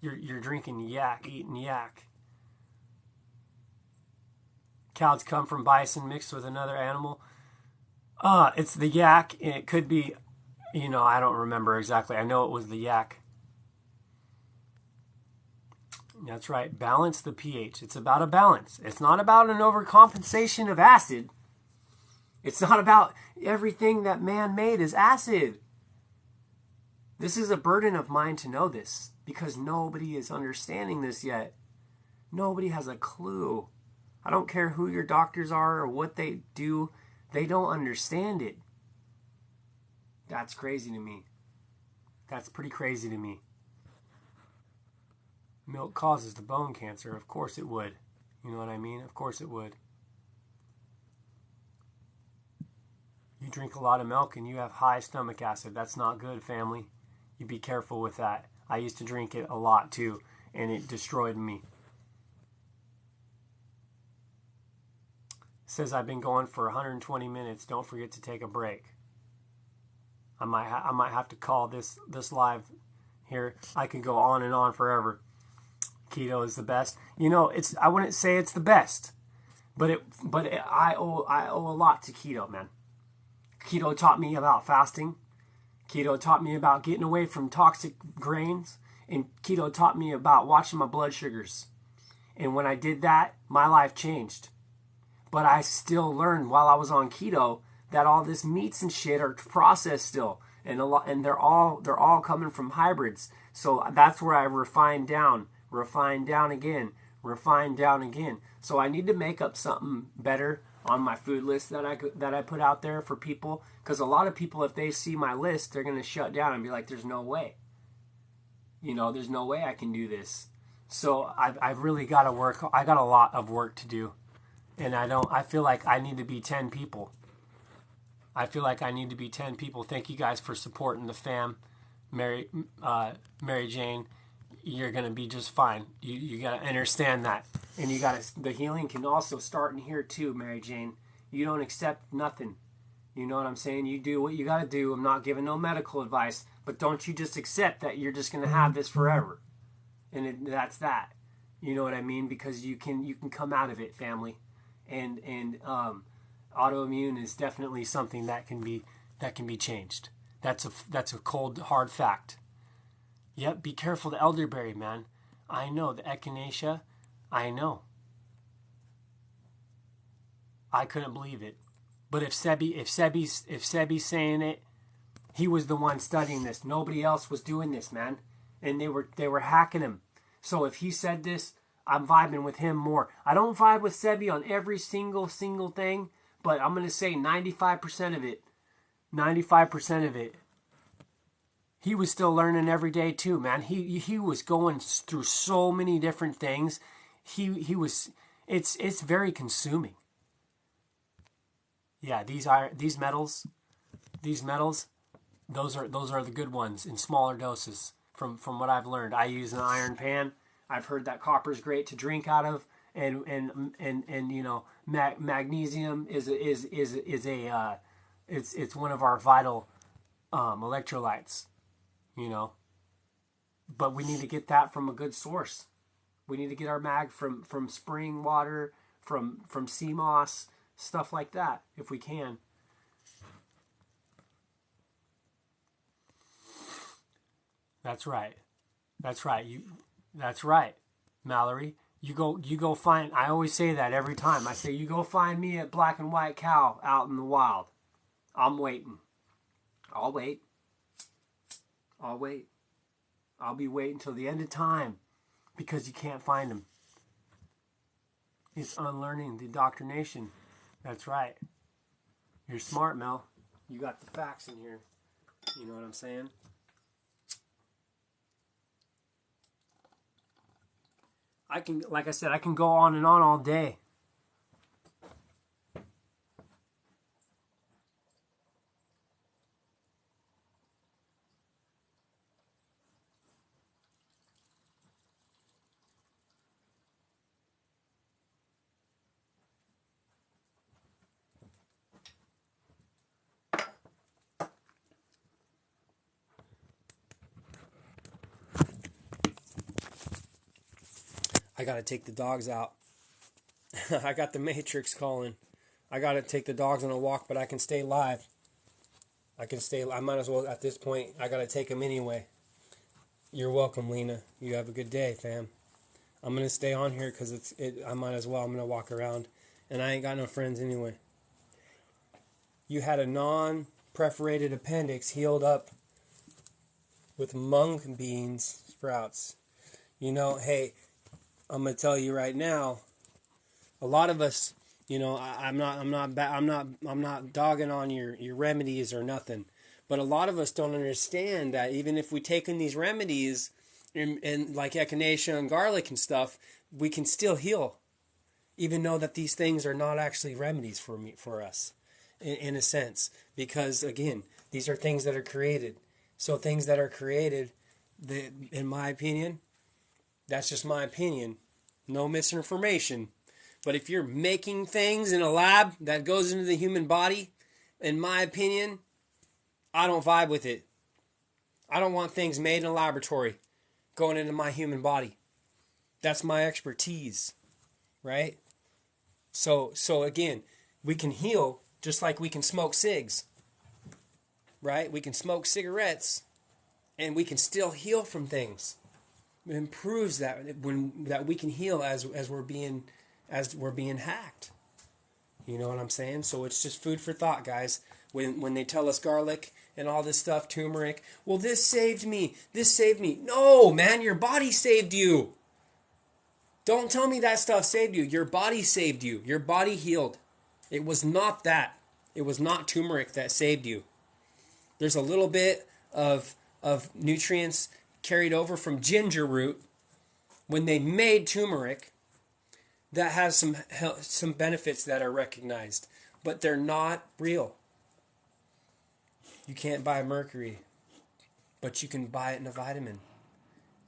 You're drinking yak, eating yak. Cows come from bison mixed with another animal. It's the yak. It could be, I don't remember exactly. I know it was the yak. That's right. Balance the pH. It's about a balance. It's not about an overcompensation of acid. It's not about everything that man made is acid. This is a burden of mine to know this because nobody is understanding this yet. Nobody has a clue. I don't care who your doctors are or what they do. They don't understand it. That's crazy to me. That's pretty crazy to me. Milk causes the bone cancer. Of course it would. You know what I mean? Of course it would. You drink a lot of milk and you have high stomach acid. That's not good, family. You be careful with that. I used to drink it a lot too, and it destroyed me. Says I've been going for 120 minutes. Don't forget to take a break. I might have to call this live here. I could go on and on forever. Keto is the best. I wouldn't say it's the best, but I owe a lot to keto, man. Keto taught me about fasting. Keto taught me about getting away from toxic grains, and keto taught me about watching my blood sugars. And when I did that, my life changed. But I still learned while I was on keto that all this meats and shit are processed still, and they're all coming from hybrids. So that's where I refine down again. So I need to make up something better on my food list that I put out there for people, because a lot of people, if they see my list, they're gonna shut down and be like, "There's no way. There's no way I can do this." So I've really got to work. I got a lot of work to do. And I feel like I need to be 10 people. Thank you guys for supporting the fam. Mary Jane, you're going to be just fine. You got to understand that. And the healing can also start in here too, Mary Jane. You don't accept nothing. You know what I'm saying? You do what you got to do. I'm not giving no medical advice. But don't you just accept that you're just going to have this forever, and that's that. You know what I mean? Because you can come out of it, family, and autoimmune is definitely something that can be changed. That's a cold hard fact. Yep, be careful the elderberry, man. I know the echinacea. I know. I couldn't believe it. But if Sebi's saying it, he was the one studying this. Nobody else was doing this, man. And they were hacking him. So if he said this, I'm vibing with him more. I don't vibe with Sebi on every single thing, but I'm going to say 95% of it. 95% of it. He was still learning every day too, man. He was going through so many different things. He was it's very consuming. Yeah, these metals, those are the good ones in smaller doses. From what I've learned, I use an iron pan. I've heard that copper is great to drink out of, and you know, magnesium is it's one of our vital electrolytes. You know, but we need to get that from a good source. We need to get our mag from spring water, from sea moss, stuff like that, if we can. That's right. That's right. That's right, Mallory. You go find. I always say that every time. I say you go find me a black and white cow out in the wild. I'm waiting. I'll wait. I'll wait. I'll be waiting till the end of time because you can't find them. It's unlearning the indoctrination. That's right. You're smart, Mel. You got the facts in here. You know what I'm saying? Like I said, I can go on and on all day. I gotta take the dogs out. I got the Matrix calling. I gotta take the dogs on a walk, but I can stay live. I might as well at this point. I gotta take them anyway. You're welcome, Lena. You have a good day, fam. I'm gonna stay on here because I might as well. I'm gonna walk around, and I ain't got no friends anyway. You had a non-perforated appendix healed up with mung beans sprouts. You know, hey, I'm gonna tell you right now. A lot of us, you know, I'm not dogging on your remedies or nothing, but a lot of us don't understand that even if we take in these remedies and like echinacea and garlic and stuff, we can still heal, even though that these things are not actually remedies for us, in a sense, because again, these are things that are created. So things that are created, in my opinion, that's just my opinion, no misinformation. But if you're making things in a lab that goes into the human body, in my opinion, I don't vibe with it. I don't want things made in a laboratory going into my human body. That's my expertise, right? So again, we can heal just like we can smoke cigs, right? We can smoke cigarettes, and we can still heal from things. It improves that we can heal as we're being hacked. You know what I'm saying? So it's just food for thought, guys. When they tell us garlic and all this stuff, turmeric, well, this saved me. No, man, your body saved you. Don't tell me that stuff saved you. Your body saved you. Your body healed. It was not that. It was not turmeric that saved you. There's a little bit of nutrients carried over from ginger root when they made turmeric that has some benefits that are recognized, but they're not real. You can't buy mercury, but you can buy it in a vitamin.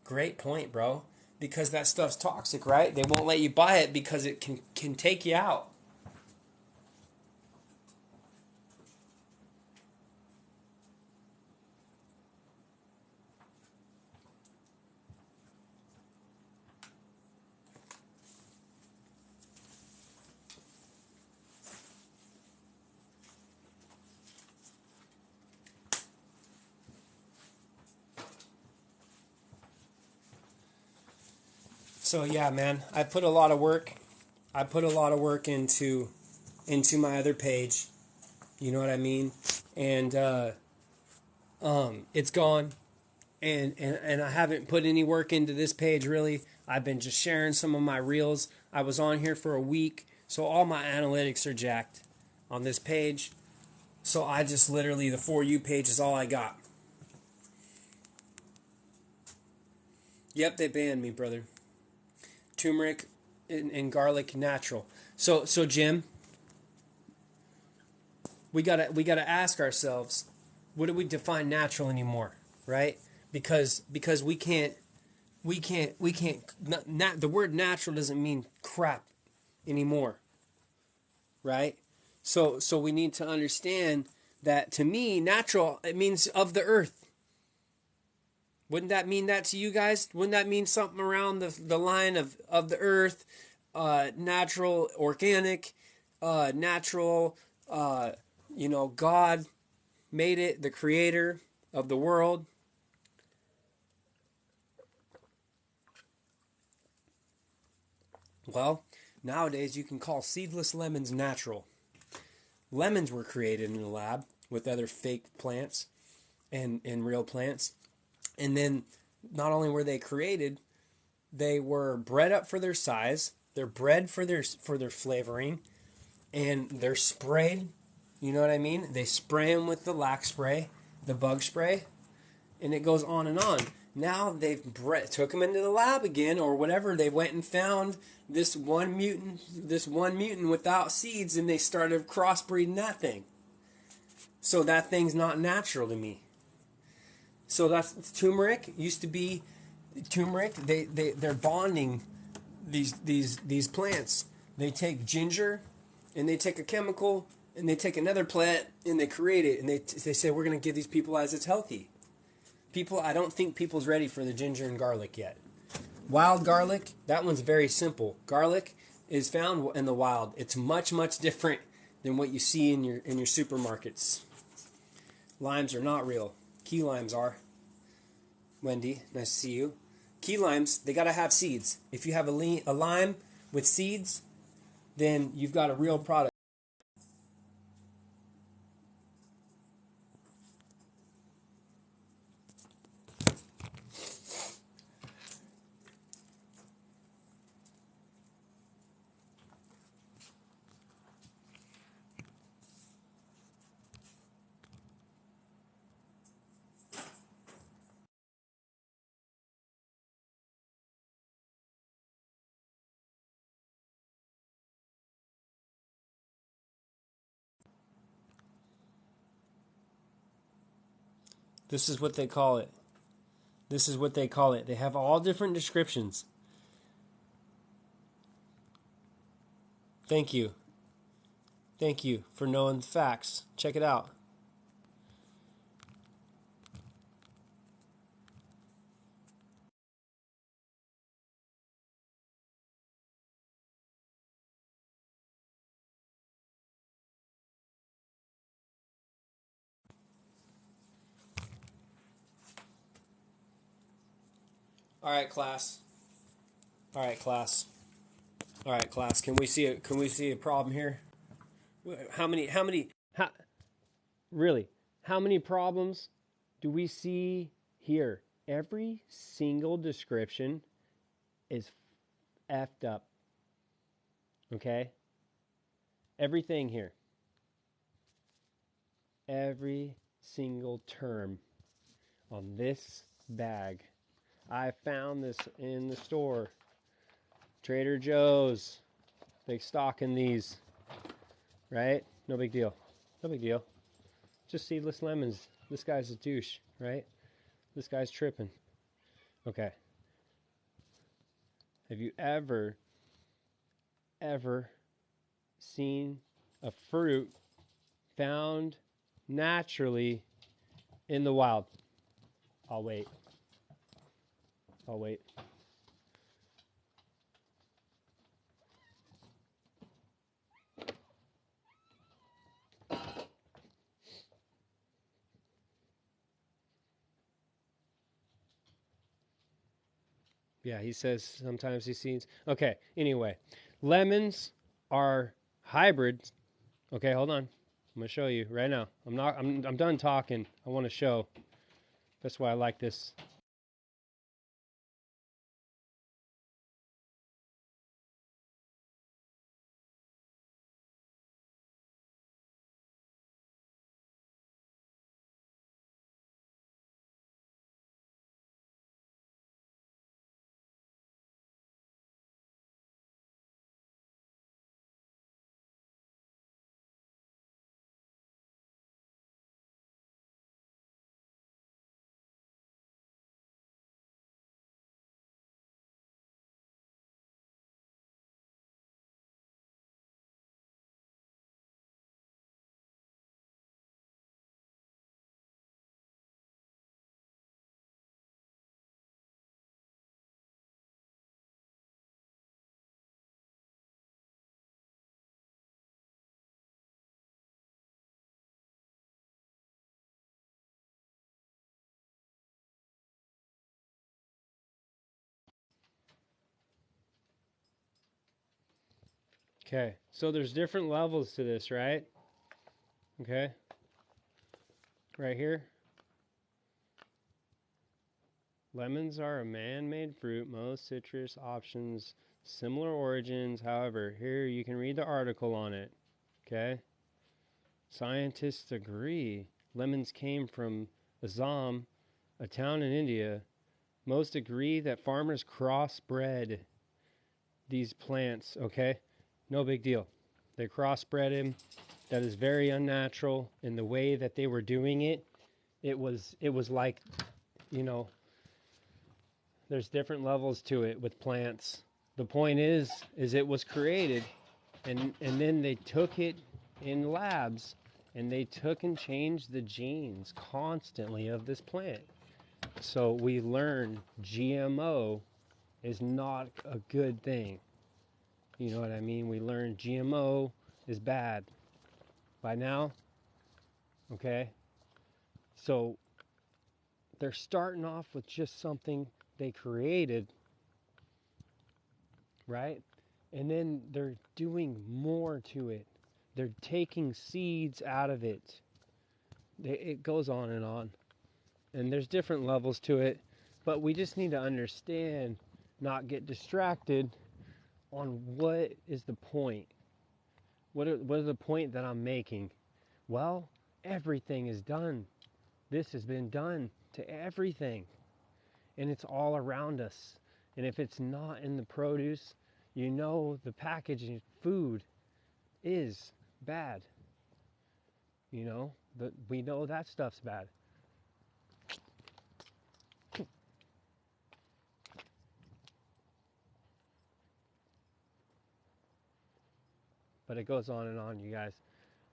Great point, bro. Because that stuff's toxic, right? They won't let you buy it because it can take you out. So yeah, man, I put a lot of work. I put a lot of work into my other page. You know what I mean? And it's gone. And I haven't put any work into this page really. I've been just sharing some of my reels. I was on here for a week, so all my analytics are jacked on this page. So I just literally, the For You page is all I got. Yep, they banned me, brother. Turmeric and garlic natural. So Jim, we gotta ask ourselves, what do we define natural anymore, right? Because we can't the word natural doesn't mean crap anymore, right? So we need to understand that, to me, natural, it means of the earth. Wouldn't that mean that to you guys? Wouldn't that mean something around the line of the earth, natural, organic, natural, God made it, the creator of the world? Well, nowadays you can call seedless lemons natural. Lemons were created in the lab with other fake plants and real plants. And then not only were they created, they were bred up for their size. They're bred for their flavoring, and they're sprayed. You know what I mean? They spray them with the lax spray, the bug spray, and it goes on and on. Now they've took them into the lab again, or whatever. They went and found this one mutant without seeds, and they started crossbreeding that thing. So that thing's not natural to me. So that's turmeric. Used to be turmeric. They're bonding these plants. They take ginger, and they take a chemical, and they take another plant, and they create it, and they say we're going to give these people as it's healthy. I don't think people's ready for the ginger and garlic yet. Wild garlic, that one's very simple. Garlic is found in the wild. It's much different than what you see in your supermarkets. Limes are not real. Key limes are. Wendy, nice to see you. Key limes, they gotta have seeds. If you have a lime with seeds, then you've got a real product. This is what they call it. This is what they call it. They have all different descriptions. Thank you. Thank you for knowing the facts. Check it out. All right, class. All right, class. All right, class. Can we see a problem here? Really? How many problems do we see here? Every single description is effed up. Okay? Everything here. Every single term on this bag. I found this in the store. Trader Joe's. They stock in these. Right? No big deal. No big deal. Just seedless lemons. This guy's a douche, right? This guy's tripping. Okay. Have you ever seen a fruit found naturally in the wild? I'll wait. Yeah, he says sometimes he sees. Okay, anyway, lemons are hybrids. Okay, hold on. I'm gonna show you right now. I'm done talking. I want to show. That's why I like this. Okay, so there's different levels to this, right? Okay, right here. Lemons are a man-made fruit. Most citrus options similar origins. However, here you can read the article on it. Okay. Scientists agree lemons came from Assam, a town in India. Most agree that farmers crossbred these plants. Okay. No big deal. They crossbred him. That is very unnatural in the way that they were doing it. It was like, you know, there's different levels to it with plants. The point is it was created, and then they took it in labs, and they took and changed the genes constantly of this plant. So we learn GMO is not a good thing. You know what I mean? We learn GMO is bad by now. Okay? So they're starting off with just something they created, right? And then they're doing more to it. They're taking seeds out of it. It goes on and on. And there's different levels to it. But we just need to understand, not get distracted on what is the point. What is the point that I'm making? Well, everything is done. This has been done to everything. And it's all around us. And if it's not in the produce, you know the packaging food is bad. You know, we know that stuff's bad. But it goes on and on, you guys.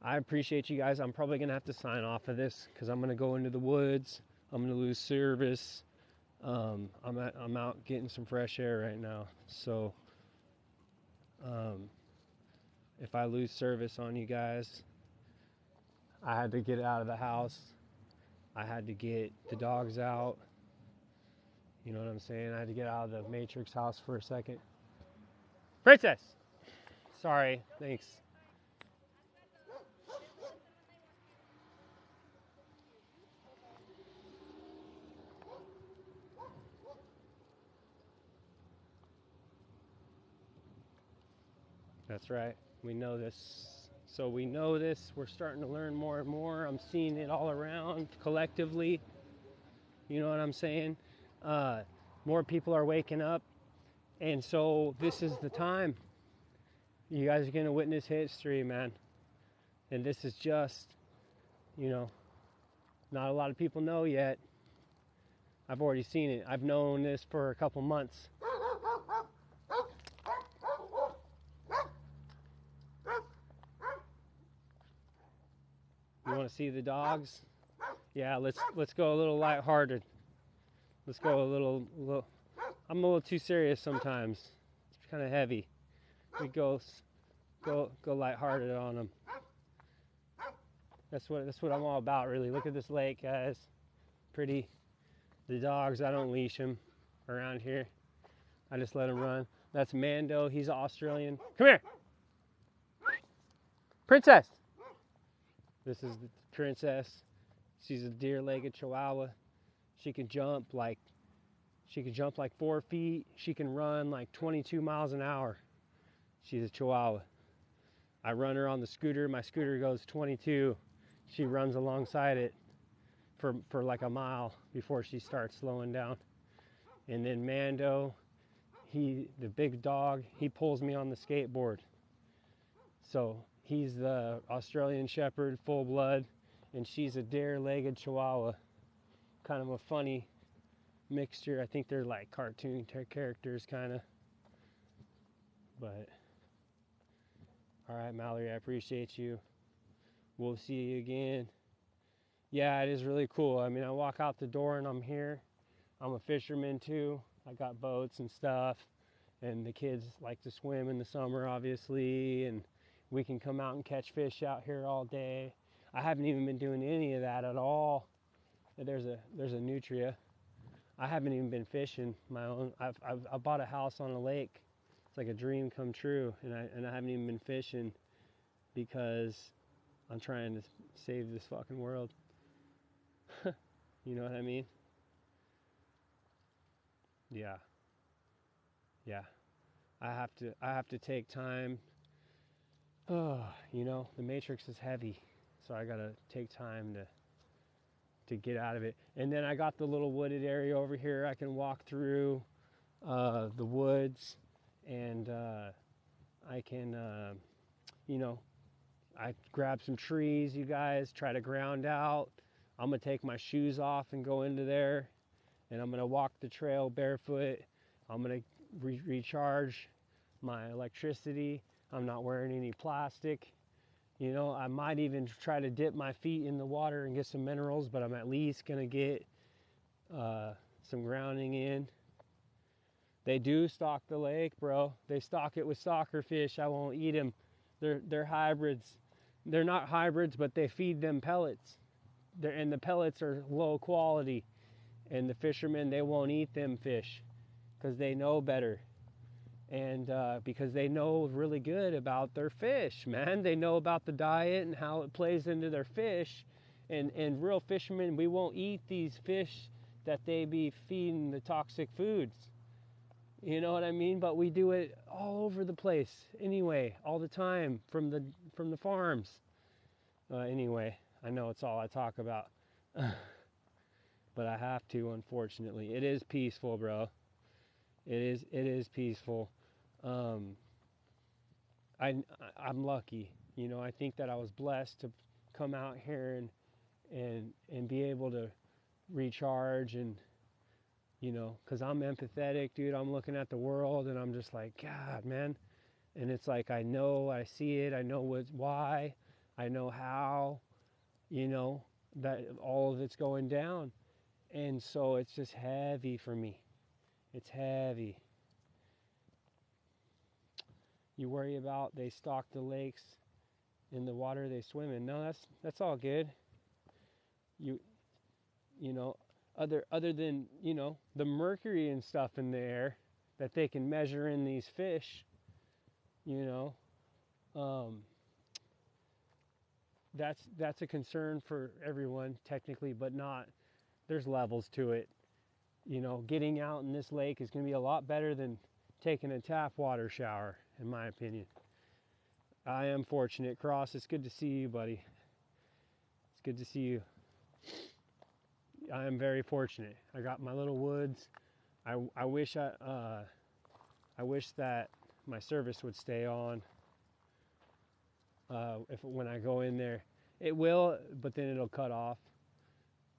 I appreciate you guys. I'm probably going to have to sign off of this because I'm going to go into the woods. I'm going to lose service. I'm out getting some fresh air right now. So if I lose service on you guys, I had to get out of the house. I had to get the dogs out. You know what I'm saying? I had to get out of the Matrix house for a second. Princess! Sorry, thanks. That's right. We know this. So we know this. We're starting to learn more and more. I'm seeing it all around collectively. You know what I'm saying? More people are waking up. And so this is the time. You guys are going to witness history, man. And this is just, you know, not a lot of people know yet. I've already seen it. I've known this for a couple months. You want to see the dogs? Yeah, let's go a little lighthearted. Let's go a little. I'm a little too serious sometimes. It's kind of heavy. We go lighthearted on them. That's what I'm all about, really. Look at this lake, guys. Pretty. The dogs, I don't leash them around here. I just let him run. That's Mando. He's Australian. Come here. Princess. This is the princess. She's a deer-legged Chihuahua. She can jump like 4 feet. She can run like 22 miles an hour. She's a Chihuahua. I run her on the scooter. My scooter goes 22. She runs alongside it for like a mile before she starts slowing down. And then Mando, the big dog, he pulls me on the skateboard. So he's the Australian Shepherd, full blood, and she's a deer-legged Chihuahua. Kind of a funny mixture. I think they're like cartoon characters, kind of. But all right, Mallory, I appreciate you. We'll see you again. Yeah, it is really cool. I mean, I walk out the door and I'm here. I'm a fisherman too. I got boats and stuff, and the kids like to swim in the summer, obviously, and we can come out and catch fish out here all day. I haven't even been doing any of that at all. There's a nutria. I haven't even been fishing my own. I bought a house on a lake. It's like a dream come true, and I haven't even been fishing because I'm trying to save this fucking world. You know what I mean? Yeah. I have to take time. Oh, you know, the matrix is heavy, so I gotta take time to get out of it. And then I got the little wooded area over here. I can walk through the woods, and I can, you know, I grab some trees, you guys, try to ground out. I'm gonna take my shoes off and go into there, and I'm gonna walk the trail barefoot. I'm gonna recharge my electricity. I'm not wearing any plastic. You know, I might even try to dip my feet in the water and get some minerals, but I'm at least gonna get some grounding in. They do stock the lake, bro. They stock it with soccer fish. I won't eat them. They're hybrids. They're not hybrids, but they feed them pellets. And the pellets are low quality. And the fishermen, they won't eat them fish because they know better. And because they know really good about their fish, man. They know about the diet and how it plays into their fish. And real fishermen, we won't eat these fish that they be feeding the toxic foods. You know what I mean? But we do it all over the place anyway, all the time from the farms. Anyway, I know it's all I talk about. But I have to, unfortunately. It is peaceful, bro. It is peaceful. I'm lucky. You know, I think that I was blessed to come out here and be able to recharge, and you know, because I'm empathetic, dude. I'm looking at the world and I'm just like, God, man. And it's like, I know, I see it, I know why, I know how, you know, that all of it's going down. And so it's just heavy for me. It's heavy. You worry about they stock the lakes in the water they swim in. No, that's all good. You know, other than, you know, the mercury and stuff in the air that they can measure in these fish, you know, that's a concern for everyone technically, but not, there's levels to it. You know, getting out in this lake is going to be a lot better than taking a tap water shower, in my opinion. I am fortunate. Cross, it's good to see you, buddy. It's good to see you. I am very fortunate. I got my little woods. I wish that my service would stay on. When I go in there, it will, but then it'll cut off.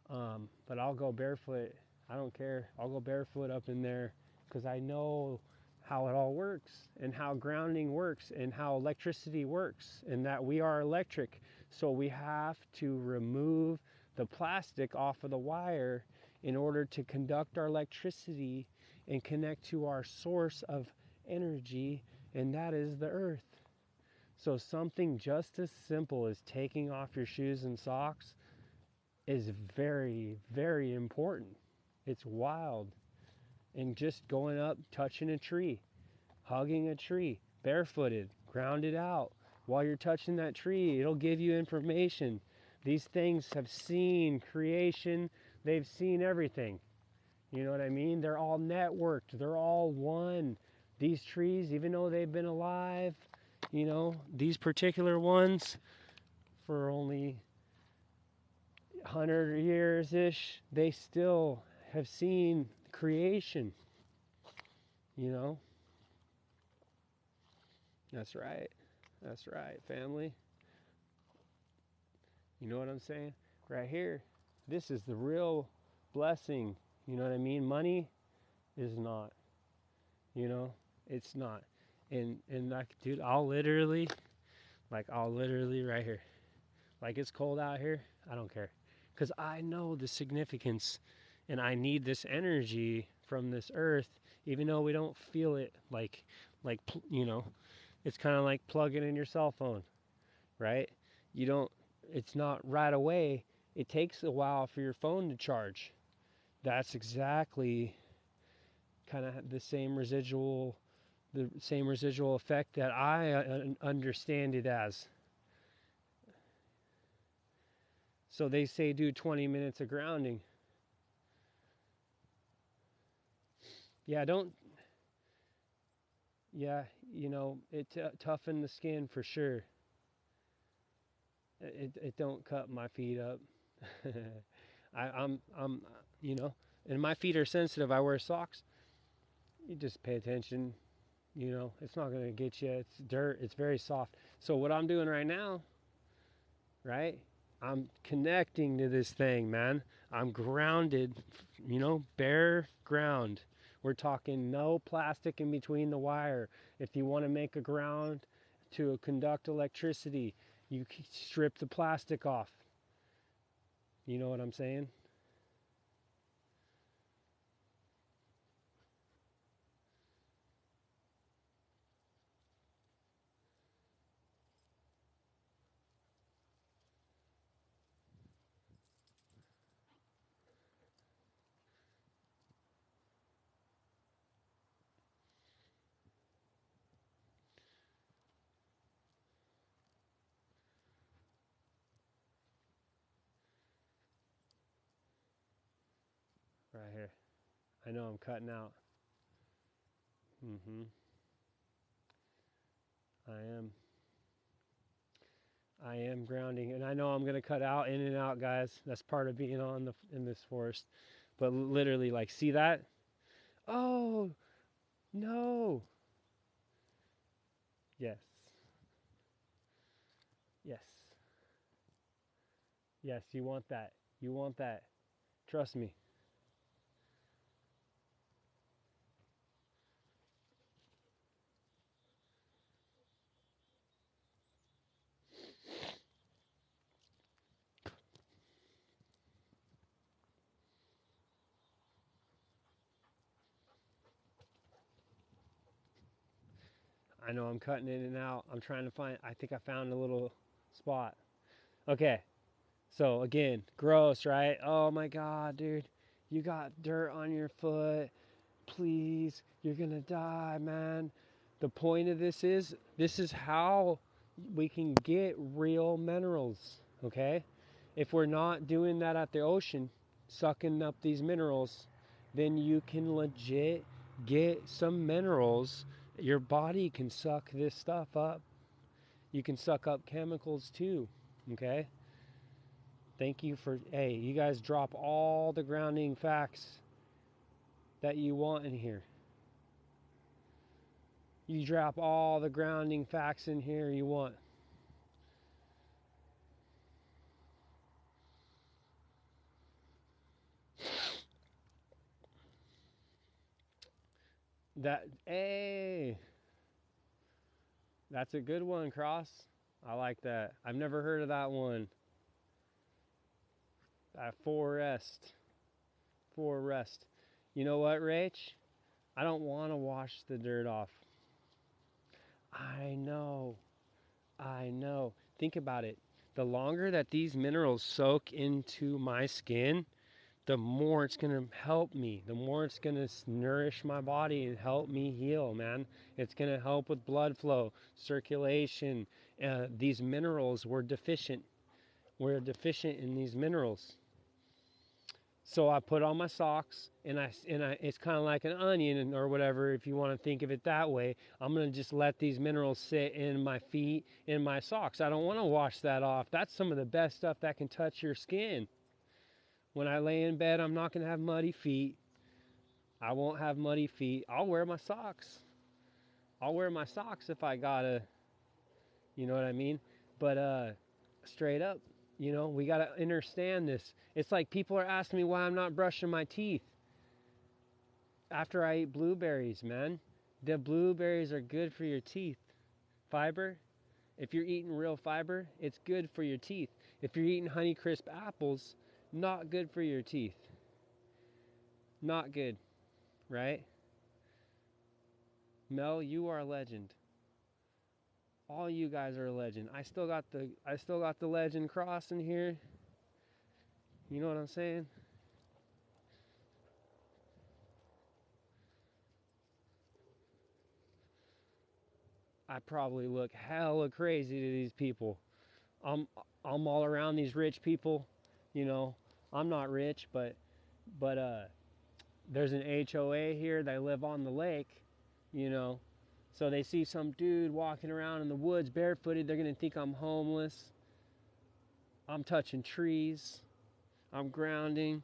But I'll go barefoot. I don't care. I'll go barefoot up in there because I know how it all works and how grounding works and how electricity works, and that we are electric. So we have to remove the plastic off of the wire in order to conduct our electricity and connect to our source of energy, and that is the earth. So something just as simple as taking off your shoes and socks is very, very important. It's wild. and just going up, touching a tree, hugging a tree, barefooted, grounded out. While you're touching that tree, it'll give you information. These things have seen creation. They've seen everything. You know what I mean? They're all networked. They're all one. These trees, even though they've been alive, these particular ones for only 100 years-ish, they still have seen creation. That's right. That's right, family. You know what I'm saying? Right here. This is the real blessing. You know what I mean? Money is not. It's not. And like, dude, I'll literally right here. Like, it's cold out here. I don't care. Because I know the significance, and I need this energy from this earth, even though we don't feel it. It's kind of like plugging in your cell phone, right? It's not right away. It takes a while for your phone to charge. That's exactly kind of the same residual effect that I understand it as. So they say do 20 minutes of grounding. It toughened the skin for sure. It don't cut my feet up. I'm and my feet are sensitive. I wear socks. You just pay attention. It's not going to get you. It's dirt. It's very soft. So what I'm doing right now, right? I'm connecting to this thing, man. I'm grounded, bare ground. We're talking no plastic in between the wire. If you want to make a ground to conduct electricity, you strip the plastic off. You know what I'm saying? Right here. I know I'm cutting out. I am grounding, and I know I'm gonna cut out in and out, guys. That's part of being in this forest. But literally, like, see that? Oh no! Yes, yes, yes. You want that? You want that? Trust me. I know I'm cutting in and out. I'm trying to find. I think I found a little spot. Okay. So again, gross, right? Oh my God, dude, you got dirt on your foot. Please, you're gonna die, man. The point of this is how we can get real minerals, okay? If we're not doing that at the ocean, sucking up these minerals, then you can legit get some minerals. Your body can suck this stuff up. You can suck up chemicals too, okay? Thank you for, hey, you guys drop all the grounding facts that you want in here. You drop all the grounding facts in here you want. Hey, that's a good one, Cross. I like that. I've never heard of that one. Forest. You know what, Rach? I don't want to wash the dirt off. I know. Think about it. The longer that these minerals soak into my skin, the more it's going to help me, the more it's going to nourish my body and help me heal, man. It's going to help with blood flow, circulation. These minerals, we're deficient. We're deficient in these minerals. So I put on my socks, and it's kind of like an onion or whatever, if you want to think of it that way. I'm going to just let these minerals sit in my feet, in my socks. I don't want to wash that off. That's some of the best stuff that can touch your skin. When I lay in bed, I'm not going to have muddy feet. I won't have muddy feet. I'll wear my socks. I'll wear my socks if I gotta, you know what I mean? But straight up, we gotta understand this. It's like people are asking me why I'm not brushing my teeth after I eat blueberries, man. The blueberries are good for your teeth. Fiber. If you're eating real fiber, it's good for your teeth. If you're eating Honeycrisp apples, not good for your teeth. Not good, right? Mel, you are a legend. All you guys are a legend. I still got the legend cross in here. You know what I'm saying? I probably look hella crazy to these people. I'm all around these rich people, I'm not rich, but there's an HOA here. They live on the lake, So they see some dude walking around in the woods barefooted, they're going to think I'm homeless. I'm touching trees. I'm grounding.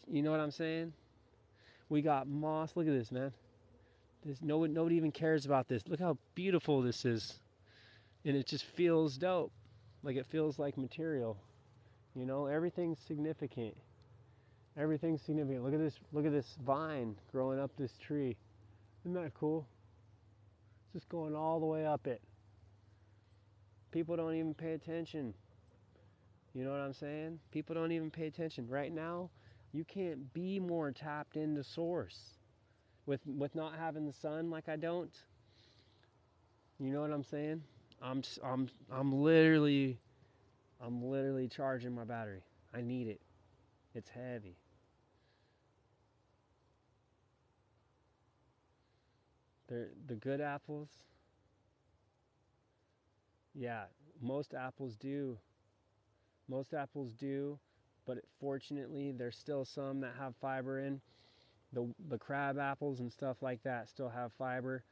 You know what I'm saying? We got moss. Look at this, man. Nobody even cares about this. Look how beautiful this is. And it just feels dope. Like it feels like material. Everything's significant. Everything's significant. Look at this vine growing up this tree. Isn't that cool? It's just going all the way up it. People don't even pay attention. You know what I'm saying? People don't even pay attention. Right now, you can't be more tapped into source. With not having the sun like I don't. You know what I'm saying? I'm literally charging my battery. I need it. It's heavy. The good apples. Yeah, most apples do. Most apples do, but fortunately there's still some that have fiber in. The crab apples and stuff like that still have fiber.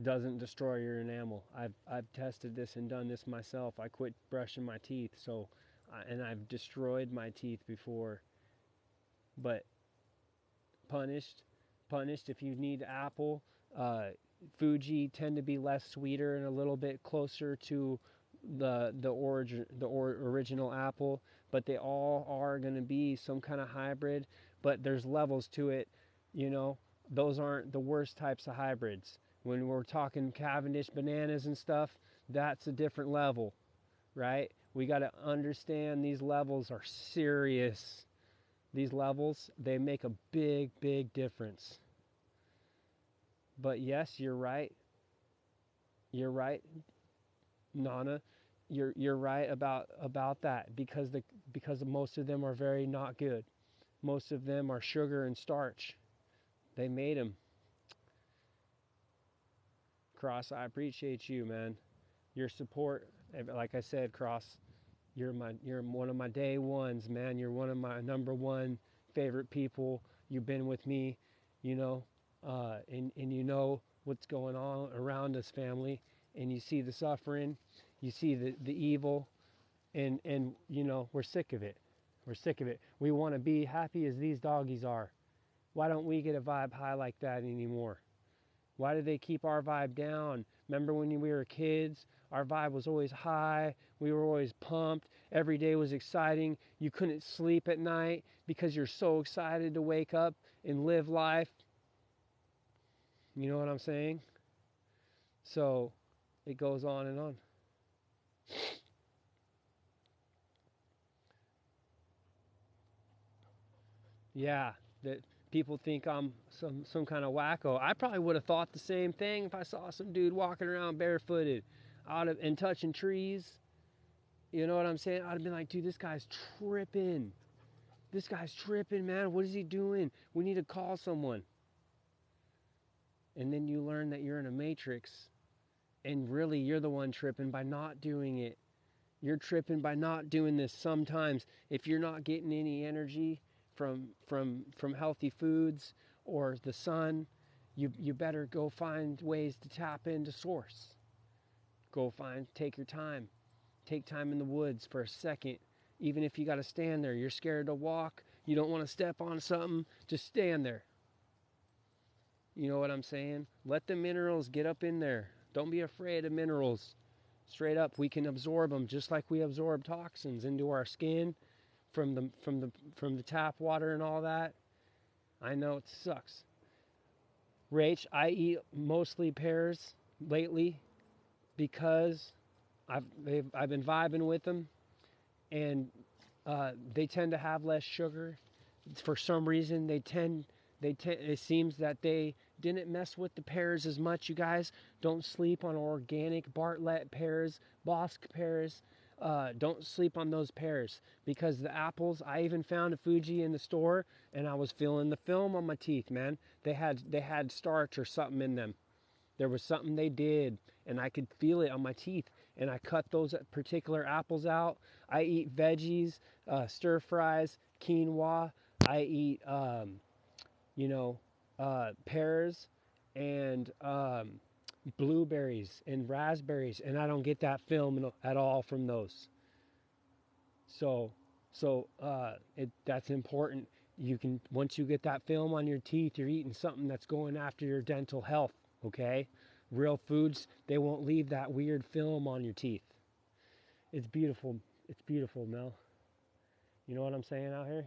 Doesn't destroy your enamel. I've tested this and done this myself. I quit brushing my teeth, and I've destroyed my teeth before. But punished if you need apple. Fuji tend to be less sweeter and a little bit closer to the original apple, but they all are going to be some kind of hybrid. But there's levels to it. Those aren't the worst types of hybrids. When we're talking Cavendish bananas and stuff, that's a different level, right? We got to understand these levels are serious. These levels, they make a big, big difference. But yes, you're right. You're right, Nana. You're right about that because most of them are very not good. Most of them are sugar and starch. They made them. Cross, I appreciate you, man. Your support, like I said, Cross, you're one of my day ones, man. You're one of my number one favorite people. You've been with me, and you know what's going on around us, family, and you see the suffering, you see the evil, and we're sick of it. We're sick of it. We want to be happy as these doggies are. Why don't we get a vibe high like that anymore? Why do they keep our vibe down? Remember when we were kids, our vibe was always high. We were always pumped. Every day was exciting. You couldn't sleep at night because you're so excited to wake up and live life. You know what I'm saying? So it goes on and on. Yeah, that people think I'm some kind of wacko. I probably would have thought the same thing if I saw some dude walking around barefooted and touching trees. You know what I'm saying? I'd have been like, dude, this guy's tripping. this guy's tripping, man. What is he doing? We need to call someone. And then you learn that you're in a matrix, and really you're the one tripping by not doing it. You're tripping by not doing this. Sometimes if you're not getting any energy from healthy foods or the sun, you better go find ways to tap into source. Take your time. Take time in the woods for a second. Even if you got to stand there, you're scared to walk, you don't want to step on something, just stand there. You know what I'm saying? Let the minerals get up in there. Don't be afraid of minerals. Straight up, we can absorb them just like we absorb toxins into our skin from the tap water and all that. I know it sucks. Rach, I eat mostly pears lately because I've been vibing with them, and they tend to have less sugar. For some reason, it seems that they didn't mess with the pears as much. You guys, don't sleep on organic Bartlett pears, Bosc pears. Don't sleep on those pears, because the apples, I even found a Fuji in the store, and I was feeling the film on my teeth, man. They had starch or something in them. There was something they did, and I could feel it on my teeth. And I cut those particular apples out. I eat veggies, stir fries, quinoa. I eat, pears and blueberries and raspberries, and I don't get that film at all from those. So that's important. Once you get that film on your teeth, you're eating something that's going after your dental health. Okay, real foods, they won't leave that weird film on your teeth. It's beautiful. It's beautiful, Mel. You know what I'm saying out here?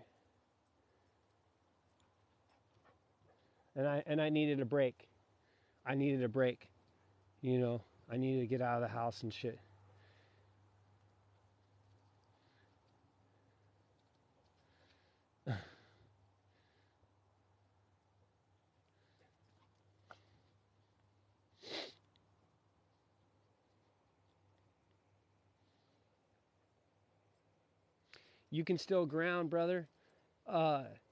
And I needed a break. I needed a break. I needed to get out of the house and shit. You can still ground, brother.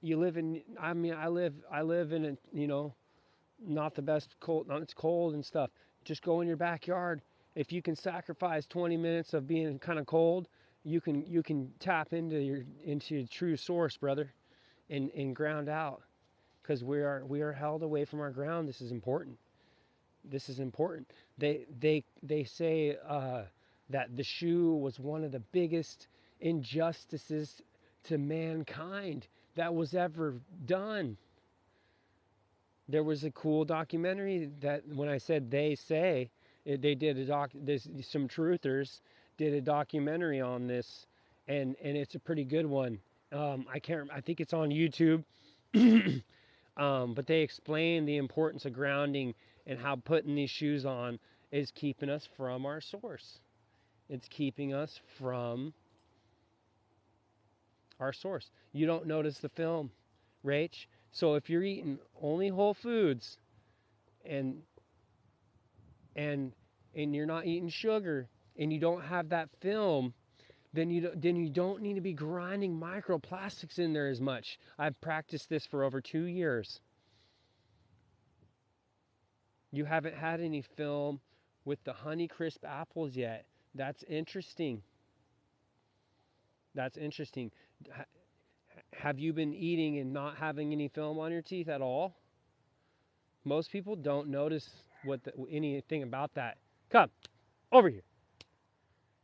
You live in. I mean, I live in a. Not the best cold. It's cold and stuff. Just go in your backyard. If you can sacrifice 20 minutes of being kind of cold, you can tap into your true source, brother, and ground out, because we are held away from our ground. This is important. This is important. They say that the shoe was one of the biggest injustices to mankind that was ever done. There was a cool documentary that, when I said they say, they did some truthers did a documentary on this, and it's a pretty good one. I think it's on YouTube. But they explain the importance of grounding and how putting these shoes on is keeping us from our source. It's keeping us from our source. You don't notice the film, Rach. So if you're eating only whole foods and you're not eating sugar and you don't have that film, then you don't need to be grinding microplastics in there as much. I've practiced this for over 2 years. You haven't had any film with the Honeycrisp apples yet. That's interesting. That's interesting. Have you been eating and not having any film on your teeth at all? Most people don't notice anything about that. Come over here.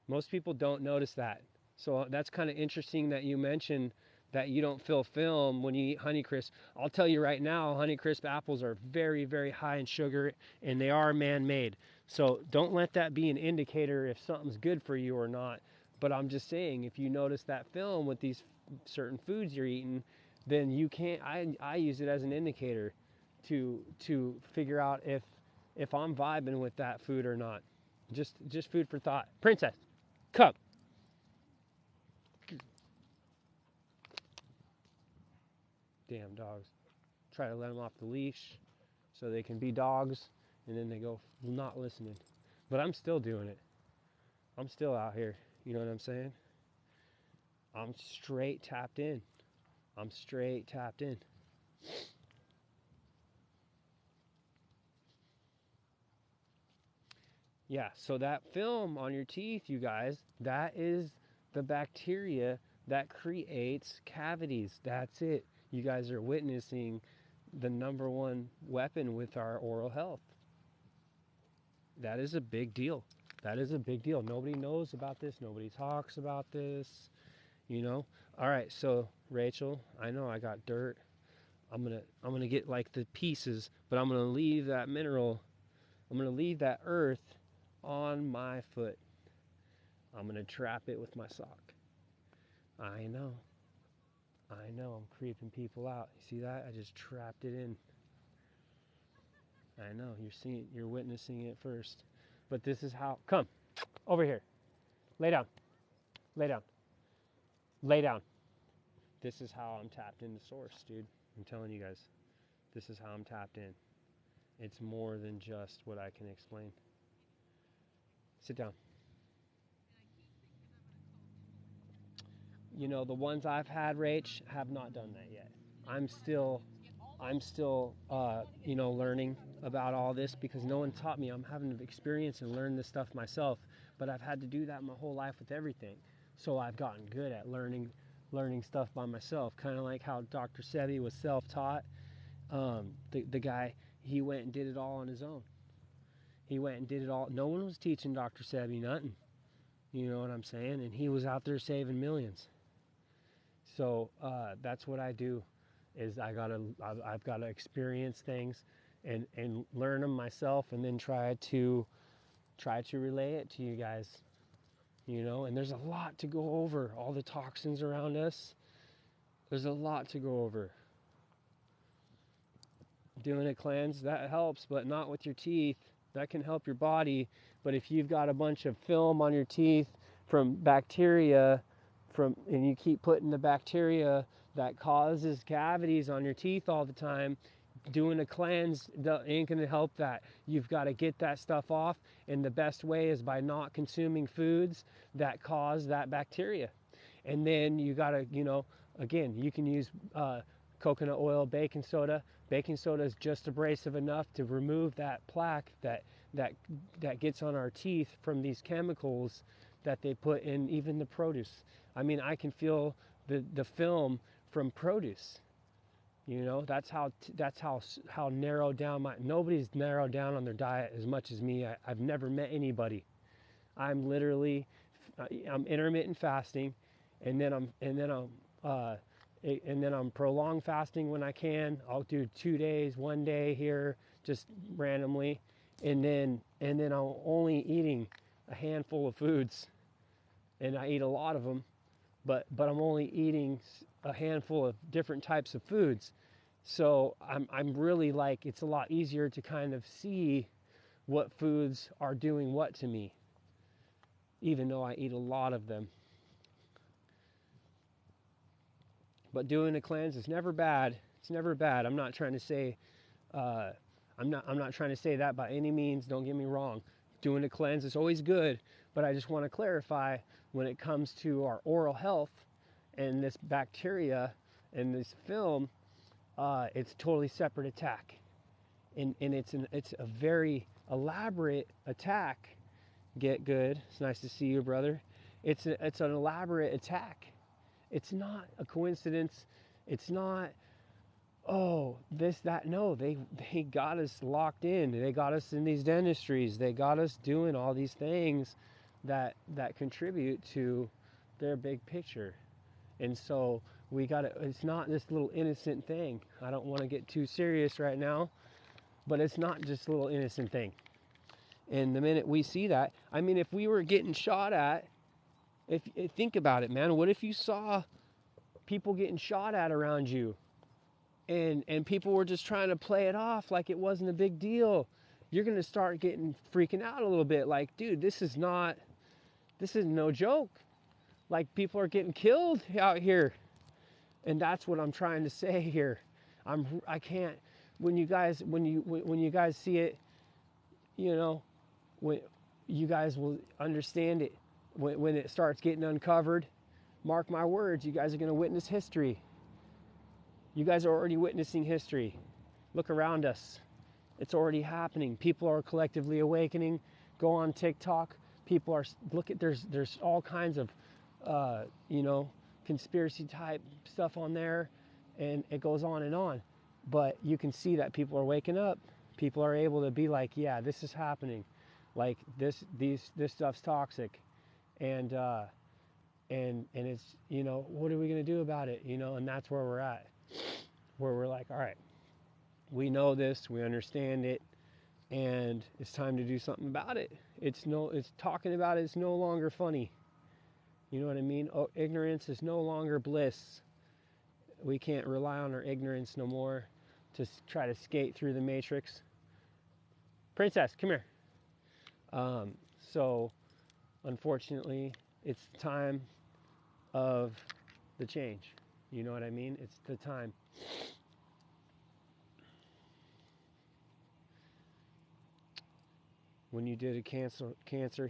Most people don't notice that. So that's kind of interesting that you mentioned that you don't feel film when you eat Honeycrisp. I'll tell you right now, Honeycrisp apples are very, very high in sugar, and they are man-made. So don't let that be an indicator if something's good for you or not. But I'm just saying, if you notice that film with these certain foods you're eating, then you can't. I use it as an indicator to figure out if I'm vibing with that food or not. Just food for thought. Princess, come. Damn dogs. Try to let them off the leash so they can be dogs, and then they go not listening. But I'm still doing it. I'm still out here. You know what I'm saying? I'm straight tapped in. I'm straight tapped in. Yeah, so that film on your teeth, you guys, that is the bacteria that creates cavities. That's it. You guys are witnessing the number one weapon with our oral health. That is a big deal. That is a big deal. Nobody knows about this. Nobody talks about this, you know? All right, so Rachel, I know I got dirt. I'm going to get like the pieces, but I'm going to leave that mineral. I'm going to leave that earth on my foot. I'm going to trap it with my sock. I know. I'm creeping people out. You see that? I just trapped it in. I know. You're witnessing it first. But this is how. Come over here. Lay down. Lay down. Lay down. This is how I'm tapped into source, dude. I'm telling you guys. This is how I'm tapped in. It's more than just what I can explain. Sit down. You know, the ones I've had, Rach, have not done that yet. I'm still learning about all this because no one taught me. I'm having to experience and learn this stuff myself, but I've had to do that my whole life with everything. So I've gotten good at learning stuff by myself, kind of like how Dr. Sebi was self-taught. The guy, he went and did it all on his own. He went and did it all. No one was teaching Dr. Sebi nothing. You know what I'm saying? And he was out there saving millions. So that's what I do, is I've got to experience things and learn them myself, and then try to relay it to you guys. You know, and there's a lot to go over. All the toxins around us. There's a lot to go over. Doing a cleanse, that helps, but not with your teeth. That can help your body, but if you've got a bunch of film on your teeth from bacteria, and you keep putting the bacteria that causes cavities on your teeth all the time, doing a cleanse ain't going to help that. You've got to get that stuff off, and the best way is by not consuming foods that cause that bacteria. And then you got to, again, you can use coconut oil, baking soda. Baking soda is just abrasive enough to remove that plaque that gets on our teeth from these chemicals that they put in even the produce. I mean, I can feel the film from produce. You know, that's how narrowed down nobody's narrowed down on their diet as much as me. I've never met anybody. I'm intermittent fasting, and then I'm prolonged fasting when I can. I'll do 2 days, 1 day here, just randomly, and then I'm only eating a handful of foods, and I eat a lot of them, but I'm only eating a handful of different types of foods. So I'm really like, it's a lot easier to kind of see what foods are doing what to me, even though I eat a lot of them. But doing a cleanse is never bad. It's never bad. I'm not trying to say, I'm not trying to say that by any means. Don't get me wrong. Doing a cleanse is always good, but I just want to clarify, when it comes to our oral health and this bacteria and this film, it's a totally separate attack, and it's a very elaborate attack. Get good. It's nice to see you, brother. It's an elaborate attack. It's not a coincidence. It's not, oh, this, that. No, they got us locked in. They got us in these dentistries. They got us doing all these things that contribute to their big picture. And so it's not this little innocent thing. I don't want to get too serious right now, but it's not just a little innocent thing. And the minute we see that, I mean, if we were getting shot at, think about it, man. What if you saw people getting shot at around you, and people were just trying to play it off like it wasn't a big deal? You're going to start freaking out a little bit, like, dude, this is no joke. Like, people are getting killed out here. And that's what I'm trying to say here. I can't, when you guys see it, when you guys will understand it, when it starts getting uncovered. Mark my words, you guys are going to witness history. You guys are already witnessing history. Look around us. It's already happening. People are collectively awakening. Go on TikTok. People are, look at, there's all kinds of, you know, conspiracy type stuff on there, and it goes on and on. But you can see that people are waking up. People are able to be like, yeah, this is happening. Like this stuff's toxic. And it's, you know, what are we going to do about it? You know, and that's where we're at, where we're like, all right, we know this, we understand it, and it's time to do something about it. It's talking about it is no longer funny. You know what I mean? Oh, ignorance is no longer bliss. We can't rely on our ignorance no more to try to skate through the matrix. Princess, come here. So, unfortunately, it's time of the change. You know what I mean? It's the time. When you did a cancer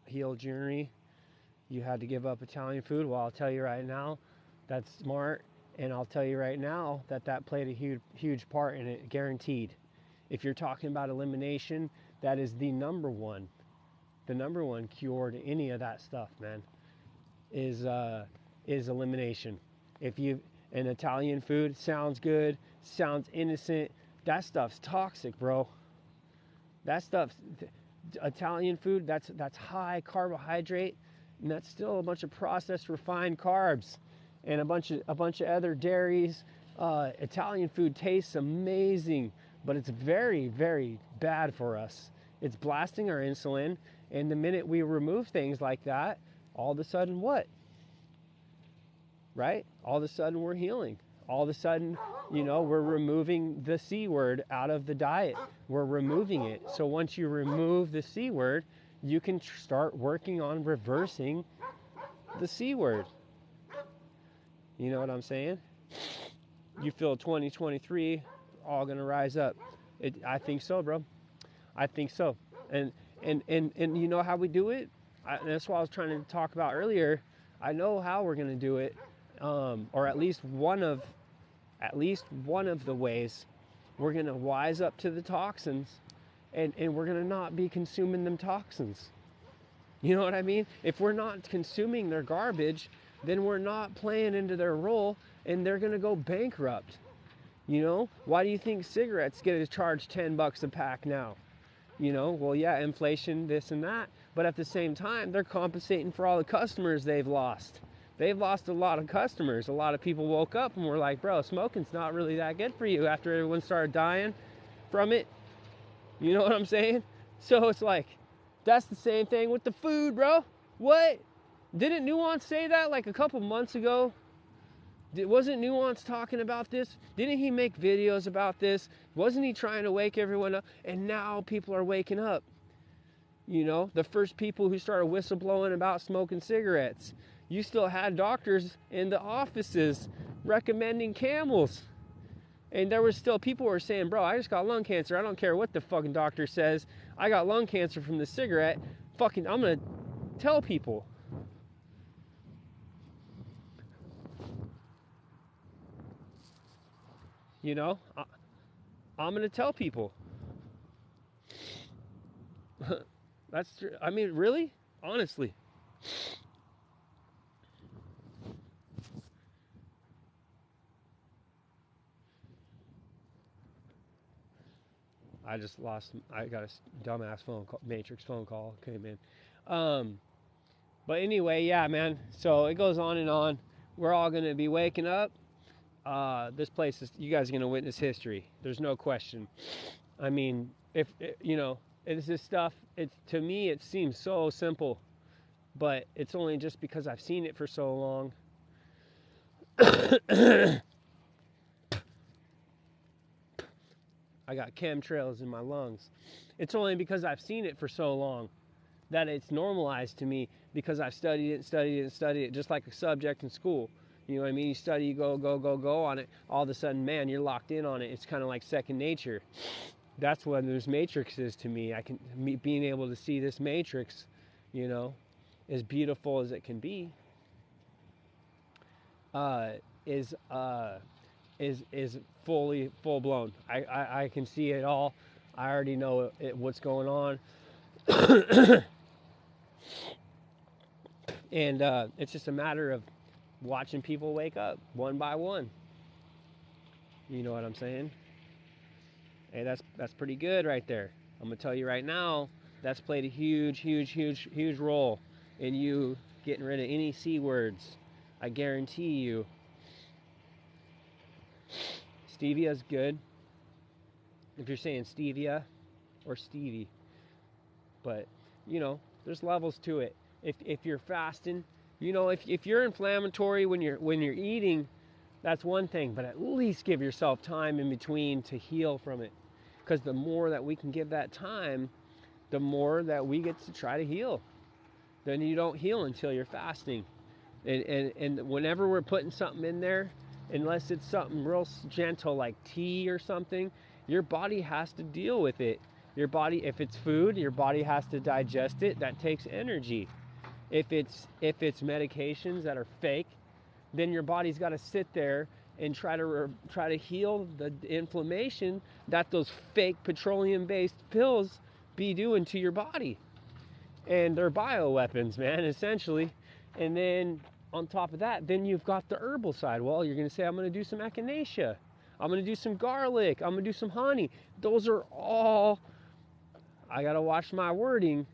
heal journey, you had to give up Italian food. Well, I'll tell you right now, that's smart. And I'll tell you right now that played a huge part in it, guaranteed. If you're talking about elimination, that is the number one cure to any of that stuff, man, is elimination. If you, and Italian food sounds good, sounds innocent, that stuff's toxic, bro. That stuff's, Italian food, that's high carbohydrate, and that's still a bunch of processed refined carbs and a bunch of other dairies. Italian food tastes amazing, but it's very, very bad for us. It's blasting our insulin, and the minute we remove things like that, all of a sudden what? Right? All of a sudden we're healing. All of a sudden, you know, we're removing the C word out of the diet. We're removing it. So once you remove the C word, you can start working on reversing the C word. You know what I'm saying? You feel 2023 all gonna rise up. I think so, bro. I think so. And you know how we do it? That's what I was trying to talk about earlier. I know how we're gonna do it, or at least one of the ways. We're gonna wise up to the toxins, and we're gonna not be consuming them toxins. You know what I mean? If we're not consuming their garbage, then we're not playing into their role, and they're gonna go bankrupt. You know, why do you think cigarettes get to charge $10 a pack now? You know, well, yeah, inflation, this and that, but at the same time, they're compensating for all the customers they've lost. They've lost a lot of customers. A lot of people woke up and were like, bro, smoking's not really that good for you, after everyone started dying from it. You know what I'm saying? So it's like, that's the same thing with the food, bro. What? Didn't Nuance say that like a couple months ago? Wasn't Nuance talking about this? Didn't he make videos about this? Wasn't he trying to wake everyone up? And now people are waking up. You know, the first people who started whistleblowing about smoking cigarettes. You still had doctors in the offices recommending Camels. And there was still people who were saying, bro, I just got lung cancer. I don't care what the fucking doctor says. I got lung cancer from the cigarette. Fucking, I'm going to tell people. You know, I'm going to tell people. That's true. I mean, really? Honestly. I got a dumbass Matrix phone call came in. But anyway, yeah, man. So it goes on and on. We're all going to be waking up. This place is, you guys are going to witness history. There's no question. I mean, if, you know, it's this stuff, to me, it seems so simple, but it's only just because I've seen it for so long. I got chemtrails in my lungs. It's only because I've seen it for so long that it's normalized to me, because I've studied it, just like a subject in school. You know what I mean? You study, you go on it. All of a sudden, man, you're locked in on it. It's kind of like second nature. That's what this matrix is to me. Being able to see this matrix, you know, as beautiful as it can be, is is full blown. I can see it all. I already know what's going on. And it's just a matter of watching people wake up one by one. You know what I'm saying? Hey, that's pretty good right there. I'm gonna tell you right now, that's played a huge role in you getting rid of any C words. I guarantee you. Stevia's good. If you're saying stevia or Stevie. But, you know, there's levels to it. If you're fasting, you know, if you're inflammatory when you're eating, that's one thing, but at least give yourself time in between to heal from it. Because the more that we can give that time, the more that we get to try to heal. Then you don't heal until you're fasting. And whenever we're putting something in there, unless it's something real gentle like tea or something, your body has to deal with it. Your body, if it's food, your body has to digest it. That takes energy. If it's medications that are fake, then your body's got to sit there and try to heal the inflammation that those fake petroleum-based pills be doing to your body. And they're bioweapons, man, essentially. And then on top of that, then you've got the herbal side. Well, you're going to say, I'm going to do some echinacea. I'm going to do some garlic. I'm going to do some honey. Those are all, I got to watch my wording.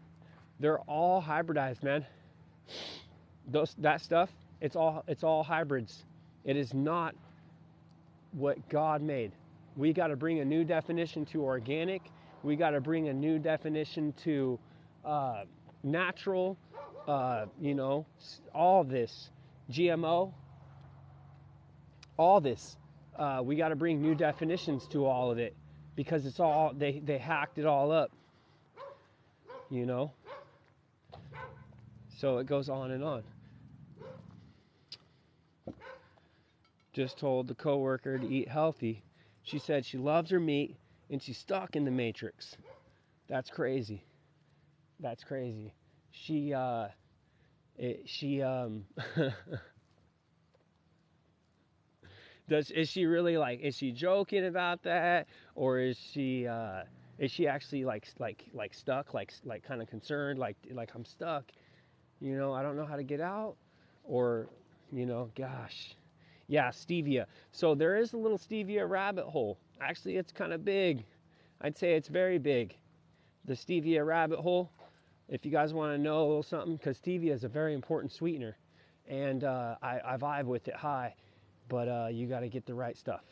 They're all hybridized, man. That stuff, it's all hybrids. It is not what God made. We got to bring a new definition to organic. We got to bring a new definition to natural, you know, all this, GMO, all this. We got to bring new definitions to all of it because it's all, they hacked it all up, you know. So it goes on and on. Just told the coworker to eat healthy. She said she loves her meat and she's stuck in the matrix. That's crazy. That's crazy. Is she really like, is she joking about that, or is she actually like stuck, like kind of concerned, like I'm stuck, you know, I don't know how to get out, or, you know, gosh. Yeah, stevia. So there is a little stevia rabbit hole. Actually, it's kind of big. I'd say it's very big. The stevia rabbit hole. If you guys want to know a little something, because stevia is a very important sweetener, and I vibe with it high, but you got to get the right stuff.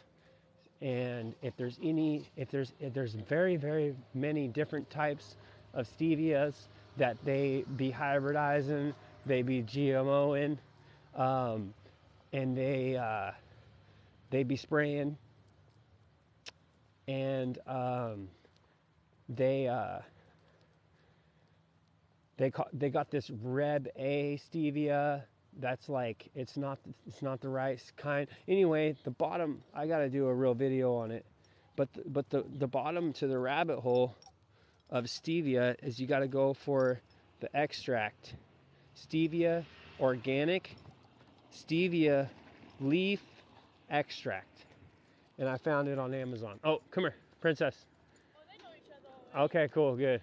And if there's very many different types of stevias that they be hybridizing, they be GMOing, and they be spraying, and they got this Reb A stevia that's like, it's not the right kind. Anyway, the bottom, I got to do a real video on it, but the bottom to the rabbit hole of stevia is you got to go for the extract. Stevia organic, stevia leaf extract, and I found it on Amazon. Oh, come here, princess. Oh, they know each other already. Okay, cool, good.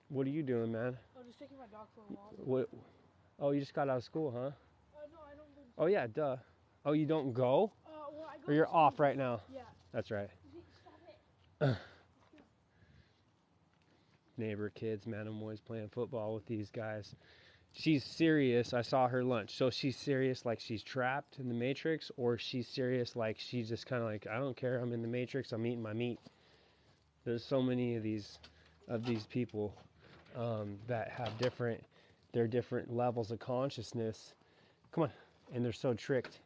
What are you doing, man? I'm just taking my dog for a walk. What? Oh, you just got out of school, huh? No, I don't go to Oh yeah, duh. Oh, you don't go? well, I go Or you're to school. off right now? Yeah. That's right. Stop it. Neighbor kids, man, I'm always playing football with these guys. She's serious. I saw her lunch. So she's serious like she's trapped in the Matrix, or she's serious like she's just kind of like, I don't care, I'm in the Matrix, I'm eating my meat. There's so many of these people that have different levels of consciousness. Come on. And they're so tricked.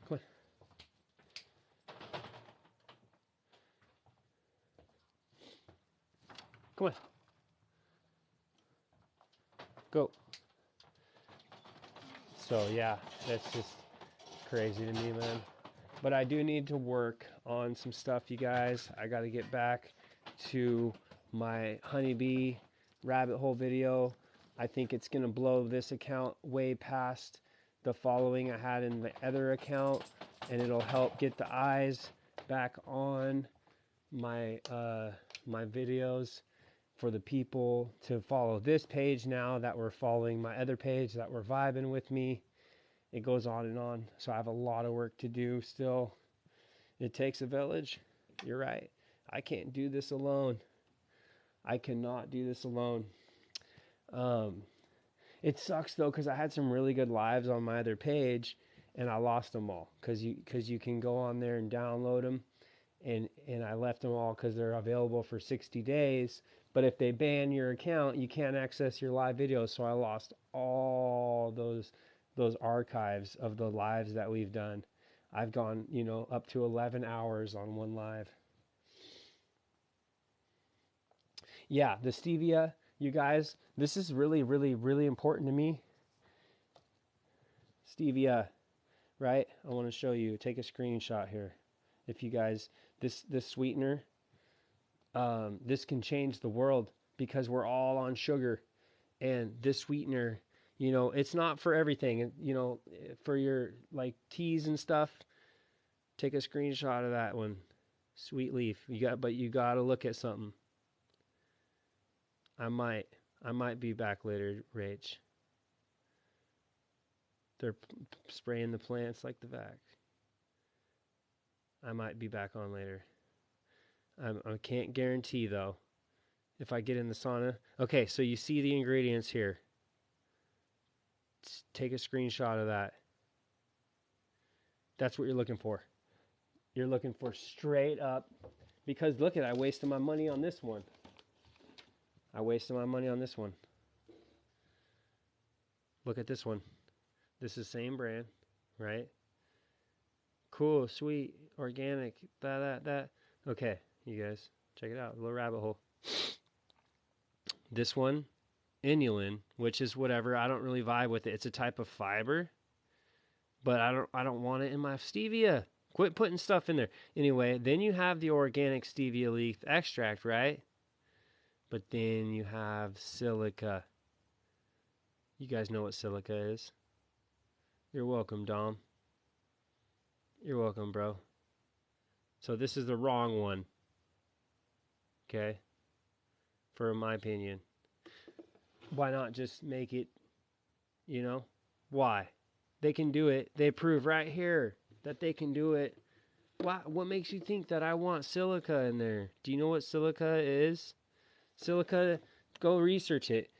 Come on. Come on. Go. So yeah, that's just crazy to me, man. But I do need to work on some stuff, you guys. I got to get back to my honeybee rabbit hole video. I think it's going to blow this account way past the following I had in the other account, and it'll help get the eyes back on my my videos for the people to follow this page now that were following my other page, that were vibing with me. It goes on and on. So I have a lot of work to do still. It takes a village. You're right. I can't do this alone. I cannot do this alone. It sucks though, because I had some really good lives on my other page and I lost them all because you can go on there and download them, and I left them all because they're available for 60 days. But if they ban your account, you can't access your live videos. So I lost all those archives of the lives that we've done. I've gone, up to 11 hours on one live. Yeah, the stevia, you guys, this is really, really, really important to me. Stevia, right? I want to show you. Take a screenshot here. If you guys, this sweetener, this can change the world because we're all on sugar. And this sweetener, it's not for everything. For your like teas and stuff, take a screenshot of that one. Sweet leaf. But you got to look at something. I might be back later, Rach. They're spraying the plants like the vac. I might be back on later. I can't guarantee though. If I get in the sauna. Okay, so you see the ingredients here. Take a screenshot of that. That's what you're looking for. You're looking for straight up. Because look at, I wasted my money on this one. Look at this one. This is the same brand, right? Cool, sweet, organic, that. Okay, you guys, check it out. A little rabbit hole. This one, inulin, which is whatever. I don't really vibe with it. It's a type of fiber, but I don't want it in my stevia. Quit putting stuff in there. Anyway, then you have the organic stevia leaf extract, right? But then you have silica. You guys know what silica is. You're welcome, Dom. You're welcome, bro. So this is the wrong one. Okay? For my opinion. Why not just make it, Why? They can do it. They prove right here that they can do it. What makes you think that I want silica in there? Do you know what silica is? Silica, go research it.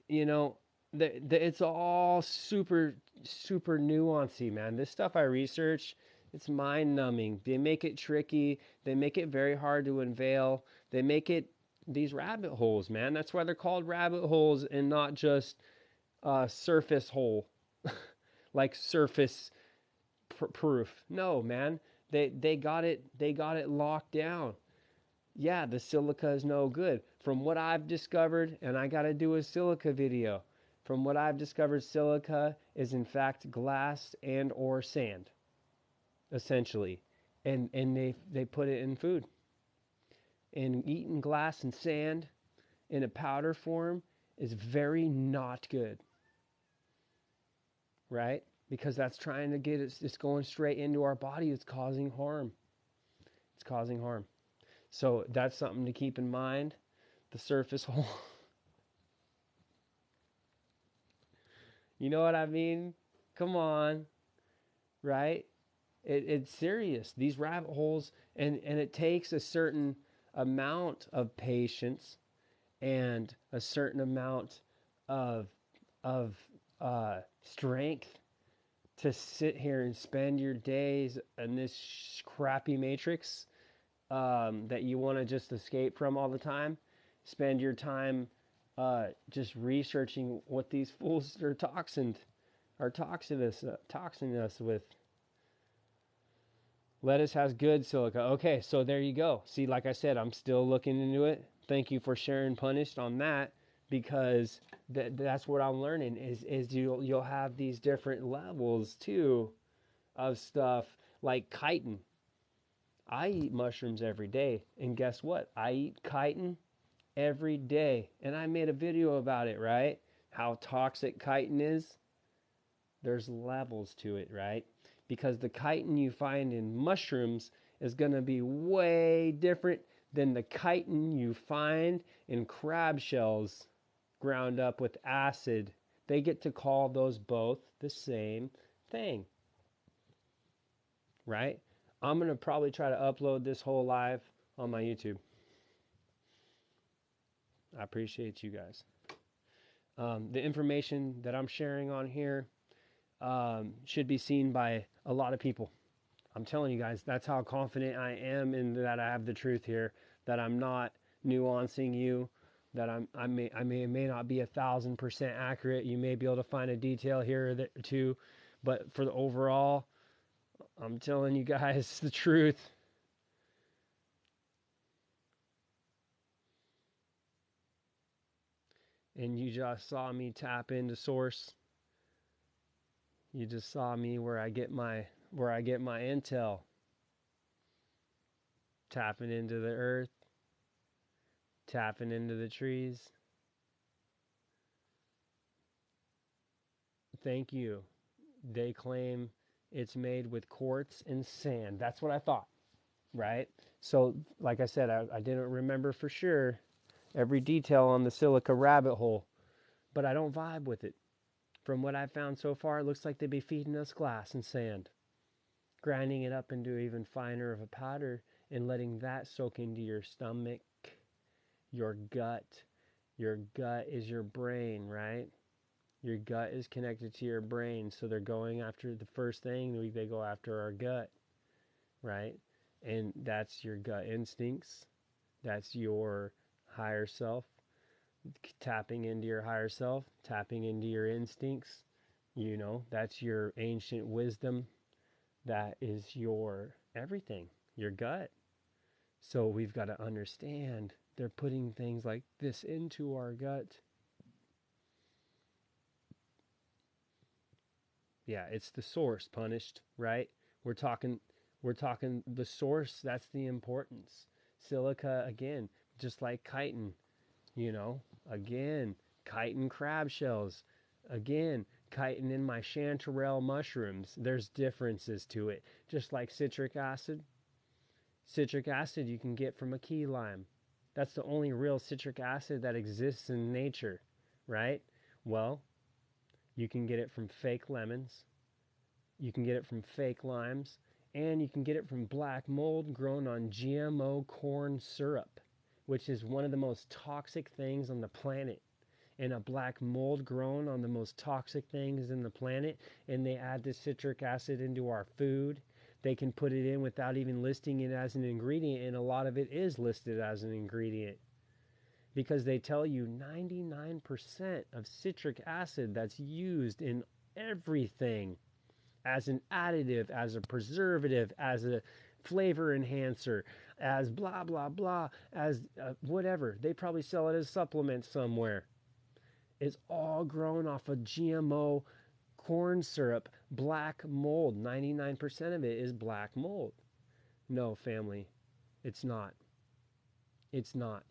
It's all super, super nuancy, man. This stuff I research, it's mind-numbing. They make it tricky. They make it very hard to unveil. They make it these rabbit holes, man. That's why they're called rabbit holes and not just surface hole, like surface proof. No, man. They got it locked down. Yeah, the silica is no good. From what I've discovered, and I got to do a silica video. From what I've discovered, silica is in fact glass and or sand, essentially. And they put it in food. And eating glass and sand in a powder form is very not good. Right? Because that's trying to get it, it's going straight into our body. It's causing harm. So that's something to keep in mind. The surface hole. You know what I mean? Come on. Right? It's serious. These rabbit holes, and it takes a certain amount of patience and a certain amount of strength to sit here and spend your days in this crappy matrix that you want to just escape from all the time. Spend your time just researching what these fools are toxining us with. Lettuce has good silica. Okay, so there you go. See, like I said, I'm still looking into it. Thank you for sharing Punished on that, because that's what I'm learning is you'll have these different levels too of stuff like chitin. I eat mushrooms every day, and guess what? I eat chitin every day, and I made a video about it, right? How toxic chitin is. There's levels to it, right? Because the chitin you find in mushrooms is going to be way different than the chitin you find in crab shells ground up with acid. They get to call those both the same thing, right? I'm going to probably try to upload this whole live on my YouTube. I appreciate you guys. The information that I'm sharing on here should be seen by a lot of people. I'm telling you guys, that's how confident I am in that I have the truth here, that I'm not nuancing you, that I may not be 1,000% accurate. You may be able to find a detail here or there too, but for the overall, I'm telling you guys the truth. And you just saw me tap into source. You just saw me where I get my intel. Tapping into the earth, tapping into the trees. Thank you. They claim it's made with quartz and sand. That's what I thought, right? So, like I said, I didn't remember for sure every detail on the silica rabbit hole, but I don't vibe with it. From what I've found so far, it looks like they'd be feeding us glass and sand, grinding it up into even finer of a powder and letting that soak into your stomach, your gut. Your gut is your brain, right? Your gut is connected to your brain, so they're going after the first thing, they go after our gut, right? And that's your gut instincts. That's your higher self, tapping into your higher self, tapping into your instincts. You know, that's your ancient wisdom. That is your everything, your gut. So we've got to understand they're putting things like this into our gut. Yeah, it's the source punished, right? We're talking the source, that's the importance. Silica, again, just like chitin, again, chitin crab shells, again, chitin in my chanterelle mushrooms. There's differences to it. Just like citric acid you can get from a key lime. That's the only real citric acid that exists in nature, right? Well, you can get it from fake lemons, you can get it from fake limes, and you can get it from black mold grown on GMO corn syrup, which is one of the most toxic things on the planet. And a black mold grown on the most toxic things in the planet, and they add this citric acid into our food. They can put it in without even listing it as an ingredient, and a lot of it is listed as an ingredient. Because they tell you 99% of citric acid that's used in everything as an additive, as a preservative, as a flavor enhancer, as blah, blah, blah, as whatever. They probably sell it as supplements somewhere. It's all grown off of GMO corn syrup, black mold. 99% of it is black mold. No, family, it's not. It's not.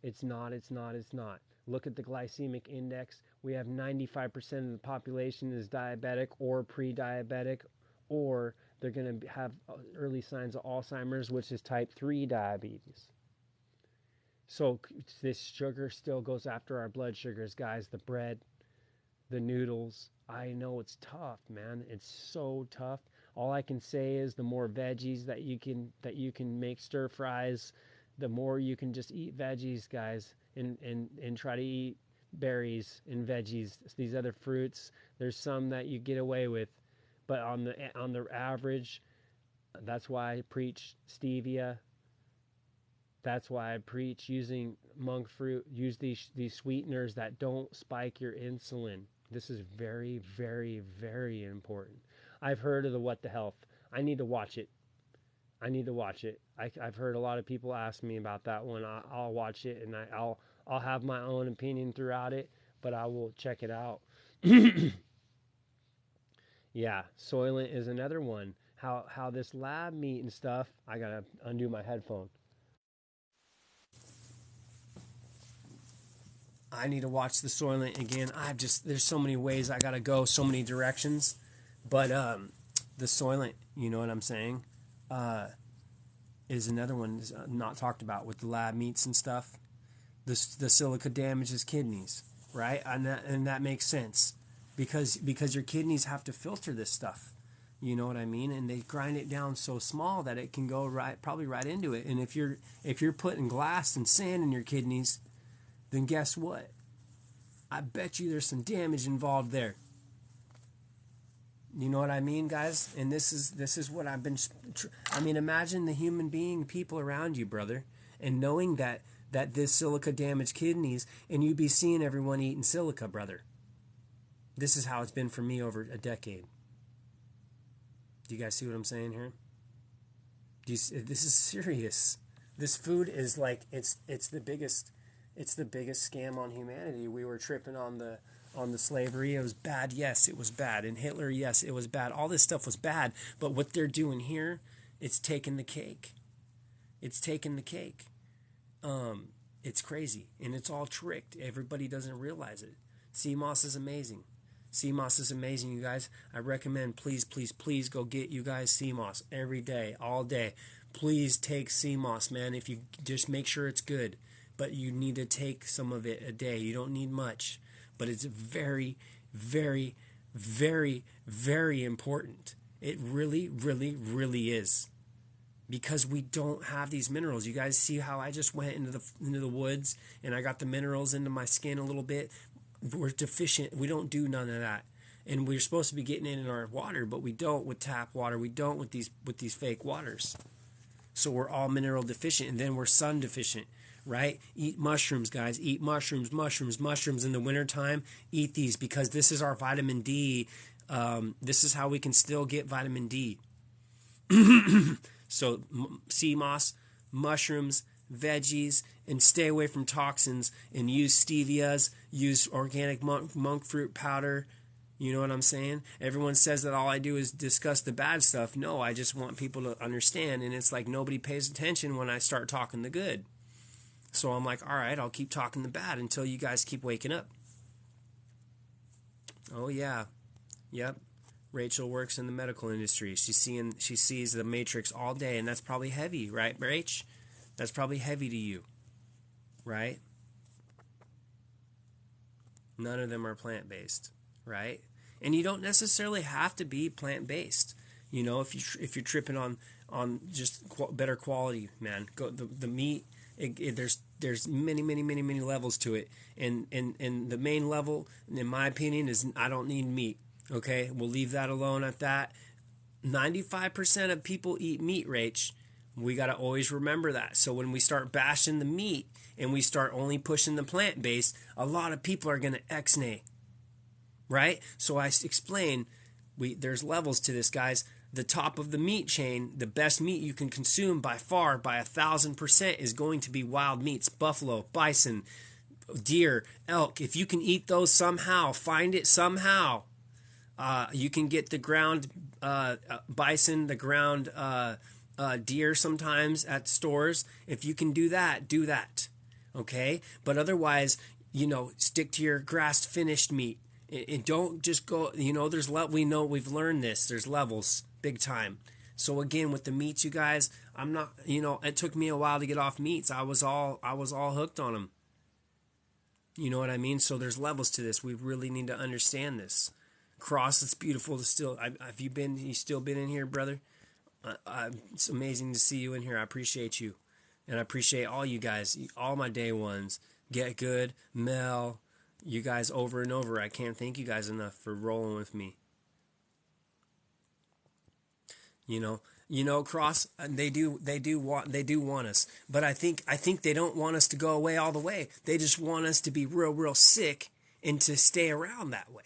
It's not, it's not, it's not. Look at the glycemic index. We have 95% of the population is diabetic or pre-diabetic, or they're going to have early signs of Alzheimer's, which is type 3 diabetes. So this sugar still goes after our blood sugars, guys. The bread, the noodles. I know it's tough, man. It's so tough. All I can say is the more veggies that you can make stir fries, the more you can just eat veggies, guys, and try to eat berries and veggies. These other fruits, there's some that you get away with, but on the average, that's why I preach stevia. That's why I preach using monk fruit. Use these sweeteners that don't spike your insulin. This is very, very, very important. I've heard of the What the Health. I need to watch it. I've heard a lot of people ask me about that one. I'll watch it, and I'll have my own opinion throughout it, but I will check it out. Yeah, Soylent is another one. How this lab meat and stuff. I gotta undo my headphone. I need to watch the Soylent again. There's so many ways I gotta go, so many directions. But the Soylent, you know what I'm saying, is another one not talked about with the lab meats and stuff. The silica damages kidneys, right? And that makes sense because your kidneys have to filter this stuff. You know what I mean? And they grind it down so small that it can go probably right into it. And if you're putting glass and sand in your kidneys, then guess what? I bet you there's some damage involved there. You know what I mean, guys? And this is what I've been. Imagine the human being, people around you, brother, and knowing that this silica damaged kidneys, and you be seeing everyone eating silica, brother. This is how it's been for me over a decade. Do you guys see what I'm saying here? This is serious. This food is like it's the biggest scam on humanity. We were tripping on the slavery. It was bad. Yes, it was bad. And Hitler, yes, it was bad. All this stuff was bad. But what they're doing here, it's taking the cake. It's taking the cake. It's crazy, and it's all tricked. Everybody doesn't realize it. Sea moss is amazing. Sea moss is amazing, you guys. I recommend, please, please, please go get you guys sea moss every day, all day. Please take sea moss, man. If you just make sure it's good, but you need to take some of it a day. You don't need much, but it's very, very, very, very important. It really, really, really is. Because we don't have these minerals. You guys see how I just went into the woods and I got the minerals into my skin a little bit. We're deficient. We don't do none of that. And we're supposed to be getting it in our water, but we don't with tap water. We don't with these fake waters. So we're all mineral deficient, and then we're sun deficient, right? Eat mushrooms, guys. Eat mushrooms in the wintertime. Eat these because this is our vitamin D. This is how we can still get vitamin D. So sea moss, mushrooms, veggies, and stay away from toxins, and use stevias, use organic monk fruit powder. You know what I'm saying? Everyone says that all I do is discuss the bad stuff. No, I just want people to understand, and it's like nobody pays attention when I start talking the good. So I'm like, all right, I'll keep talking the bad until you guys keep waking up. Oh yeah, yep. Rachel works in the medical industry. She sees the Matrix all day, and that's probably heavy, right, Rach? That's probably heavy to you, right? None of them are plant-based, right? And you don't necessarily have to be plant-based. You know, if you're tripping on just better quality, man, go the meat. There's many levels to it, and the main level, in my opinion, is I don't need meat. Okay, we'll leave that alone at that. 95% of people eat meat, Rach. We got to always remember that. So when we start bashing the meat and we start only pushing the plant-based, a lot of people are going to ex-nay. Right? So I explain, there's levels to this, guys. The top of the meat chain, the best meat you can consume by far, by 1,000%, is going to be wild meats. Buffalo, bison, deer, elk. If you can eat those somehow, find it somehow. You can get the ground bison, the ground deer sometimes at stores. If you can do that, do that. Okay? But otherwise, stick to your grass-finished meat. And don't just go, we know we've learned this. There's levels, big time. So again, with the meats, you guys, I'm not, it took me a while to get off meats. I was all hooked on them. You know what I mean? So there's levels to this. We really need to understand this. Cross, it's beautiful to still. You still been in here, brother? It's amazing to see you in here. I appreciate you, and I appreciate all you guys, all my day ones. Get Good, Mel, you guys over and over. I can't thank you guys enough for rolling with me. Cross. They do want us, but I think they don't want us to go away all the way. They just want us to be real sick and to stay around that way.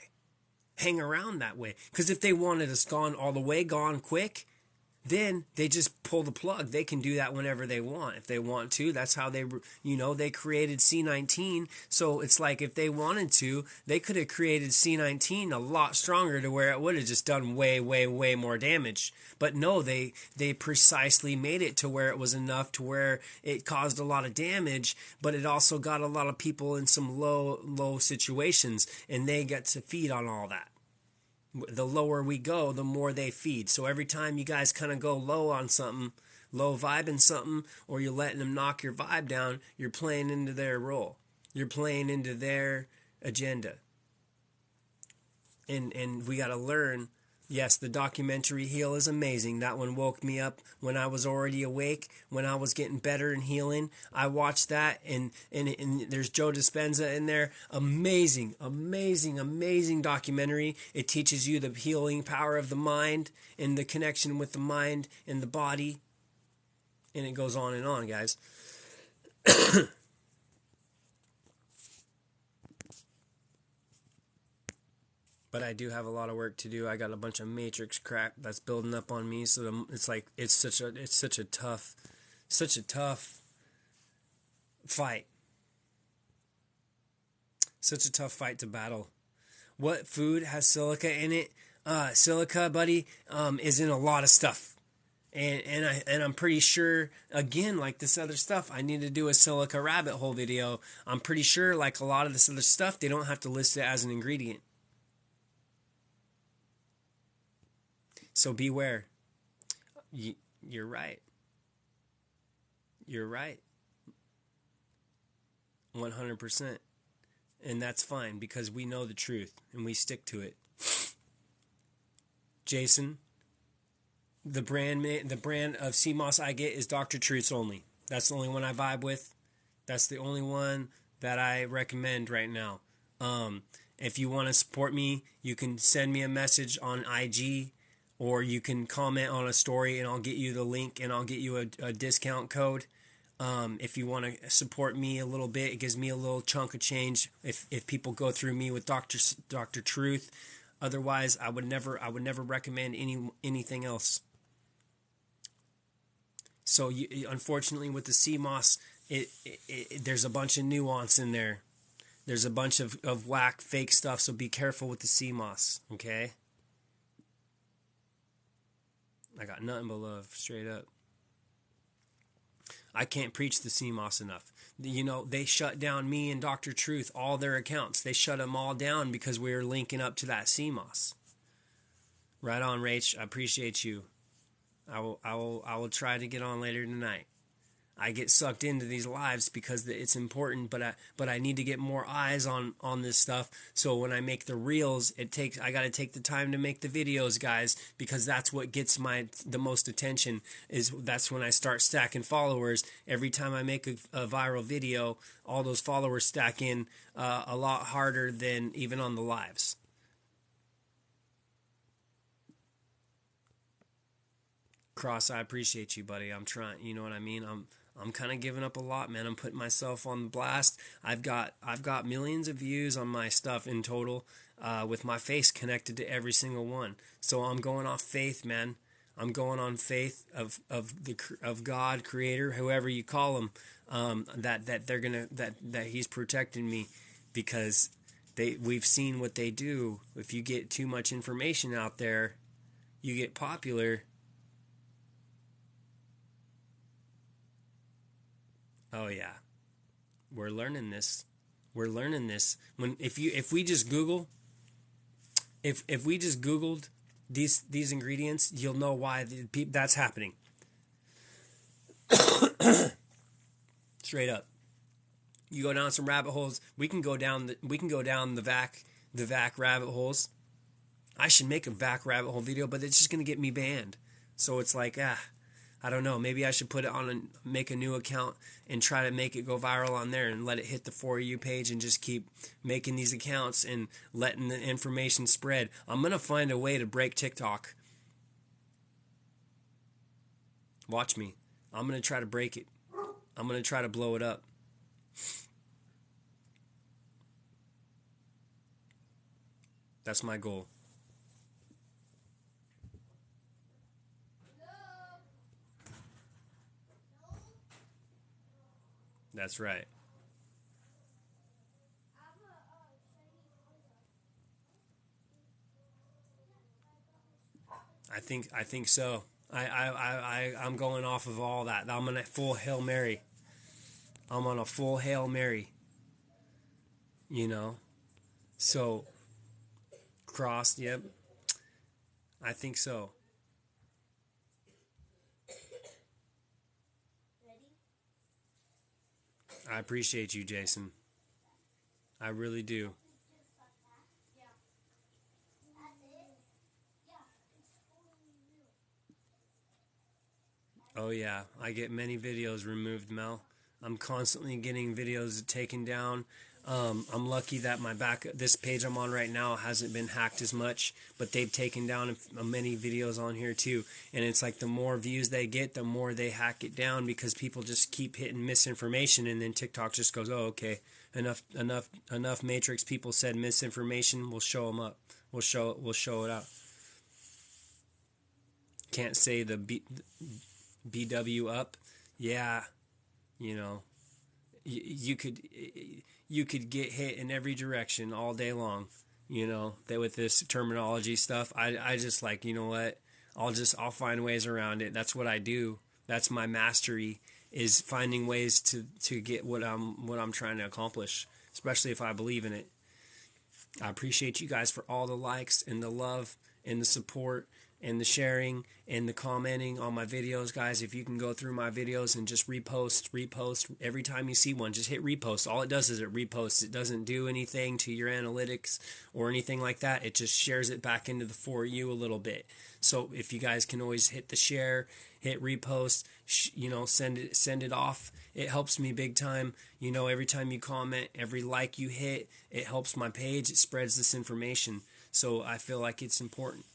Hang around that way. Because if they wanted us gone all the way, gone quick, then they just pull the plug. They can do that whenever they want. If they want to, that's how they, they created C19. So it's like if they wanted to, they could have created C19 a lot stronger to where it would have just done way, way, way more damage. But no, they precisely made it to where it was enough to where it caused a lot of damage, but it also got a lot of people in some low situations, and they get to feed on all that. The lower we go, the more they feed. So every time you guys kind of go low on something, low vibing something, or you're letting them knock your vibe down, you're playing into their role. You're playing into their agenda. And we got to learn. Yes, the documentary Heal is amazing. That one woke me up when I was already awake, when I was getting better and healing. I watched that, and there's Joe Dispenza in there. Amazing, amazing, amazing documentary. It teaches you the healing power of the mind and the connection with the mind and the body. And it goes on and on, guys. But I do have a lot of work to do. I got a bunch of matrix crap that's building up on me. So it's like it's such a tough fight. Such a tough fight to battle. What food has silica in it? Silica, buddy, is in a lot of stuff. And I'm pretty sure, again, like this other stuff, I need to do a silica rabbit hole video. I'm pretty sure, like a lot of this other stuff, they don't have to list it as an ingredient. So beware. You're right. You're right. 100%. And that's fine because we know the truth and we stick to it. Jason, the brand of sea moss I get is Dr. Truth's only. That's the only one I vibe with. That's the only one that I recommend right now. If you want to support me, you can send me a message on IG, or you can comment on a story and I'll get you the link and I'll get you a discount code. If you want to support me a little bit, it gives me a little chunk of change if people go through me with Dr. Truth. Otherwise, I would never recommend anything else. So unfortunately with the sea moss, there's a bunch of nuance in there. There's a bunch of whack fake stuff, so be careful with the sea moss, okay? I got nothing but love, straight up. I can't preach the sea moss enough. They shut down me and Dr. Truth, all their accounts. They shut them all down because we were linking up to that sea moss. Right on, Rach. I appreciate you. I will try to get on later tonight. I get sucked into these lives because it's important, but I need to get more eyes on this stuff. So when I make the reels, I got to take the time to make the videos, guys, because that's what gets the most attention. That's when I start stacking followers. Every time I make a viral video, all those followers stack in a lot harder than even on the lives. Cross, I appreciate you, buddy. I'm trying. You know what I mean? I'm kind of giving up a lot, man. I'm putting myself on blast. I've got millions of views on my stuff in total, with my face connected to every single one. So I'm going off faith, man. I'm going on faith of God, Creator, whoever you call him, that He's protecting me, because we've seen what they do. If you get too much information out there, you get popular. Oh yeah, we're learning this. We're learning this. If we just Googled these ingredients, you'll know why that's happening. Straight up. You go down some rabbit holes. We can go down the vac rabbit holes. I should make a vac rabbit hole video, but it's just gonna get me banned. So it's like I don't know. Maybe I should put it make a new account and try to make it go viral on there and let it hit the For You page and just keep making these accounts and letting the information spread. I'm going to find a way to break TikTok. Watch me. I'm going to try to break it. I'm going to try to blow it up. That's my goal. That's right. I think so. I'm going off of all that. I'm on a full Hail Mary. I'm on a full Hail Mary. You know? So, crossed, yep. I think so. I appreciate you, Jason. I really do. Oh, yeah. I get many videos removed, Mel. I'm constantly getting videos taken down. I'm lucky that this page I'm on right now hasn't been hacked as much, but they've taken down many videos on here too. And it's like the more views they get, the more they hack it down because people just keep hitting misinformation, and then TikTok just goes, "Oh, okay, enough Matrix people said misinformation. We'll show them up. We'll show it out." Can't say the BW up. Yeah, you know, you could get hit in every direction all day long, with this terminology stuff. I just like, you know what, I'll find ways around it. That's what I do. That's my mastery, is finding ways to get what I'm trying to accomplish, especially if I believe in it. I appreciate you guys for all the likes and the love and the support and the sharing and the commenting on my videos, guys. If you can go through my videos and just repost every time you see one, just hit repost. All it does is it reposts. It doesn't do anything to your analytics or anything like that. It just shares it back into the For You a little bit. So if you guys can always hit the share, hit repost, send it off. It helps me big time. Every time you comment, every like you hit, it helps my page. It spreads this information. So I feel like it's important.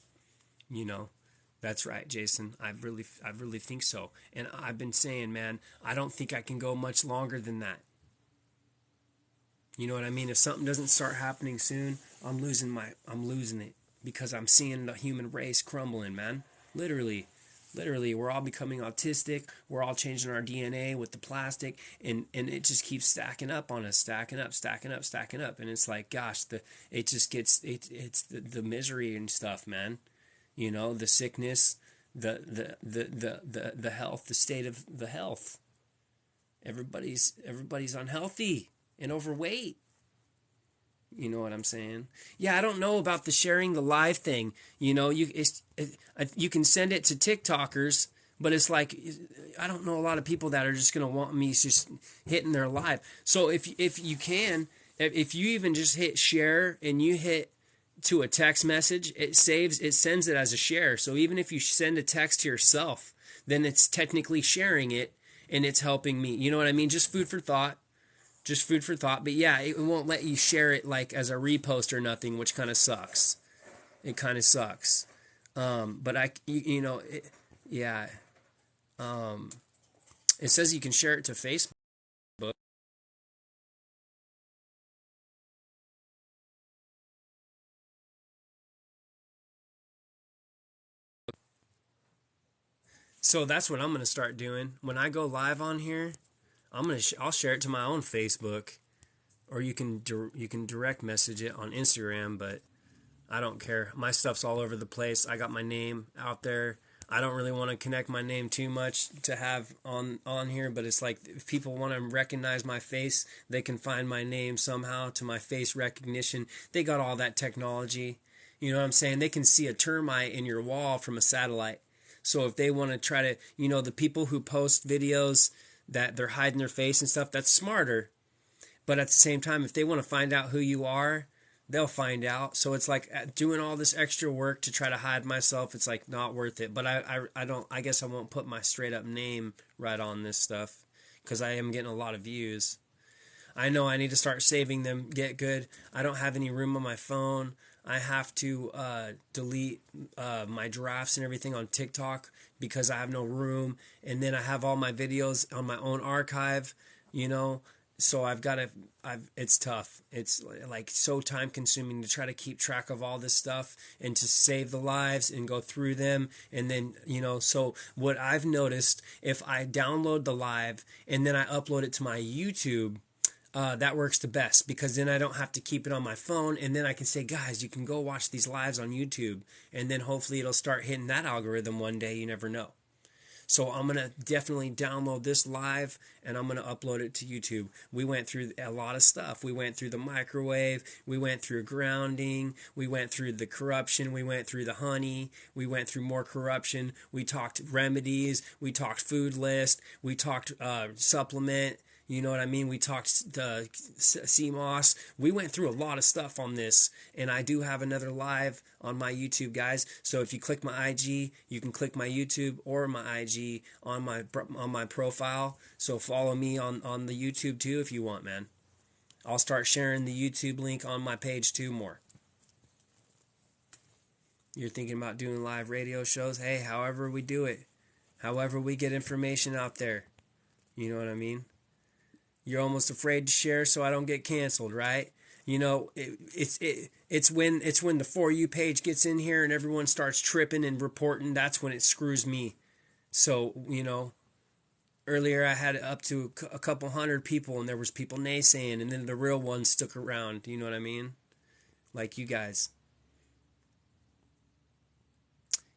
That's right, Jason. I really think so. And I've been saying, man, I don't think I can go much longer than that. You know what I mean? If something doesn't start happening soon, I'm losing it, because I'm seeing the human race crumbling, man. Literally, we're all becoming autistic. We're all changing our DNA with the plastic, and it just keeps stacking up on us, stacking up. And it's like, gosh, it's the misery and stuff, man. The sickness, the health, the state of the health. Everybody's unhealthy and overweight. You know what I'm saying? Yeah, I don't know about the sharing the live thing. You can send it to TikTokers, but it's like, I don't know a lot of people that are just going to want me just hitting their live. So if you even just hit share and you hit to a text message, it sends it as a share. So even if you send a text to yourself, then it's technically sharing it and it's helping me. You know what I mean? Just food for thought. But yeah, it won't let you share it like as a repost or nothing, which kind of sucks. It kind of sucks. Yeah. It says you can share it to Facebook. So that's what I'm going to start doing. When I go live on here, I'll share it to my own Facebook, or you can direct message it on Instagram, but I don't care. My stuff's all over the place. I got my name out there. I don't really want to connect my name too much to have on here, but it's like, if people want to recognize my face, they can find my name somehow to my face recognition. They got all that technology. You know what I'm saying? They can see a termite in your wall from a satellite. So if they want to try to, the people who post videos that they're hiding their face and stuff, that's smarter. But at the same time, if they want to find out who you are, they'll find out. So it's like doing all this extra work to try to hide myself. It's like not worth it. But I guess I won't put my straight up name right on this stuff, because I am getting a lot of views. I know I need to start saving them, get good. I don't have any room on my phone. I have to delete my drafts and everything on TikTok because I have no room. And then I have all my videos on my own archive, so it's tough. It's like so time consuming to try to keep track of all this stuff and to save the lives and go through them. And then, so what I've noticed, if I download the live and then I upload it to my YouTube, that works the best, because then I don't have to keep it on my phone, and then I can say, guys, you can go watch these lives on YouTube, and then hopefully it'll start hitting that algorithm one day. You never know. So I'm going to definitely download this live and I'm going to upload it to YouTube. We went through a lot of stuff. We went through the microwave. We went through grounding. We went through the corruption. We went through the honey. We went through more corruption. We talked remedies. We talked food list. We talked supplement. You know what I mean? We talked the CMOS. We went through a lot of stuff on this, and I do have another live on my YouTube, guys. So if you click my IG, you can click my YouTube or my IG on my profile. So follow me on the YouTube too if you want, man. I'll start sharing the YouTube link on my page too more. You're thinking about doing live radio shows? Hey, however we do it, however we get information out there. You know what I mean? You're almost afraid to share so I don't get canceled, right? It's when the For You page gets in here and everyone starts tripping and reporting. That's when it screws me. So, earlier I had up to a couple hundred people and there was people naysaying, and then the real ones stuck around. You know what I mean? Like you guys.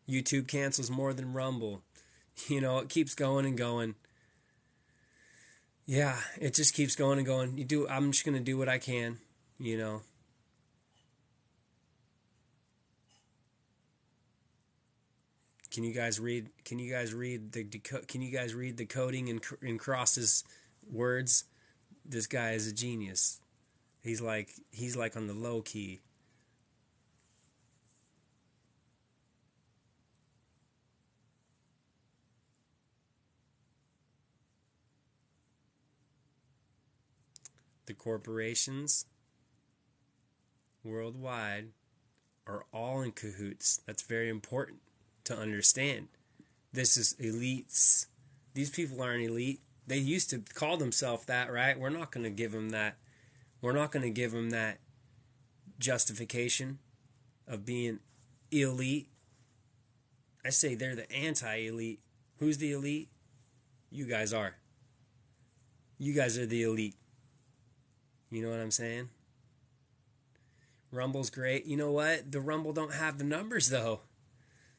YouTube cancels more than Rumble. It keeps going and going. Yeah, it just keeps going and going. I'm just gonna do what I can, Can you guys read the coding in Cross's words? This guy is a genius. He's like on the low key. The corporations worldwide are all in cahoots. That's very important to understand. This is elites. These people aren't elite. They used to call themselves that, right? We're not going to give them that. We're not going to give them that justification of being elite. I say they're the anti-elite. Who's the elite? You guys are. You guys are the elite. You know what I'm saying? Rumble's great. You know what? The Rumble don't have the numbers, though.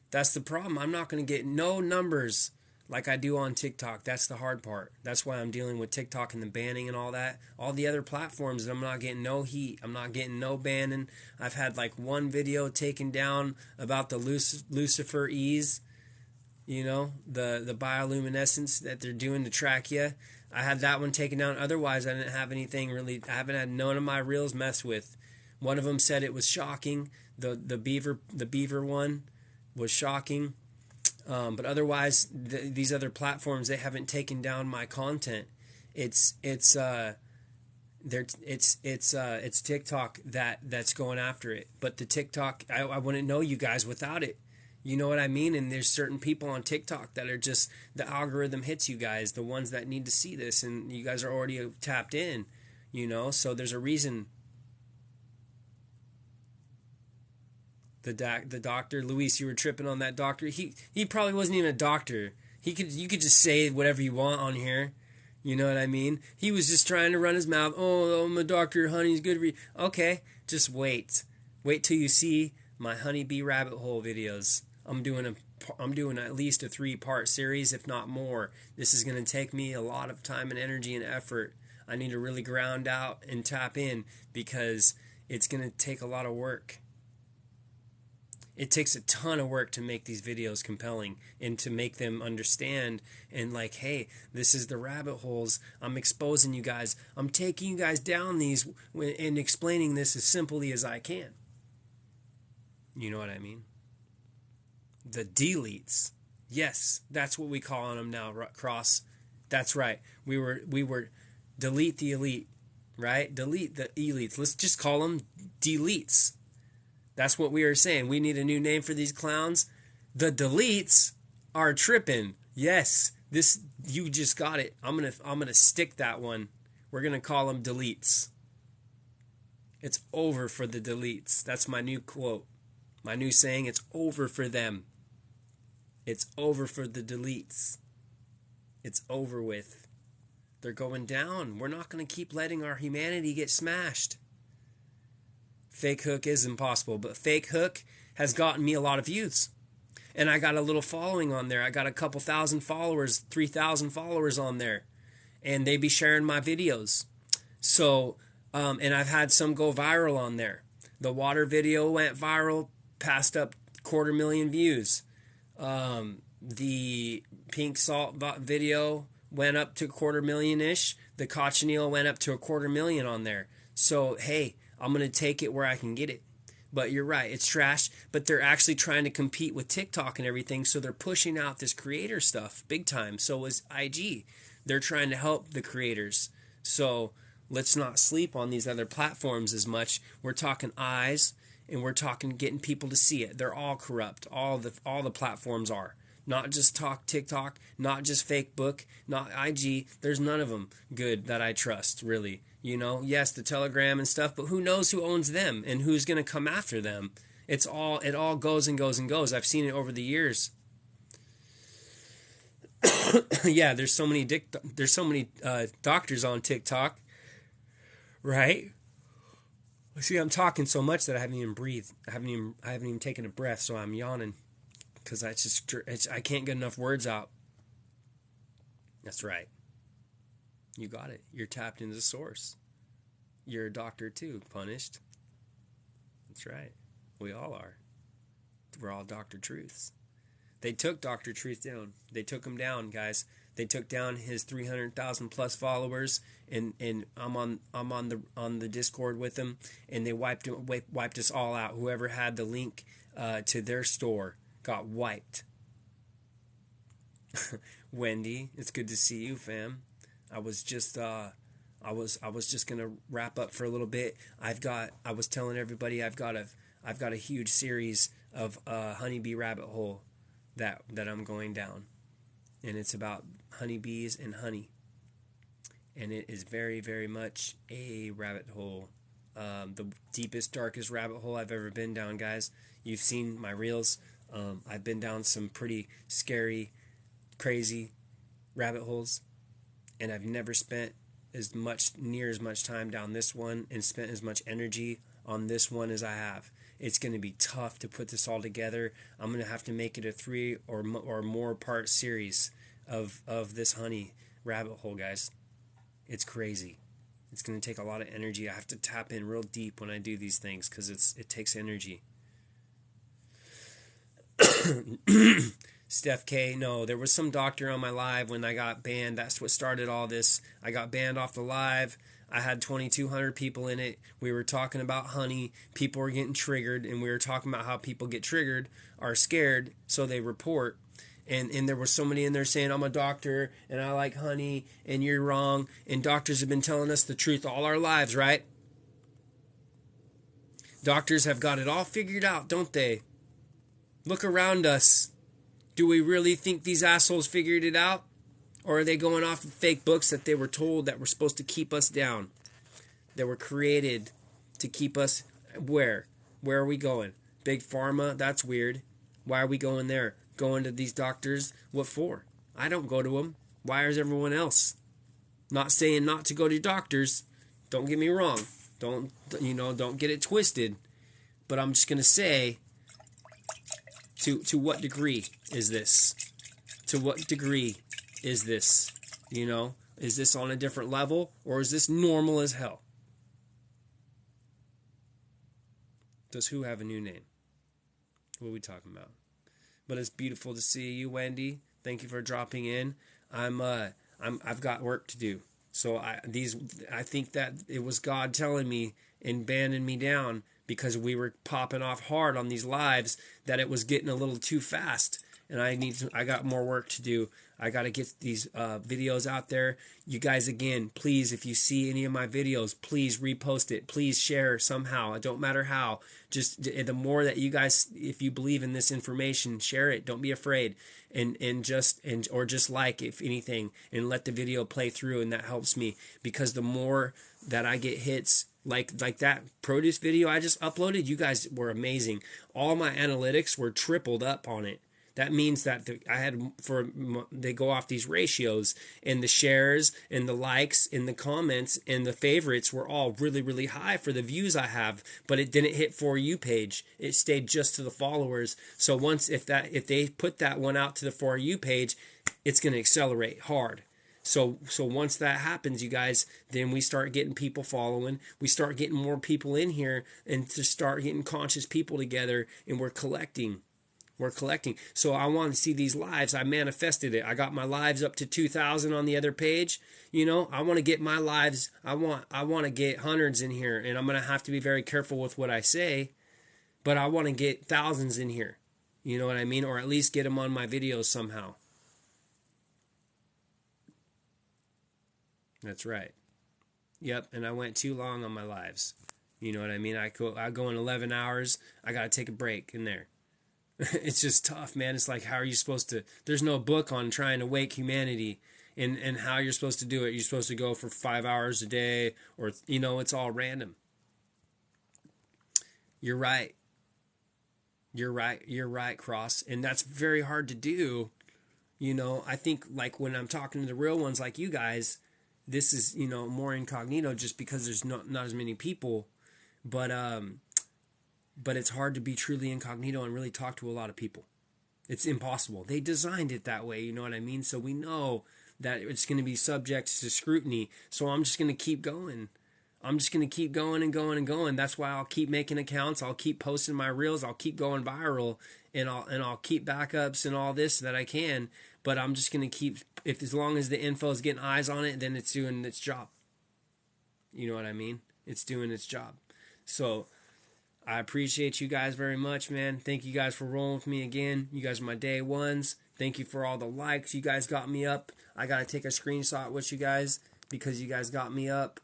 That's the problem. I'm not going to get no numbers like I do on TikTok. That's the hard part. That's why I'm dealing with TikTok and the banning and all that. All the other platforms, I'm not getting no heat. I'm not getting no banning. I've had like one video taken down about the Lucifer E's, the bioluminescence that they're doing to track you. I had that one taken down. Otherwise, I didn't have anything really. I haven't had none of my reels messed with. One of them said it was shocking. The beaver one was shocking. But otherwise, these other platforms, they haven't taken down my content. It's TikTok that's going after it. But the TikTok, I wouldn't know you guys without it. You know what I mean? And there's certain people on TikTok that are just, the algorithm hits you guys, the ones that need to see this, and you guys are already tapped in, so there's a reason. The doctor, Luis, you were tripping on that doctor. He probably wasn't even a doctor. You could just say whatever you want on here. You know what I mean? He was just trying to run his mouth. Oh, I'm a doctor, honey's good. Okay, just wait. Wait till you see my honeybee rabbit hole videos. I'm doing at least a 3-part series, if not more. This is going to take me a lot of time and energy and effort. I need to really ground out and tap in because it's going to take a lot of work. It takes a ton of work to make these videos compelling and to make them understand and like, hey, this is the rabbit holes. I'm exposing you guys. I'm taking you guys down these and explaining this as simply as I can. You know what I mean? The deletes. Yes, that's what we call on them now, Cross. That's right. We were delete the elite, right? Delete the elites. Let's just call them deletes. That's what we are saying. We need a new name for these clowns. The deletes are tripping. Yes, you just got it. I'm gonna stick that one We're going to call them deletes. It's over for the deletes. That's my new quote. My new saying, it's over for them. It's over for the deletes. It's over with. They're going down. We're not going to keep letting our humanity get smashed. Fake Hook is impossible, but Fake Hook has gotten me a lot of views. And I got a little following on there. I got a couple thousand followers, 3,000 followers on there. And they be sharing my videos. So, and I've had some go viral on there. The water video went viral, passed up 250,000 views. The pink salt video went up to 250,000-ish. The cochineal went up to 250,000 on there. So, hey, I'm going to take it where I can get it. But you're right, it's trash. But they're actually trying to compete with TikTok and everything, so they're pushing out this creator stuff big time. So is IG. They're trying to help the creators. So let's not sleep on these other platforms as much. We're talking eyes, and we're talking getting people to see it. They're all corrupt. All the platforms are. Not just TikTok, not just Facebook, not IG. There's none of them good that I trust, really. You know, yes, the Telegram and stuff, but who knows who owns them and who's going to come after them? It all goes and goes and goes. I've seen it over the years. Yeah, there's so many doctors on TikTok, right? See, I'm talking so much that I haven't even breathed. I haven't even taken a breath, so I'm yawning because I can't get enough words out. That's right. You got it. You're tapped into the source. You're a doctor too, punished. That's right. We all are. We're all Dr. Truths. They took Dr. Truth down. They took him down, guys. They took down his 300,000 plus followers, and I'm on the Discord with them, and they wiped us all out. Whoever had the link to their store got wiped. Wendy, it's good to see you, fam. I was just gonna wrap up for a little bit. I was telling everybody I've got a huge series of honeybee rabbit hole that I'm going down, and it's about honeybees and honey, and it is very, very much a rabbit hole, the deepest, darkest rabbit hole I've ever been down, guys. You've seen my reels. I've been down some pretty scary, crazy rabbit holes, and I've never spent near as much time down this one and spent as much energy on this one as I have. It's going to be tough to put this all together. I'm going to have to make it a 3 or more part series of this honey rabbit hole, guys. It's crazy. It's going to take a lot of energy. I have to tap in real deep when I do these things because it takes energy. Steph K, no, there was some doctor on my live when I got banned. That's what started all this. I got banned off the live. I had 2,200 people in it. We were talking about honey. People were getting triggered, and we were talking about how people get triggered, are scared, so they report. And there were so many in there saying, I'm a doctor, and I like honey, and you're wrong. And doctors have been telling us the truth all our lives, right? Doctors have got it all figured out, don't they? Look around us. Do we really think these assholes figured it out? Or are they going off of fake books that they were told that were supposed to keep us down? That were created to keep us where? Where are we going? Big Pharma? That's weird. Why are we going there? Going to these doctors? What for? I don't go to them. Why is everyone else? Not saying not to go to doctors. Don't get me wrong. Don't get it twisted. But I'm just going to say, to what degree is this? To what degree is this? Is this on a different level, or is this normal as hell? Does who have a new name? What are we talking about? But it's beautiful to see you, Wendy. Thank you for dropping in. I've got work to do. So I think that it was God telling me and banding me down because we were popping off hard on these lives that it was getting a little too fast. And I got more work to do. I got to get these videos out there. You guys, again, please, if you see any of my videos, please repost it. Please share somehow. It don't matter how. Just the more that you guys, if you believe in this information, share it. Don't be afraid, or just like, if anything, and let the video play through, and that helps me, because the more that I get hits like that produce video I just uploaded, you guys were amazing. All my analytics were tripled up on it. That means that they go off these ratios, and the shares and the likes and the comments and the favorites were all really, really high for the views I have, but it didn't hit For You page. It stayed just to the followers. So if they put that one out to the For You page, it's going to accelerate hard. So once that happens, you guys, then we start getting people following. We start getting more people in here, and to start getting conscious people together, and we're collecting. So I want to see these lives. I manifested it. I got my lives up to 2,000 on the other page. You know, I want to get my lives. I want to get hundreds in here, and I'm going to have to be very careful with what I say, but I want to get thousands in here. You know what I mean? Or at least get them on my videos somehow. That's right. Yep, and I went too long on my lives. You know what I mean? I go in 11 hours. I got to take a break in there. It's just tough, man. It's like, how are you supposed to... There's no book on trying to wake humanity and how you're supposed to do it. You're supposed to go for 5 hours a day, or, you know, it's all random. You're right. You're right, Cross. And that's very hard to do. You know, I think, like, when I'm talking to the real ones like you guys, this is, you know, more incognito just because there's not as many people. But it's hard to be truly incognito and really talk to a lot of people. It's impossible. They designed it that way, you know what I mean? So we know that it's going to be subject to scrutiny. So I'm just going to keep going. I'm just going to keep going and going and going. That's why I'll keep making accounts. I'll keep posting my reels. I'll keep going viral, and I'll keep backups and all this that I can. But I'm just going to keep, as long as the info is getting eyes on it, then it's doing its job. You know what I mean? It's doing its job. So I appreciate you guys very much, man. Thank you guys for rolling with me again. You guys are my day ones. Thank you for all the likes. You guys got me up. I got to take a screenshot with you guys, because you guys got me up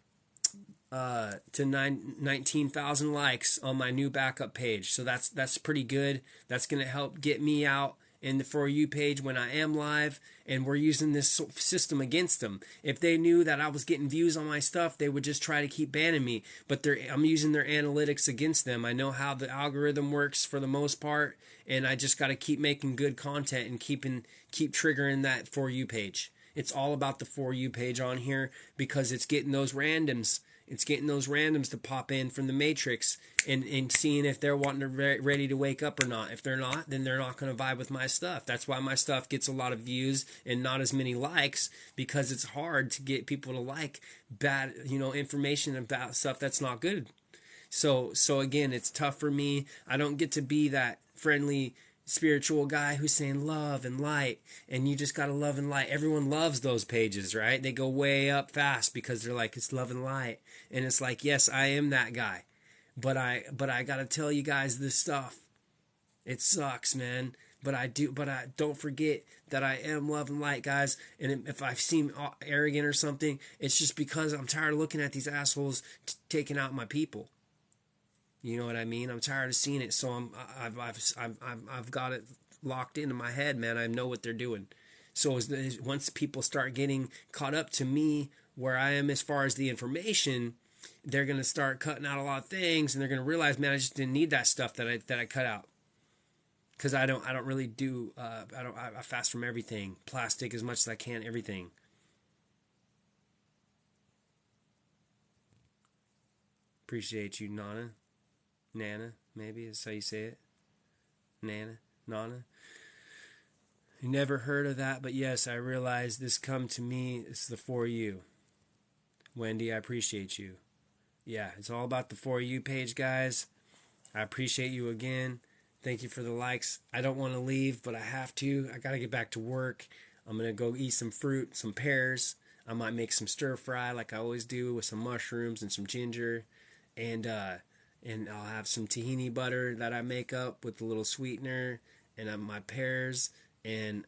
to 19,000 likes on my new backup page. So that's pretty good. That's going to help get me out in the For You page when I am live, and we're using this system against them. If they knew that I was getting views on my stuff, they would just try to keep banning me, but I'm using their analytics against them. I know how the algorithm works for the most part, and I just got to keep making good content and keep triggering that For You page. It's all about the For You page on here, because it's getting those randoms. It's getting those randoms to pop in from the matrix, and seeing if they're ready to wake up or not. If they're not, then they're not going to vibe with my stuff. That's why my stuff gets a lot of views and not as many likes, because it's hard to get people to like bad, you know, information about stuff that's not good. So again, it's tough for me. I don't get to be that friendly spiritual guy who's saying love and light, and you just gotta love and light. Everyone loves those pages, right? They go way up fast because they're like, it's love and light, and it's like, yes, I am that guy, but I gotta tell you guys this stuff. It sucks, man, but I don't forget that I am love and light, guys. And if I seem arrogant or something, it's just because I'm tired of looking at these assholes taking out my people. You know what I mean? I'm tired of seeing it, so I've got it locked into my head, man. I know what they're doing. So once people start getting caught up to me where I am as far as the information, they're gonna start cutting out a lot of things, and they're gonna realize, man, I just didn't need that stuff that I cut out, because I don't really do. I fast from everything, plastic as much as I can, everything. Appreciate you, Nana, maybe is how you say it. Nana. You never heard of that, but yes, I realize this come to me. It's the For You. Wendy, I appreciate you. Yeah, it's all about the For You page, guys. I appreciate you again. Thank you for the likes. I don't want to leave, but I have to. I got to get back to work. I'm going to go eat some fruit, some pears. I might make some stir fry like I always do with some mushrooms and some ginger. And I'll have some tahini butter that I make up with a little sweetener, and my pears, and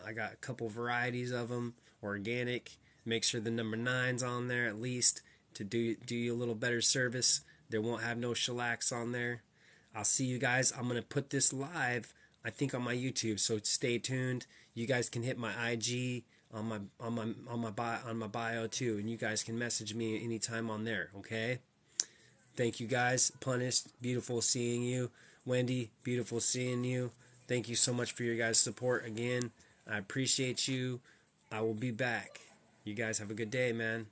I got a couple varieties of them, organic. Make sure the number 9's on there at least to do you a little better service. There won't have no shellacs on there. I'll see you guys. I'm gonna put this live, I think, on my YouTube, so stay tuned. You guys can hit my IG on my bio too, and you guys can message me anytime on there. Okay. Thank you guys. Punished, beautiful seeing you. Wendy, beautiful seeing you. Thank you so much for your guys' support again. I appreciate you. I will be back. You guys have a good day, man.